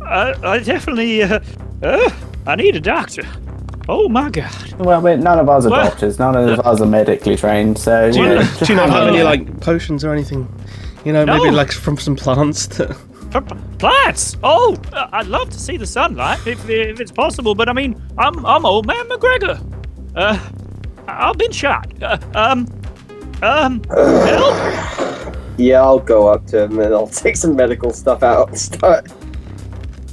I definitely. I need a doctor. Oh my God. Well, none of us are What? doctors. None of us are medically trained. So, Do you, you know, do you not have any Yeah. like potions or anything? You know, maybe No. like from some plants. That... Plants. Oh, I'd love to see the sunlight if it's possible. But I mean, I'm old man McGregor. I've been shot. Help. Yeah, I'll go up to him and I'll take some medical stuff out and start.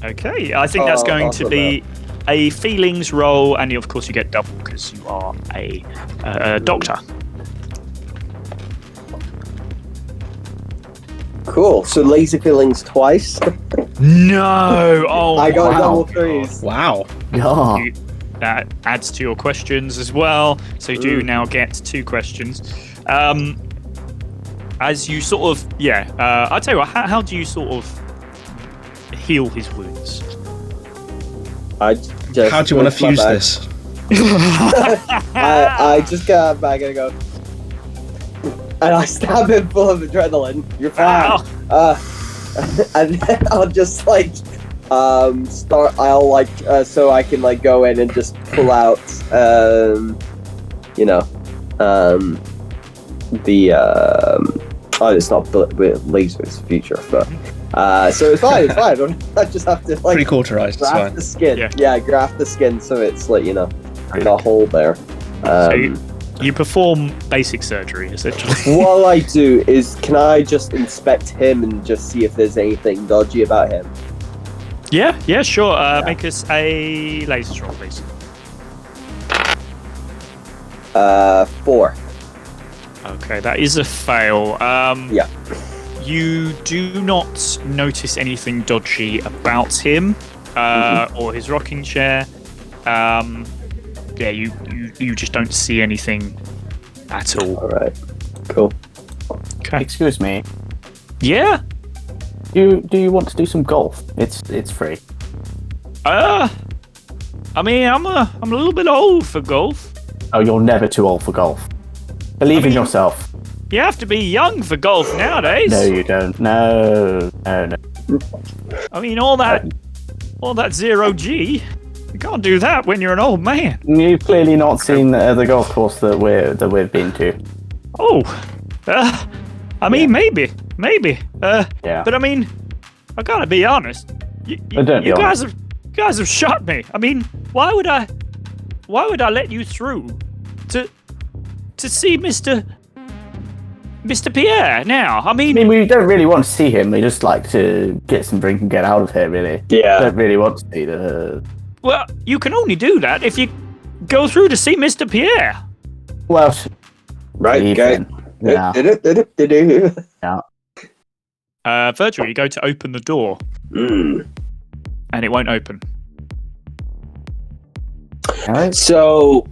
Okay, I think that's going to be a feelings roll, and of course you get double because you are a doctor. Cool. So laser feelings twice. No! Oh, I got wow. double 3s. Wow. Yeah. that adds to your questions as well. So you do now get 2 questions. As you sort of, I'll tell you what, how do you sort of heal his wounds. I just How do you want to fuse this? I just get back and I go, and I stab him full of adrenaline. You're fine. And then I'll just like start. I'll like so I can like go in and just pull out it's not laser, it's future, but so it's fine. It's fine. I just have to like Pre-cauterized, it's graft fine. the skin. Yeah. Yeah, graft the skin so it's like in a hole there. So you perform basic surgery, essentially. What I do is, can I just inspect him and just see if there's anything dodgy about him? Yeah, sure. Make us a laser roll, please. 4. Okay, that is a fail. Yeah. You do not notice anything dodgy about him or his rocking chair. You just don't see anything at all. All right. Cool. Okay. Excuse me. Yeah. Do you want to do some golf? It's free. I mean, I'm a little bit old for golf. Oh, you're never too old for golf. Believe in yourself. You have to be young for golf nowadays. No, you don't. No. I mean, all that 0G. You can't do that when you're an old man. You've clearly not seen the golf course that we've been to. Oh, I mean, maybe. Yeah. But I mean, I gotta be honest. You guys have shot me. I mean, why would I let you through to see Mr. Pierre now? I mean, we don't really want to see him. We just like to get some drink and get out of here, really. Yeah. Don't really want to see the... well, you can only do that if you go through to see Mr. Pierre. Well, Right. leave Okay. then. Yeah. Yeah. Virgil, you go to open the door, and it won't open. Alright. So.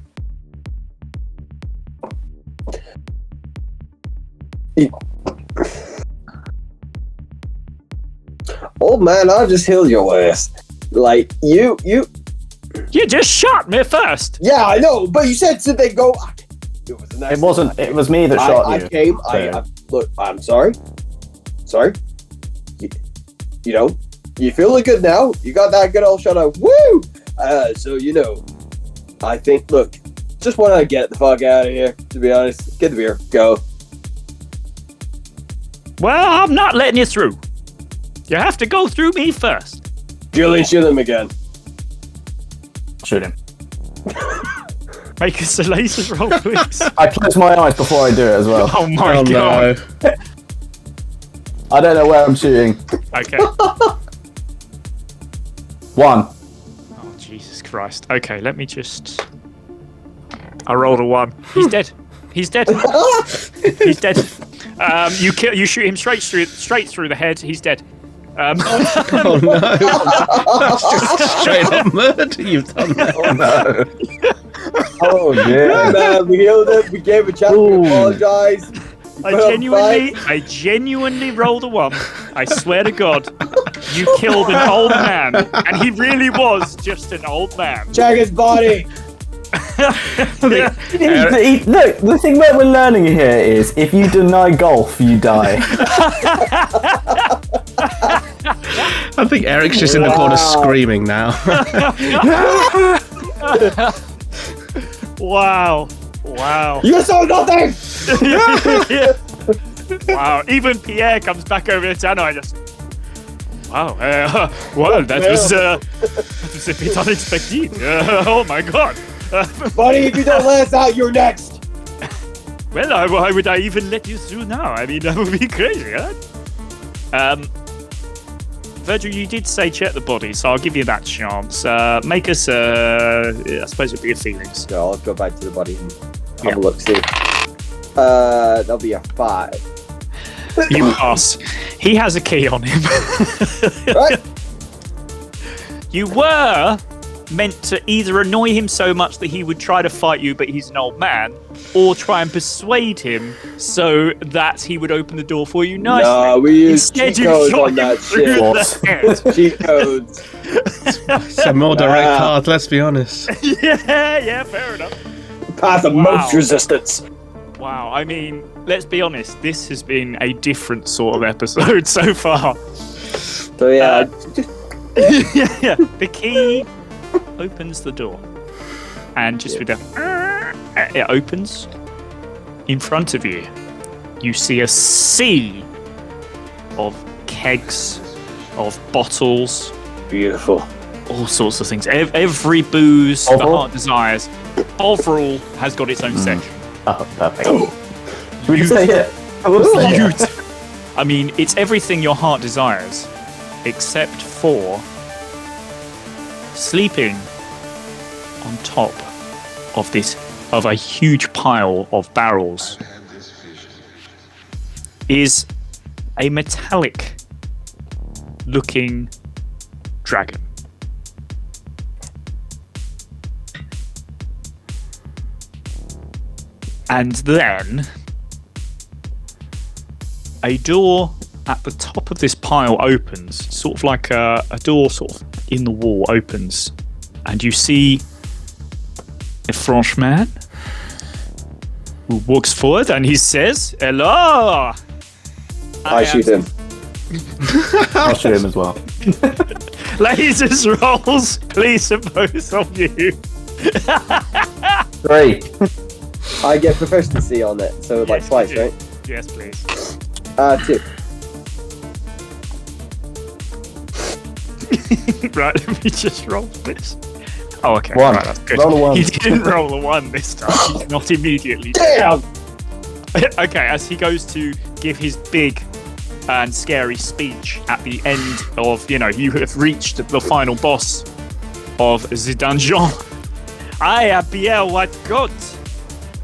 Old man, I'll just heal your ass. Like, you. You just shot me first. Yeah, I know, but you said they go. It was an It wasn't. It was me that shot you. I came. So- Look. I'm sorry. Sorry. You know, you feeling good now? You got that good old shot of woo. So I think. Look, just want to get the fuck out of here. To be honest, get the beer. Go. Well, I'm not letting you through. You have to go through me first. Julian, shoot him again. Shoot him. Make us a laser roll, please. I close my eyes before I do it as well. Oh my Oh god. no. I don't know where I'm shooting. Okay. 1. Oh Jesus Christ. Okay, let me just. I rolled a 1. He's dead. He's dead. He's dead. You shoot him straight through the head. He's dead. Oh no. That's just straight up murder you've done there. Oh no. Oh yeah, man, we healed him. We gave a chance to apologize. I genuinely rolled a 1. I swear to God, you killed an old man, and he really was just an old man. Check his body. Look, the thing that we're learning here is if you deny golf, you die. I think Eric's just in the corner screaming now. Wow. You saw nothing. Wow. Even Pierre comes back over to Tano and just. Wow. Well, that was a bit unexpected. Oh my God. Buddy, if you don't let us out, you're next. Well, why would I even let you through now? I mean, that would be crazy, huh? Virgil, you did say check the body, so I'll give you that chance. Make us, I suppose it'd be a feelings. So I'll go back to the body and have Yeah. a look. See. That'll be a 5. You pass. He has a key on him. Right. You were meant to either annoy him so much that he would try to fight you, but he's an old man, or try and persuade him so that he would open the door for you nicely. No, we used Instead, cheat you codes shot on him that through shit. the head. Cheat codes. It's a more direct path, let's be honest. Yeah, fair enough. Path of Wow. most resistance. Wow, I mean, let's be honest, this has been a different sort of episode so far. So yeah, Yeah. The key opens the door. And just with it opens. In front of you, you see a sea of kegs, of bottles, beautiful. all sorts of things. Every booze the Bovril? heart desires. Bovril has got its own section. Oh, perfect. Should we just say it? I mean, it's everything your heart desires, except for sleeping on top of a huge pile of barrels is a metallic looking dragon. And then a door at the top of this pile opens, sort of like a door sort of in the wall opens, and you see a French man who walks forward and he says, "Hello." I shoot him. I'll shoot him as well. Lasers rolls, please, for both of you. 3. I get proficiency on it, so like Yes, twice, you do. right? Yes, please. 2. Right, let me just roll this. Oh, okay. 1. Right, that's good. Roll a 1. He didn't roll a 1 this time. He's not immediately. Damn! Okay, as he goes to give his big and scary speech at the end of, you have reached the final boss of the dungeon. I am Pierre Whitecoat.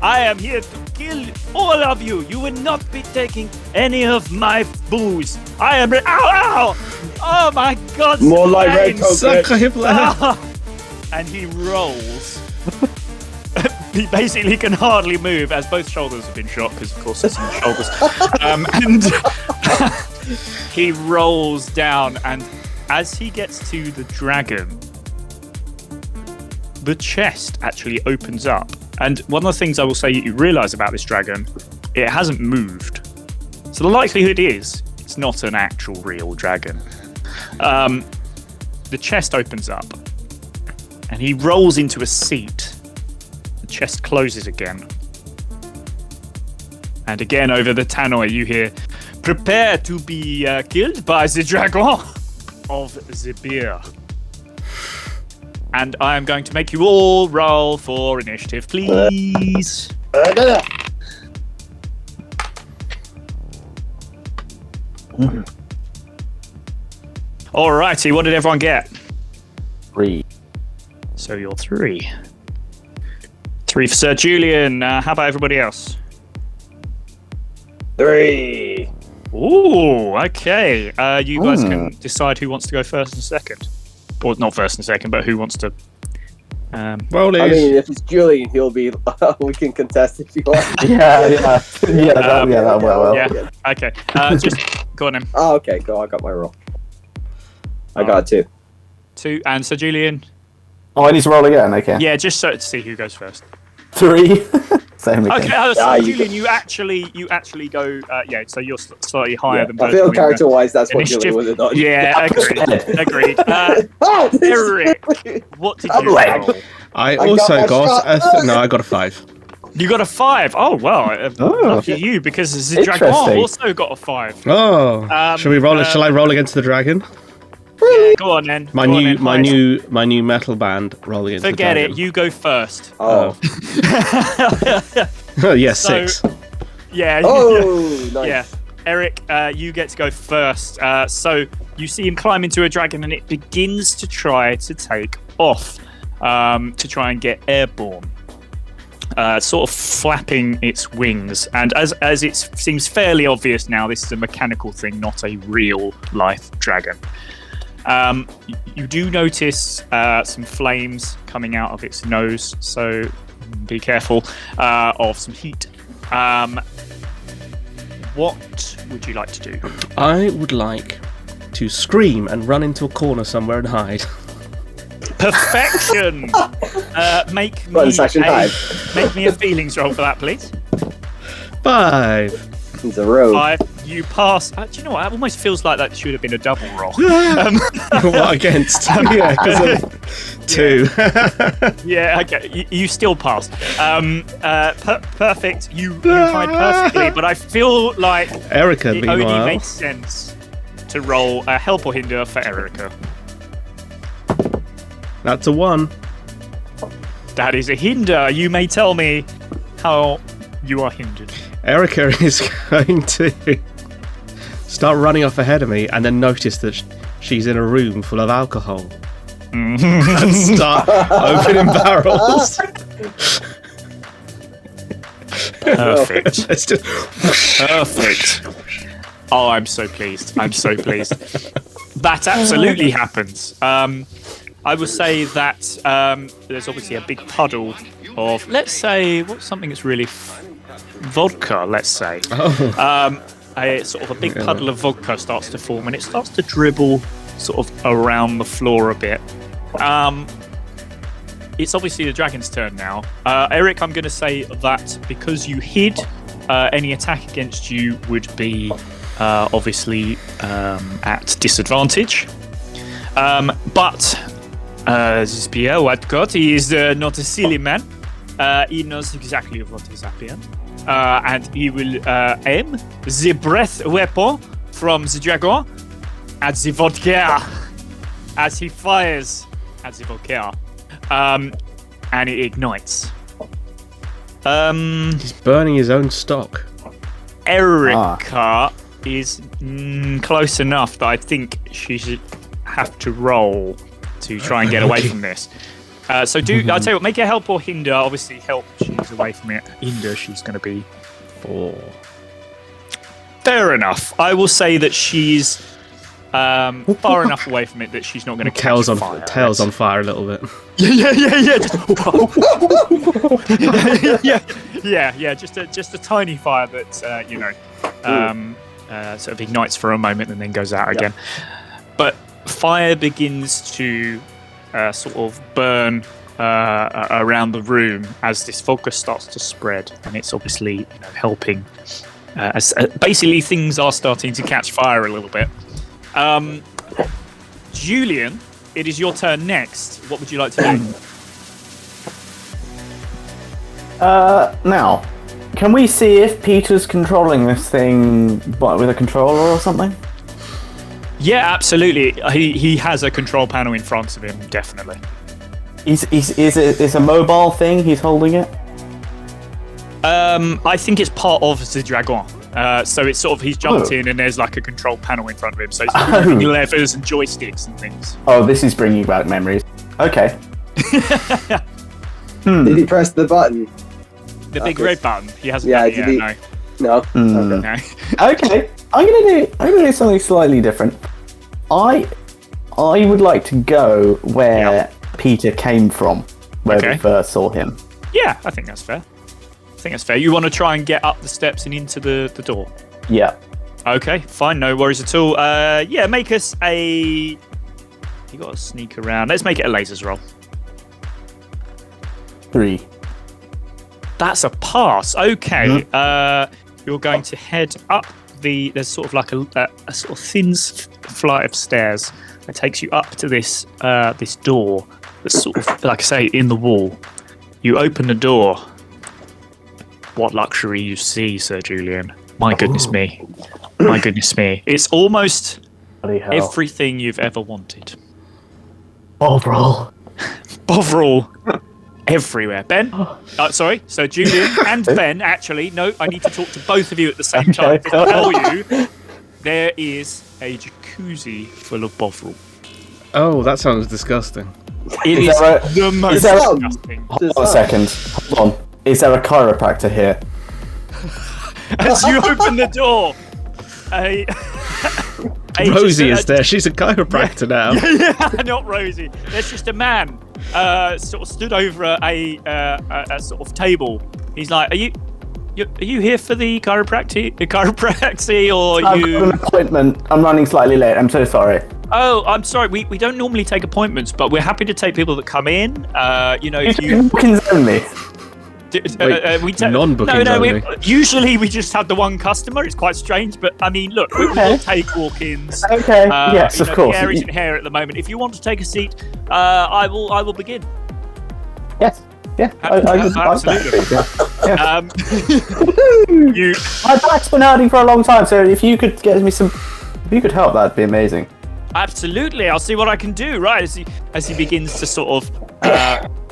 I am here to kill all of you. You will not be taking any of my booze. I am. Ow! Ow! Oh my God! More like red Spain. coke. Sacre bleu. Ah! And he rolls. He basically can hardly move as both shoulders have been shot, because of course it's in the shoulders. And he rolls down, and as he gets to the dragon, the chest actually opens up. And one of the things I will say you realise about this dragon, it hasn't moved. So the likelihood is it's not an actual real dragon. The chest opens up, and he rolls into a seat. The chest closes again. And again, over the tannoy, you hear, "Prepare to be killed by the dragon of the beer." And I am going to make you all roll for initiative, please. Alrighty, what did everyone get? 3. So you're 3. 3 for Sir Julian. How about everybody else? 3. Ooh, okay. You guys can decide who wants to go first and second. Or not first and second, but who wants to... Rolling. I mean, if it's Julian, he'll be. We can contest if you want. Yeah, that well. yeah, okay. Just go on then. Oh, okay, go. I got my roll. I got 2. 2, and Sir Julian. Oh, I need to roll again. Okay. Yeah, just so to see who goes first. 3. Same again. Okay, so Yeah, you Julian, you actually go. Yeah, so you're slightly higher than. I feel both character-wise, that's what initiative. Julian would have done. Yeah, agreed. Oh, Eric, what did you late. roll? I got also my got shot. no, I got a 5. You got a 5. Oh well, lucky you, because the dragon Interesting. also got a 5. Oh, shall we roll? Shall I roll against the dragon? Yeah, go on then. My Go on new, then, my highest. new metal band rolling against Forget the it. dragon. You go first. Oh. Oh, yes, So- 6. Yeah. Oh, nice. Yeah. Eric, you get to go first. So you see him climb into a dragon, and it begins to try to take off, to try and get airborne. Sort of flapping its wings, and as it seems fairly obvious now, this is a mechanical thing, not a real life dragon. You do notice some flames coming out of its nose, so be careful of some heat. What would you like to do? I would like to scream and run into a corner somewhere and hide. Perfection! Make me a feelings roll for that, please. 5. He's a rogue. 5. You pass. Do you know what? It almost feels like that should have been a double roll. What against? Yeah, because of 2. Yeah, okay. You still pass. Perfect. You hide perfectly, but I feel like Erica, it only meanwhile. makes sense to roll a help or hinder for Erica. That's a 1. That is a hinder. You may tell me how you are hindered. Erica is going to start running off ahead of me and then notice that she's in a room full of alcohol. And start opening barrels. Perfect. It's just Perfect. Oh, I'm so pleased. I'm so pleased. That absolutely happens. I would say that there's obviously a big puddle of, let's say, what's something that's really vodka, let's say. A sort of a big puddle of vodka starts to form, and it starts to dribble sort of around the floor a bit. It's obviously the dragon's turn now. Eric, I'm going to say that because you hid, any attack against you would be obviously at disadvantage. But this Pierre Watcott, he is not a silly man. He knows exactly what is happening. And he will aim the breath weapon from the dragon at the vodka as he fires at the vodka. And it ignites. he's burning his own stock. Erica is close enough that I think she should have to roll to try and get away from this. So I'll tell you what, make a help or hinder. Obviously help, she's away from it. Hinder, she's going to be 4. Fair enough. I will say that she's far enough away from it that she's not going to catch fire. Tail's on fire a little bit. Yeah. Just a tiny fire that sort of ignites for a moment and then goes out again. But fire begins to sort of burn around the room as this focus starts to spread, and it's obviously helping. As basically things are starting to catch fire a little bit. Julian, it is your turn next. What would you like to do? Now, can we see if Peter's controlling this thing with a controller or something? Yeah, absolutely. He has a control panel in front of him, definitely. Is it a mobile thing? He's holding it. I think it's part of the dragon. So it's sort of he's jumped in and there's like a control panel in front of him. So it's moving levers and joysticks and things. Oh, this is bringing back memories. Okay. Did he press the button? The big red button. He hasn't. Yeah, done it yet, No. no. Okay. I'm gonna do something slightly different. I would like to go where Peter came from, where we first saw him. Yeah, I think that's fair. You want to try and get up the steps and into the door? Yeah. Okay, fine, no worries at all. Make us a... You got to sneak around. Let's make it a lasers roll. 3. That's a pass. Okay. You're going to head up there's sort of like a sort of thin flight of stairs that takes you up to this door that's sort of, like I say, in the wall. You open the door. What luxury you see, Sir Julian. My goodness me. My goodness me. It's almost everything you've ever wanted. Bovril. Everywhere. Ben? Sorry. So Julian and Ben, actually. No, I need to talk to both of you at the same time to tell you there is a jacuzzi full of Bovril. Oh, that sounds disgusting. It is the most disgusting. Hold on a second. Hold on. Is there a chiropractor here? As you open the door, Hey, Rosie just, is there. She's a chiropractor now. Yeah, not Rosie. There's just a man, sort of stood over a sort of table. He's like, "Are you here for the chiropractic, or I've got an appointment. I'm running slightly late. I'm so sorry. Oh, I'm sorry. We don't normally take appointments, but we're happy to take people that come in. If You you can send me. we take non-bookings no. only. Usually we just have the one customer. It's quite strange, but I mean, look, we will take walk-ins. Okay. Yes, of course. Pierre isn't here at the moment. If you want to take a seat, I will begin. Yes. Yeah. I would like that. Absolutely. You. My back's been hurting for a long time, so if you could get me some, if you could help, that'd be amazing. Absolutely, I'll see what I can do. Right, as he begins to sort of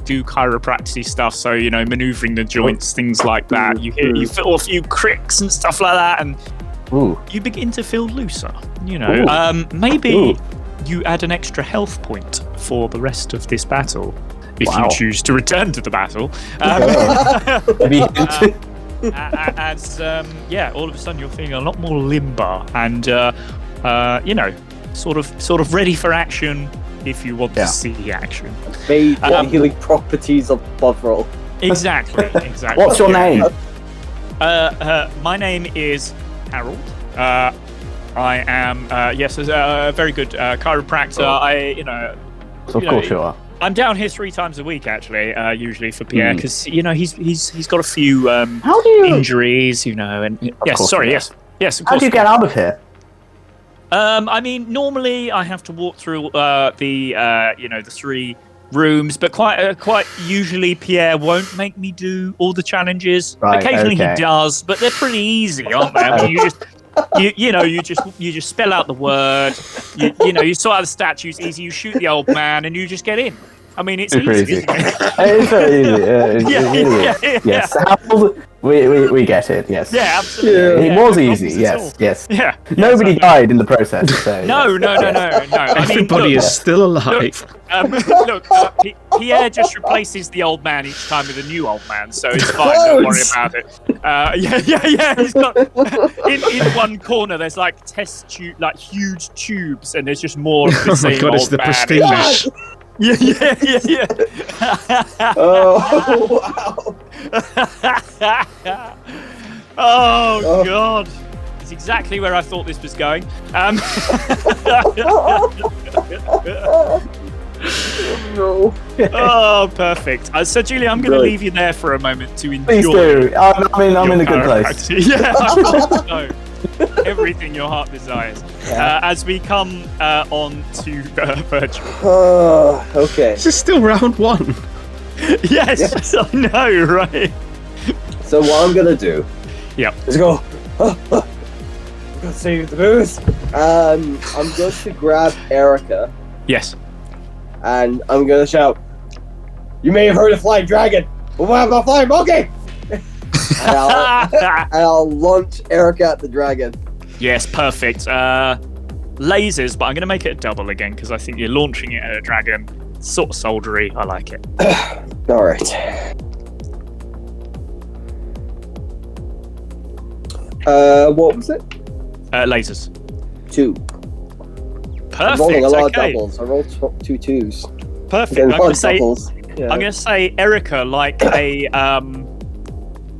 do chiropractic stuff, so maneuvering the joints, things like that. You feel a few cricks and stuff like that, and you begin to feel looser. Maybe you add an extra health point for the rest of this battle if you choose to return to the battle. All of a sudden you're feeling a lot more limber and sort of ready for action if you want to see action. Made healing properties of Bovril. Exactly. What's your name? My name is Harold. I am a very good chiropractor. Of course you are. I'm down here 3 times a week, actually, usually for Pierre, because he's got a few injuries, and yes. Of course. How do you get out of here? I mean, normally I have to walk through the 3 rooms, but quite usually Pierre won't make me do all the challenges. Right, occasionally he does, but they're pretty easy, aren't they? I mean, you just spell out the word. You sort out the statues easy. You shoot the old man, and you just get in. I mean, it's easy. Isn't it? It's very easy. Yes. We get it. Yes. Yeah, absolutely. It was easy. Yes. Yeah. Nobody died in the process. So, No. Everybody is still alive. Pierre just replaces the old man each time with a new old man, so it's fine. Don't worry about it. He's got in one corner. There's like test tube, like huge tubes, and there's just more of the same it's old the man. prestige. Yeah. Oh, wow. Oh, God. It's exactly where I thought this was going. No. Oh, perfect. So, Julia, I'm going to leave you there for a moment to enjoy. Please do. I'm in a good place. Yeah, I know. Everything your heart desires. As we come on to Virgil. Okay. This is still round 1. Yes, I know, right? So what I'm gonna do is go. I'm gonna save the booth. I'm going to grab Erica Yes. and I'm gonna shout, "You may have heard of flying dragon, but what about flying monkey?" and I'll launch Erica at the dragon. Yes, perfect. Lasers, but I'm going to make it a double again because I think you're launching it at a dragon. Sort of soldiery. I like it. All right. What was it? Lasers. 2. Perfect. I'm rolling a lot Okay. of doubles. I rolled 2 2s. Perfect. Again, I'm going to say. doubles. Yeah. I'm going to say Erica, like a.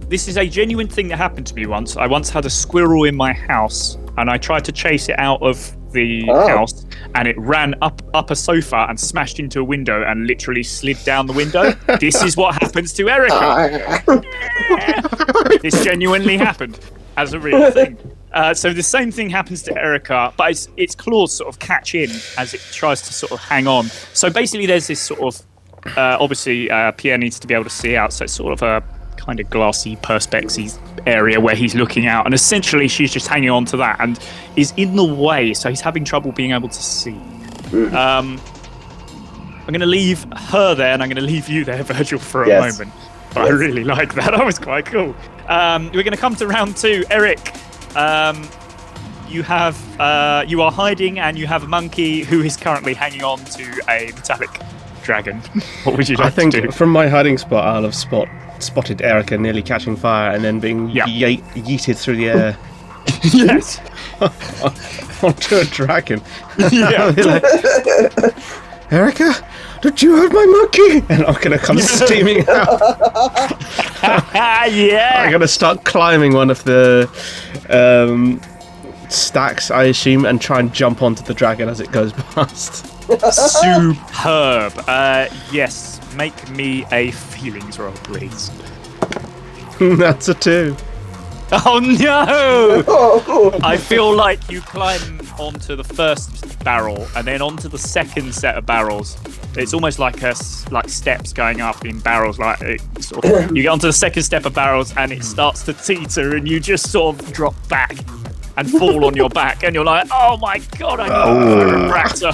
This is a genuine thing that happened to me once. I once had a squirrel in my house, and I tried to chase it out of the house, and it ran up a sofa and smashed into a window and literally slid down the window. This is what happens to Erica. This genuinely happened as a real thing. So the same thing happens to Erica, but its claws sort of catch in as it tries to sort of hang on. So basically there's this sort of, obviously Pierre needs to be able to see out, so it's sort of a kind of glassy perspex area where he's looking out, and essentially she's just hanging on to that and is in the way, so he's having trouble being able to see. I'm going to leave her there, and I'm going to leave you there, Virgil, for a moment. But I really like that. That was quite cool. We're going to come to round 2. Eric, you are hiding, and you have a monkey who is currently hanging on to a metallic dragon. What would you like to do? I think from my hiding spot, I'll have spotted Erica nearly catching fire and then being yeeted through the air. Yes. onto a dragon. Yeah. I'll be like, Erica, did you have my monkey? And I'm gonna come steaming out. I'm Yeah. gonna start climbing one of the stacks, I assume, and try and jump onto the dragon as it goes past. Superb. Yes. Make me a feelings roll, please. That's a 2. Oh no! Oh, I feel like you climb onto the first barrel and then onto the second set of barrels. It's almost like steps going up in barrels. Like you get onto the second step of barrels and it starts to teeter, and you just sort of drop back and fall on your back, and you're like, "Oh my god, I need a chiropractor."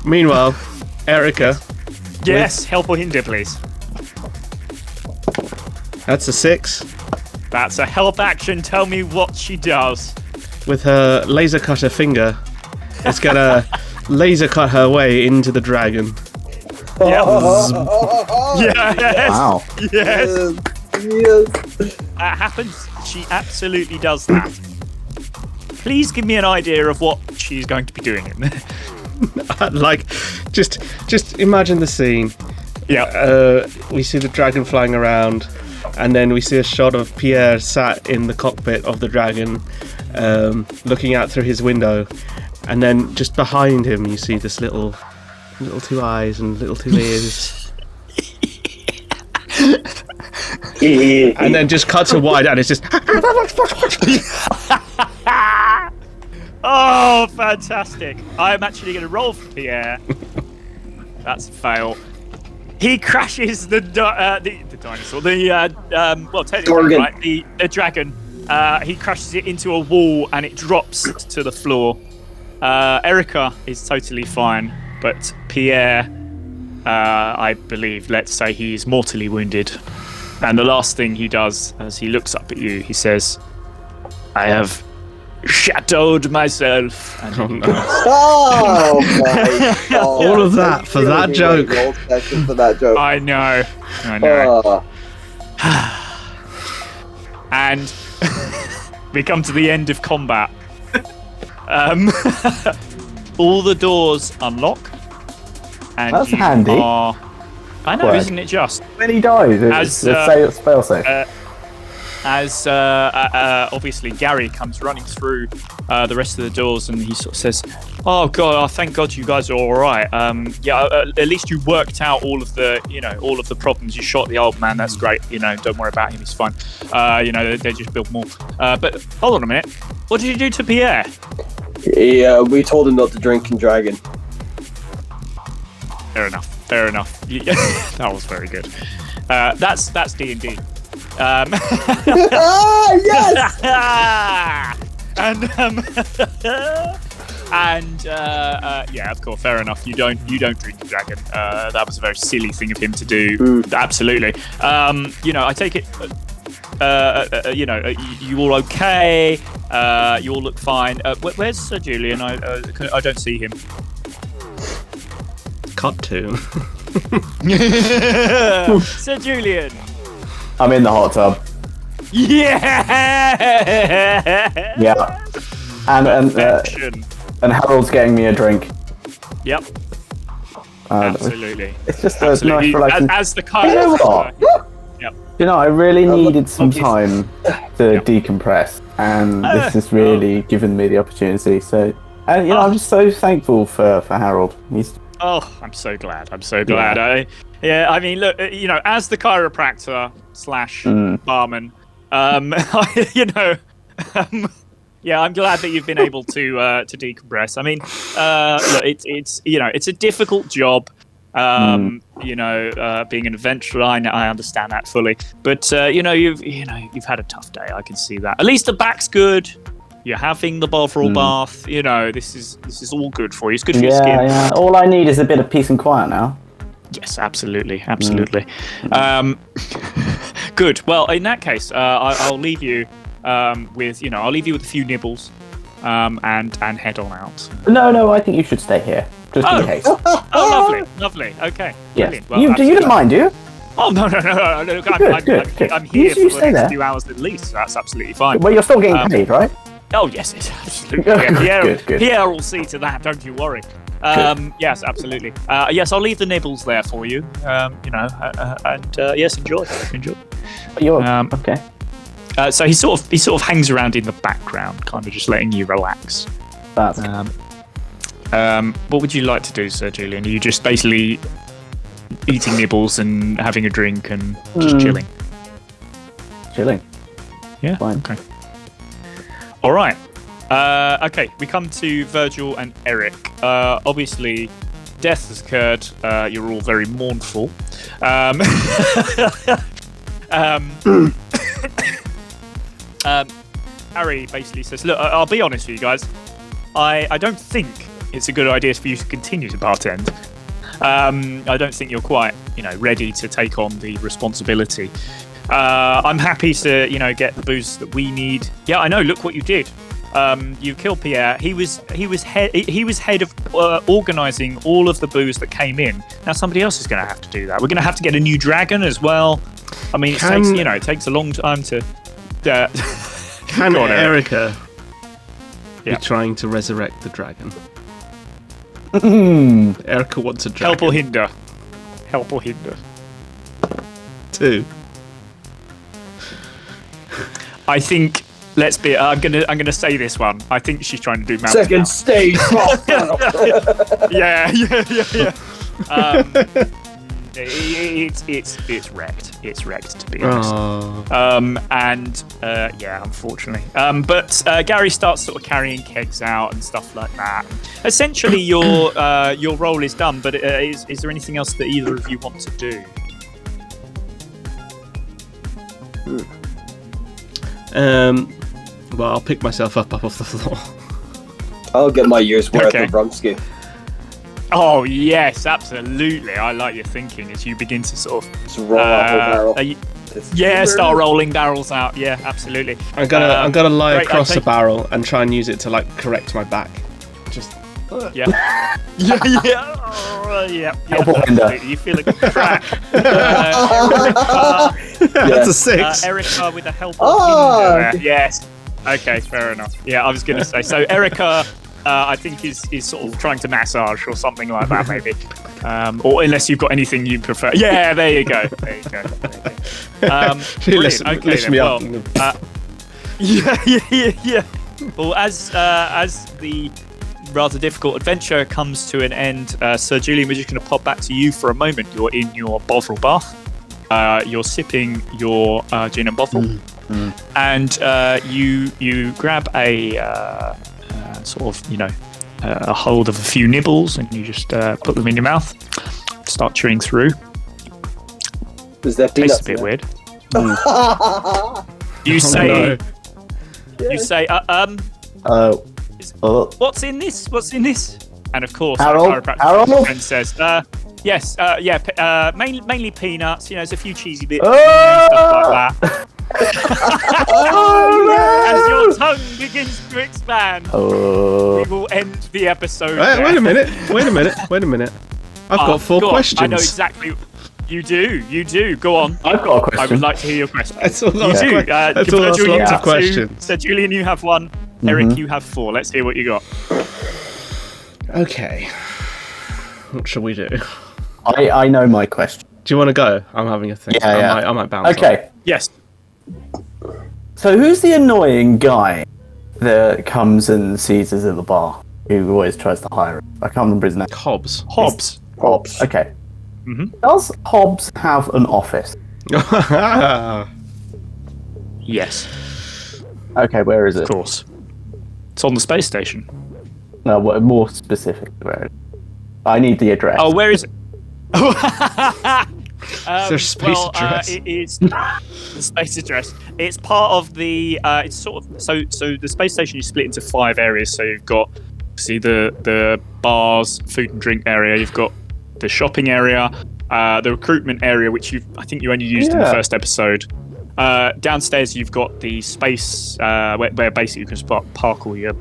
Meanwhile, Erica, Yes, help or hinder, please. that's a 6. That's a help action. Tell me what she does. With her laser cutter finger, it's gonna laser cut her way into the dragon. Yes. Wow. Yes. yes. That happens. She absolutely does that. Please give me an idea of what she's going to be doing in there. Like, just imagine the scene. Yeah. We see the dragon flying around, and then we see a shot of Pierre sat in the cockpit of the dragon, looking out through his window, and then just behind him you see this little 2 eyes and little 2 ears, and then just cut to wide, and it's just. Oh, fantastic. I'm actually going to roll for Pierre. That's a fail. He crashes the dinosaur. Technically, Dorgan. right? The dragon. He crashes it into a wall and it drops to the floor. Erica is totally fine, but Pierre, I believe, let's say he's mortally wounded. And the last thing he does as he looks up at you, he says, "I have shadowed myself." And Oh, he no. Oh my god. All of that for that joke. All session for that joke. I know. And we come to the end of combat. All the doors unlock, and That's you handy. are. I know, Work. isn't it just? When he dies, As, it's fail safe. As obviously Gary comes running through the rest of the doors, and he sort of says, "Oh God, thank God you guys are all right. At least you worked out all of the problems. You shot the old man. That's great. Don't worry about him. He's fine. They just built more. But hold on a minute. What did you do to Pierre?" Yeah, we told him not to drink and dragon. Fair enough. That was very good. That's D&D. Ah, yes! Yeah, of course, fair enough. You don't drink the dragon. That was a very silly thing of him to do. Absolutely. I take it. You all okay? You all look fine. Where's Sir Julian? I don't see him. Cut to. Sir Julian. I'm in the hot tub. Yeah. Yeah. Perfection. And Harold's getting me a drink. Yep. Absolutely. It's just a Absolutely. nice relaxing. As the You kind know of. what? Yep. I really needed some monkeys. time to decompress, and this has really given me the opportunity. So, I'm just so thankful for Harold. He's Oh, I'm so glad. I mean, look, as the chiropractor / barman, I'm glad that you've been able to decompress. I mean, look, it's a difficult job. Being an adventurer, I understand that fully. But you've had a tough day. I can see that. At least the back's good. You're having the Bovril bath. This is all good for you. It's good for your skin. Yeah. All I need is a bit of peace and quiet now. Yes, absolutely. Good. Well, in that case, I'll leave you with a few nibbles, and head on out. No, I think you should stay here just in case. Oh, lovely. Okay. Yes. Brilliant. Well, You don't mind, do you? Oh no! Look, Good. I'm here You for stay the next there. few hours at least. So that's absolutely fine. Well, you're still getting paid, right? Oh yes, absolutely. Yeah, Good. Pierre will see to that. Don't you worry. Yes, absolutely. Yes, I'll leave the nibbles there for you. Yes, enjoy. Okay. So he sort of hangs around in the background, kind of just letting you relax. That's What would you like to do, Sir Julian? Are you just basically eating nibbles and having a drink and just chilling? chilling. Yeah. Fine. Okay. All right. Okay, we come to Virgil and Eric. Obviously, death has occurred. You're all very mournful. Harry basically says, "Look, I'll be honest with you guys. I don't think it's a good idea for you to continue to bartend. I don't think you're quite, ready to take on the responsibility. I'm happy to, get the booze that we need. Yeah, I know. Look what you did. You killed Pierre. He was head of organising all of the booze that came in. Now somebody else is going to have to do that. We're going to have to get a new dragon as well. I mean, it takes a long time to. Can Erica Yeah. be trying to resurrect the dragon? Erica wants a dragon. Help or hinder. Help or hinder. 2. I think. Let's be. I'm gonna say this one. I think she's trying to do Mount. Second stage. Yeah. It's wrecked. It's wrecked, to be honest. Unfortunately. But Gary starts sort of carrying kegs out and stuff like that. Essentially, your role is done. But is there anything else that either of you want to do? Well, I'll pick myself up off the floor. I'll get my year's worth Okay. of Rumsky. Oh yes, absolutely. I like your thinking as you begin to sort of. Just roll off a barrel. Start rolling barrels out. Yeah, absolutely. I'm gonna lie great, across I the take- barrel and try and use it to correct my back. Just Yeah. Yeah. Help or hinder. Absolutely. You feel a crack. that's a 6. Erica with a help Oh, hinder there. Yes. Okay, fair enough. Yeah, I was going to say. So Erica, I think is sort of trying to massage or something like that, maybe. Or unless you've got anything you prefer. Yeah, there you go. She Brilliant. Okay, lifts then. me Well, up. Yeah. Well, as the rather difficult adventure comes to an end, Sir Julian, we're just going to pop back to you for a moment. You're in your Bovril bath. You're sipping your gin and Bovril, and you grab a sort of a hold of a few nibbles, and you just put them in your mouth. Start chewing through. Is that Tastes peanuts? a bit weird. weird. You say. no. You say. What's in this? What's in this? And of course, Harold? our chiropractor Harold? friend says, yes, mainly peanuts. There's a few cheesy bits, Oh! stuff like that. As your tongue begins to expand, we will end the episode. Wait a minute. I've got 4 go on. questions. I know exactly. You do. Go on. I've got a question. I would like to hear your question. That's all You do. That's all Virgil, you lots have of questions. 2. So Julian, you have 1. Eric, you have 4. Let's hear what you got. Okay. What shall we do? I know my question. Do you want to go? I'm having a think. Yeah. I might bounce. Okay. Yes. So who's the annoying guy that comes and sees us at the bar? Who always tries to hire us? I can't remember his name. Hobbs. Hobbs. Hobbs. Okay. Mhm. Does Hobbs have an office? Yes. Okay, where is Of it? course. It's on the space station. No, more specific. Where? I need the address. Oh, where is it? Is there a space address? It is the space address. It's part of the. It's sort of so the space station is split into 5 areas. So you've got the bars, food and drink area. You've got the shopping area, the recruitment area, which I think you only used in the first episode. Downstairs you've got the space where basically you can park all your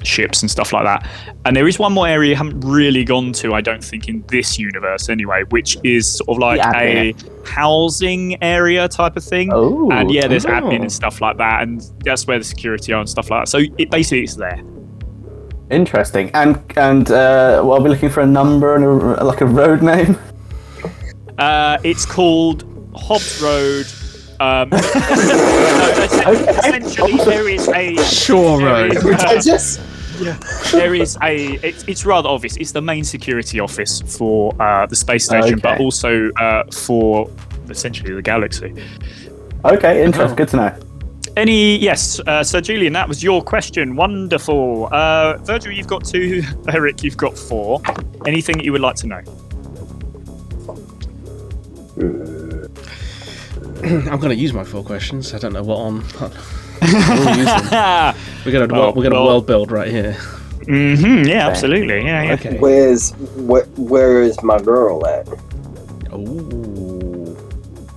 ships and stuff like that. And there is one more area you haven't really gone to, I don't think, in this universe anyway, which is sort of like a housing area type of thing. Oh, and yeah, there's admin and stuff like that, and that's where the security are and stuff like that. So it's there. Interesting. And well, are we looking for a number and a road name? It's called Hobbs Road. Essentially, there is a Shore Road. Pretentious? there is a. It's rather obvious. It's the main security office for the space station, but also for essentially the galaxy. Okay, interesting. Good to know. Yes, Sir Julian, that was your question. Wonderful. Virgil, you've got 2. Eric, you've got 4. Anything that you would like to know? I'm going to use my 4 questions. I don't know what on. We'll use them. We're going to world build right here. Mm-hmm. Yeah, absolutely. Yeah. Okay. Where is my girl at? Ooh.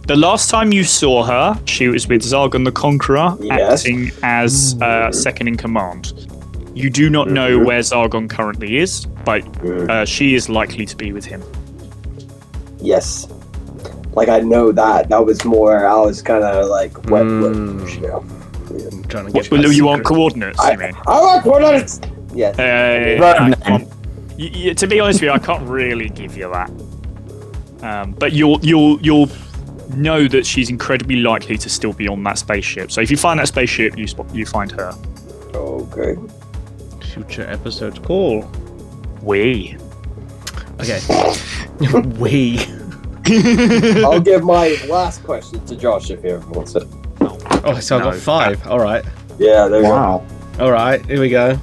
The last time you saw her, she was with Zargon the Conqueror, Yes. acting as second in command. You do not know where Zargon currently is, but she is likely to be with him. Yes. Like, I know that. That was more, I was kind of like, what, I'm trying to get You want coordinates, you mean? I want coordinates! Yes. To be honest with you, I can't really give you that. But you'll know that she's incredibly likely to still be on that spaceship. So if you find that spaceship, you find her. Okay. Future episodes call. We. Okay. We. I'll give my last question to Josh if he ever wants it. Oh, so I've got 5. All right. Yeah, there you Wow. All right. Here we go.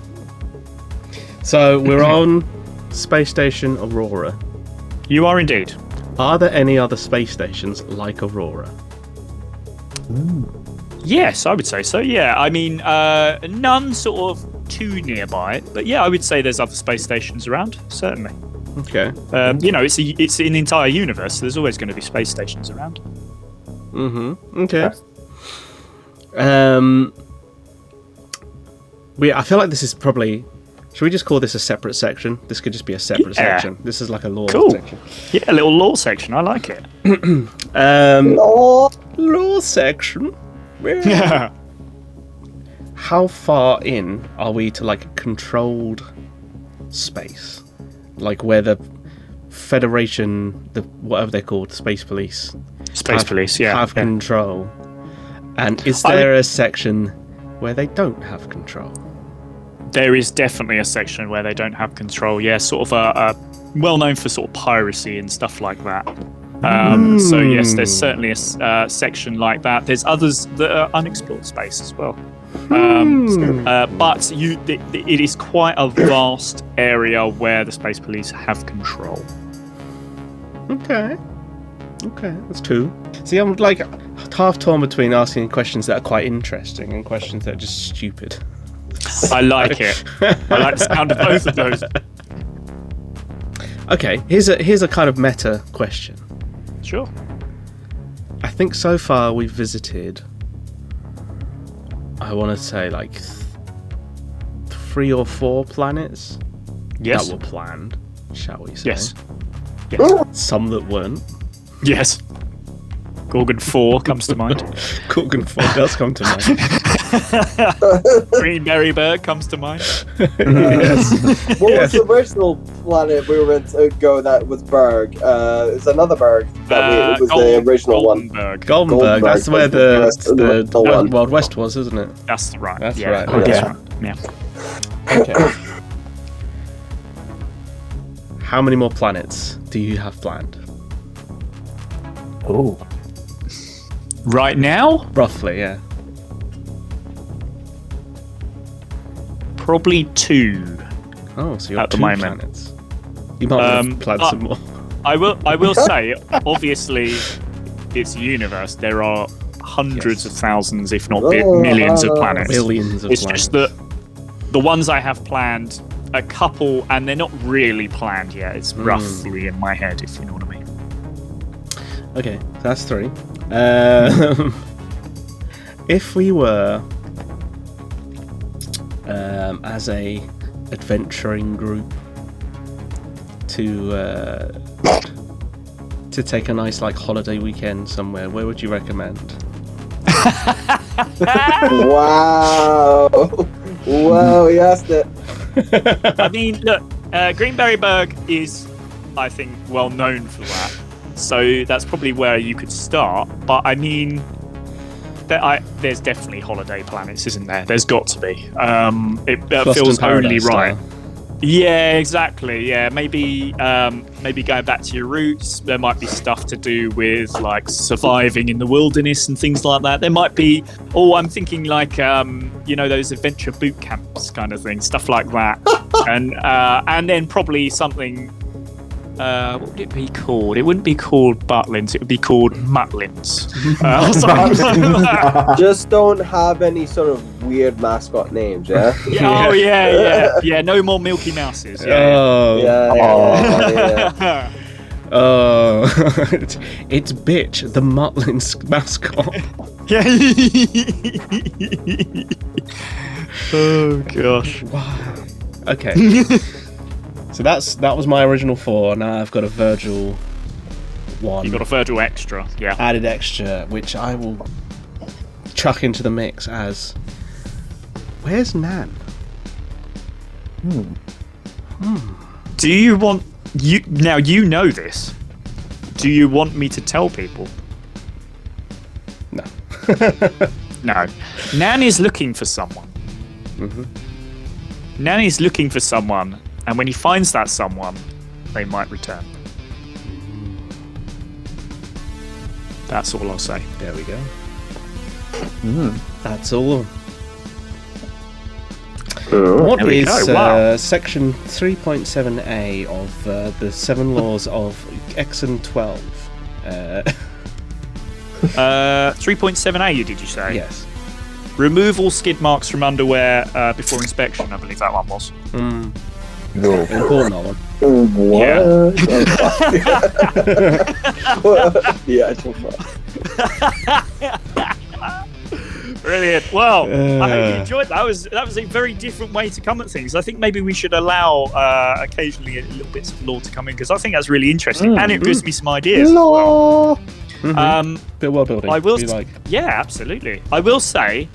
So we're on Space Station Aurora. You are indeed. Are there any other space stations like Aurora? Yes, I would say so. Yeah, I mean, none sort of too nearby, but yeah, I would say there's other space stations around. Certainly. Okay. It's an entire universe, so there's always going to be space stations around. Mm-hmm. Okay. I feel like this is probably. Should we just call this a separate section? This could just be a separate section. This is like a lore section. Yeah, a little lore section. I like it. Lore section. Yeah. How far in are we to like a controlled space? Like where the Federation, the whatever they're called, Space Police, have control. And is there a section where they don't have control? There is definitely a section where they don't have control. Yeah, sort of a well known for sort of piracy and stuff like that. So yes, there's certainly a section like that. There's others that are unexplored space as well. But it is quite a vast area where the Space Police have control. Okay, that's 2. See, I'm like half torn between asking questions that are quite interesting and questions that are just stupid. I like it. I like the sound of both of those. Okay, here's a kind of meta question. Sure. I think so far we've visited, I want to say like 3 or 4 planets Yes. that were planned, shall we say? Yes. Some that weren't. Yes. Gorgon 4 comes to mind. Gorgon 4 does come to mind. Greenberry Bird comes to mind. Yes. What was the original planet we were meant to go that was Berg? It's another Berg. It was the original one. Goldenberg, that's where the Wild West was, isn't it? That's right. That's yeah. right. That's Yeah. right. Yeah. Okay. How many more planets do you have planned? Oh. Right now, Roughly, yeah. probably 2. Oh, so you're At the 2 moment. planets. You might have planned some more. I will say, obviously, it's a universe. There are hundreds of thousands, if not millions of planets. Billions of It's planets. just that the ones I have planned, a couple, and they're not really planned yet. It's roughly in my head, if you know what I mean. Okay, so that's 3. If we were as a adventuring group to take a nice like holiday weekend somewhere, where would you recommend? Wow. Wow, he asked it. I mean, look, Greenberryburg is, I think, well known for that. So that's probably where you could start. But I mean, there's definitely holiday planets, isn't there? There's got to be. It feels only right. Style. Yeah, exactly. Yeah, maybe going back to your roots. There might be stuff to do with like surviving in the wilderness and things like that. There might be. Oh, I'm thinking like those adventure boot camps kind of thing, stuff like that. and then probably something. What would it be called? It wouldn't be called Butlins. It would be called Mutlins. Or something like that. Just don't have any sort of weird mascot names, yeah? Oh yeah. No more Milky Mouses. Oh, Yeah. oh, it's Bitch, the Mutlins mascot. Yeah. Oh gosh. Wow. Okay. So that was my original 4. Now I've got a Virgil 1. You got a Virgil extra, yeah. Added extra, which I will chuck into the mix as. Where's Nan? Do you want now? You know this. Do you want me to tell people? No. No. Nan is looking for someone. Nan is looking for someone, and when he finds that someone, they might return. That's all I'll say. There we go. That's all. What There we is go, wow. section 3.7a of the 7 laws of Exon 12? 3.7a, did you say? Yes. Remove all skid marks from underwear before inspection. I believe that one was. No. Important that one. What? Yeah, it's so fun. Brilliant. Well, I hope you enjoyed that. That was a very different way to come at things. I think maybe we should allow occasionally little bits of lore to come in, because I think that's really interesting, and it gives me some ideas. As well. Bit of world building. I will. Be like. Yeah, absolutely. I will say,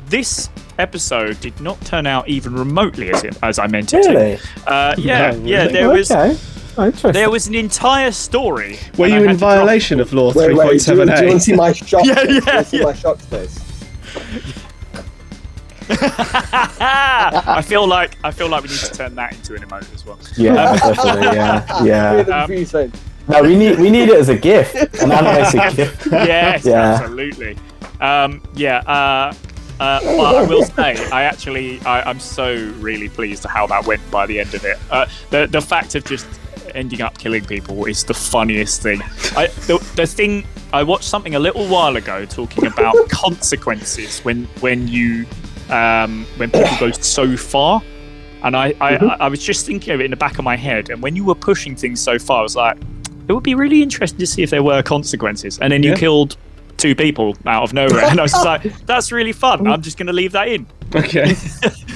this episode did not turn out even remotely as I meant it Really? to. Yeah. really? There was. Okay. Interesting. There was an entire story. Were and I you had in to drop- violation of law Wait, do you want to 3.7a? see my shock Yeah, face? Do you yeah, want to see yeah. my shock face? I feel like we need to turn that into an emote as well. Yeah, definitely. Yeah. No, we need it as a GIF, an animated GIF. Yes, Yeah. absolutely. But I will say, I'm so really pleased at how that went by the end of it. The fact of just ending up killing people is the funniest thing. The thing, I watched something a little while ago talking about consequences when people go so far, and I was just thinking of it in the back of my head, and when you were pushing things so far, I was like, it would be really interesting to see if there were consequences, and then you killed 2 people out of nowhere, and I was just like, that's really fun. I'm just going to leave that in. Okay.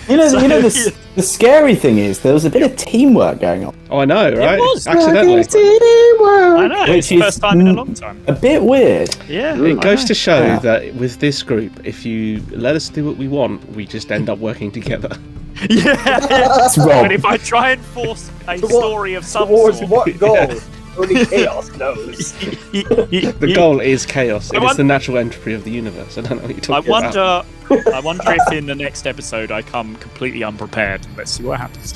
The scary thing is there was a bit of teamwork going on. Oh, I know, right? was. Accidentally. I know, it's Which the is first time in a long time. A bit weird. Yeah. It goes I to show Yeah. that with this group, if you let us do what we want, we just end up working together. know. Yeah. That's Rob. But if I try and force a So what- story of some Towards sort, what goal? Only chaos knows. The goal is chaos. It I is the natural entropy of the universe. I don't know what you're talking about. I wonder if in the next episode I come completely unprepared. Let's see what happens.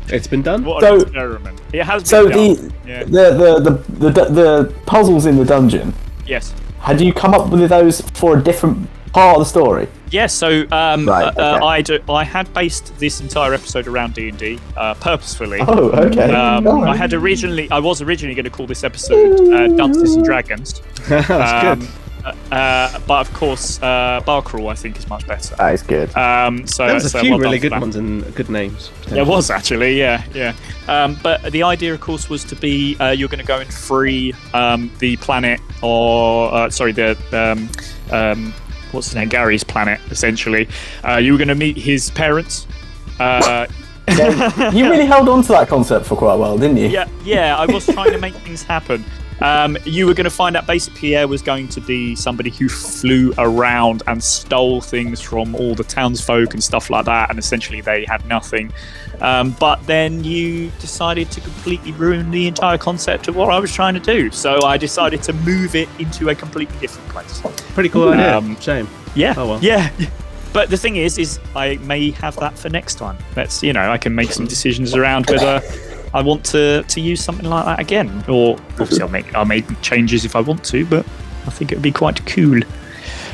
It's been done. What So- an experiment! It has been So done. Yeah. the puzzles in the dungeon. Yes. Had you come up with those for a different part of the story? Yes. So Right, okay. I had based this entire episode around D&D purposefully. Oh, okay. I was originally going to call this episode Dunces and Dragons. That's good. But of course, Bar Crawl I think is much better. That is good. So There was a so few well really done for good that. ones and good names. There was actually, yeah. But the idea, of course, was to be you're going to go and free the planet, or what's his name, Gary's planet, essentially. You were going to meet his parents. Yeah, you really held on to that concept for quite a while, didn't you? Yeah, I was trying to make things happen. You were going to find out basically Pierre was going to be somebody who flew around and stole things from all the townsfolk and stuff like that, and essentially they had nothing. But then you decided to completely ruin the entire concept of what I was trying to do. So I decided to move it into a completely different place. Pretty cool idea. Shame. Yeah. Oh, well. Yeah. But the thing is I may have that for next time. That's, I can make some decisions around whether I want to use something like that again, or obviously I'll make changes if I want to. But I think it would be quite cool.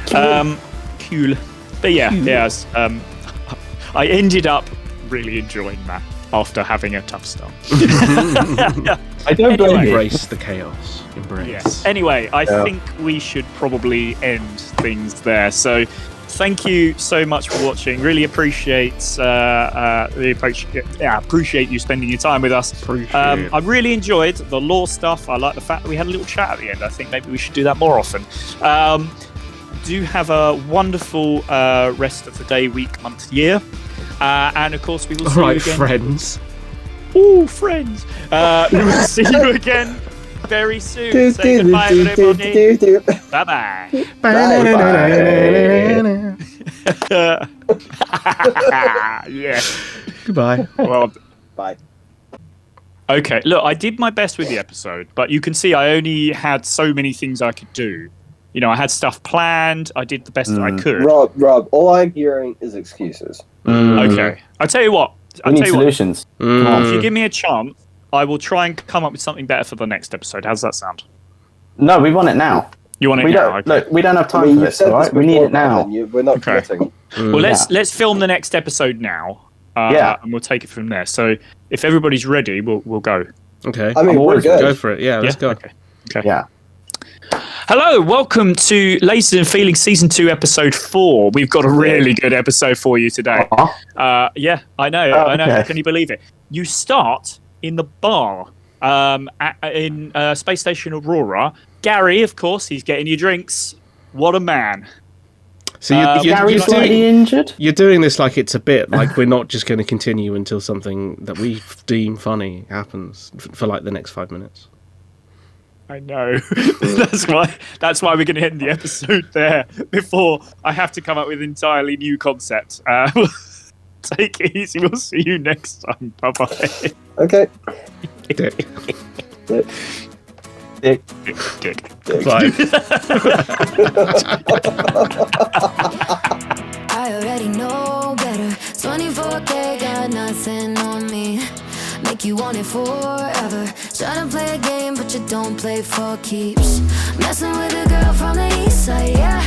Cool. But yeah. I ended up really enjoying that after having a tough start. I don't blame you. Embrace the chaos. Embrace. Yes. Anyway, I think we should probably end things there. So, thank you so much for watching. Really appreciate you spending your time with us. I really enjoyed the lore stuff. I like the fact that we had a little chat at the end. I think maybe we should do that more often. Do have a wonderful rest of the day, week, month, year. And of course, we will see you again. Friends. Ooh, friends. We will see you again very soon. Say goodbye, everybody. Bye-bye. Yeah. Goodbye. Well, Bye. okay, look, I did my best with the episode, but you can see I only had so many things I could do. I had stuff planned. I did the best that I could. Rob, all I'm hearing is excuses. Okay. I'll tell you what. We need solutions. If you give me a chance, I will try and come up with something better for the next episode. How's that sound? No, we want it now. You want it We now? don't. Okay. Look, we don't have time for you've this, said all right? We need before, it now. man, we're not Okay. committing. Well, let's film the next episode now. And we'll take it from there. So if everybody's ready, we'll go. Okay. I mean, we're good. Go for it. Yeah, let's go. Okay. Yeah. Hello, welcome to Laced and Feeling Season 2, Episode 4. We've got a really good episode for you today. Yeah, I know. Okay. Can you believe it? You start in the bar in Space Station Aurora. Gary, of course, he's getting you drinks. What a man. So Gary's slightly injured. you're doing this like it's a bit, like we're not just going to continue until something that we deem funny happens for like the next 5 minutes. I know. That's why we're going to end the episode there before I have to come up with an entirely new concept. Take it easy. We'll see you next time. Bye-bye. Okay. Dick. Dick. Bye. I already know better. 24K got nothing on me. Make you want it forever. Tryna play a game, but you don't play for keeps. Messing with a girl from the east side, yeah.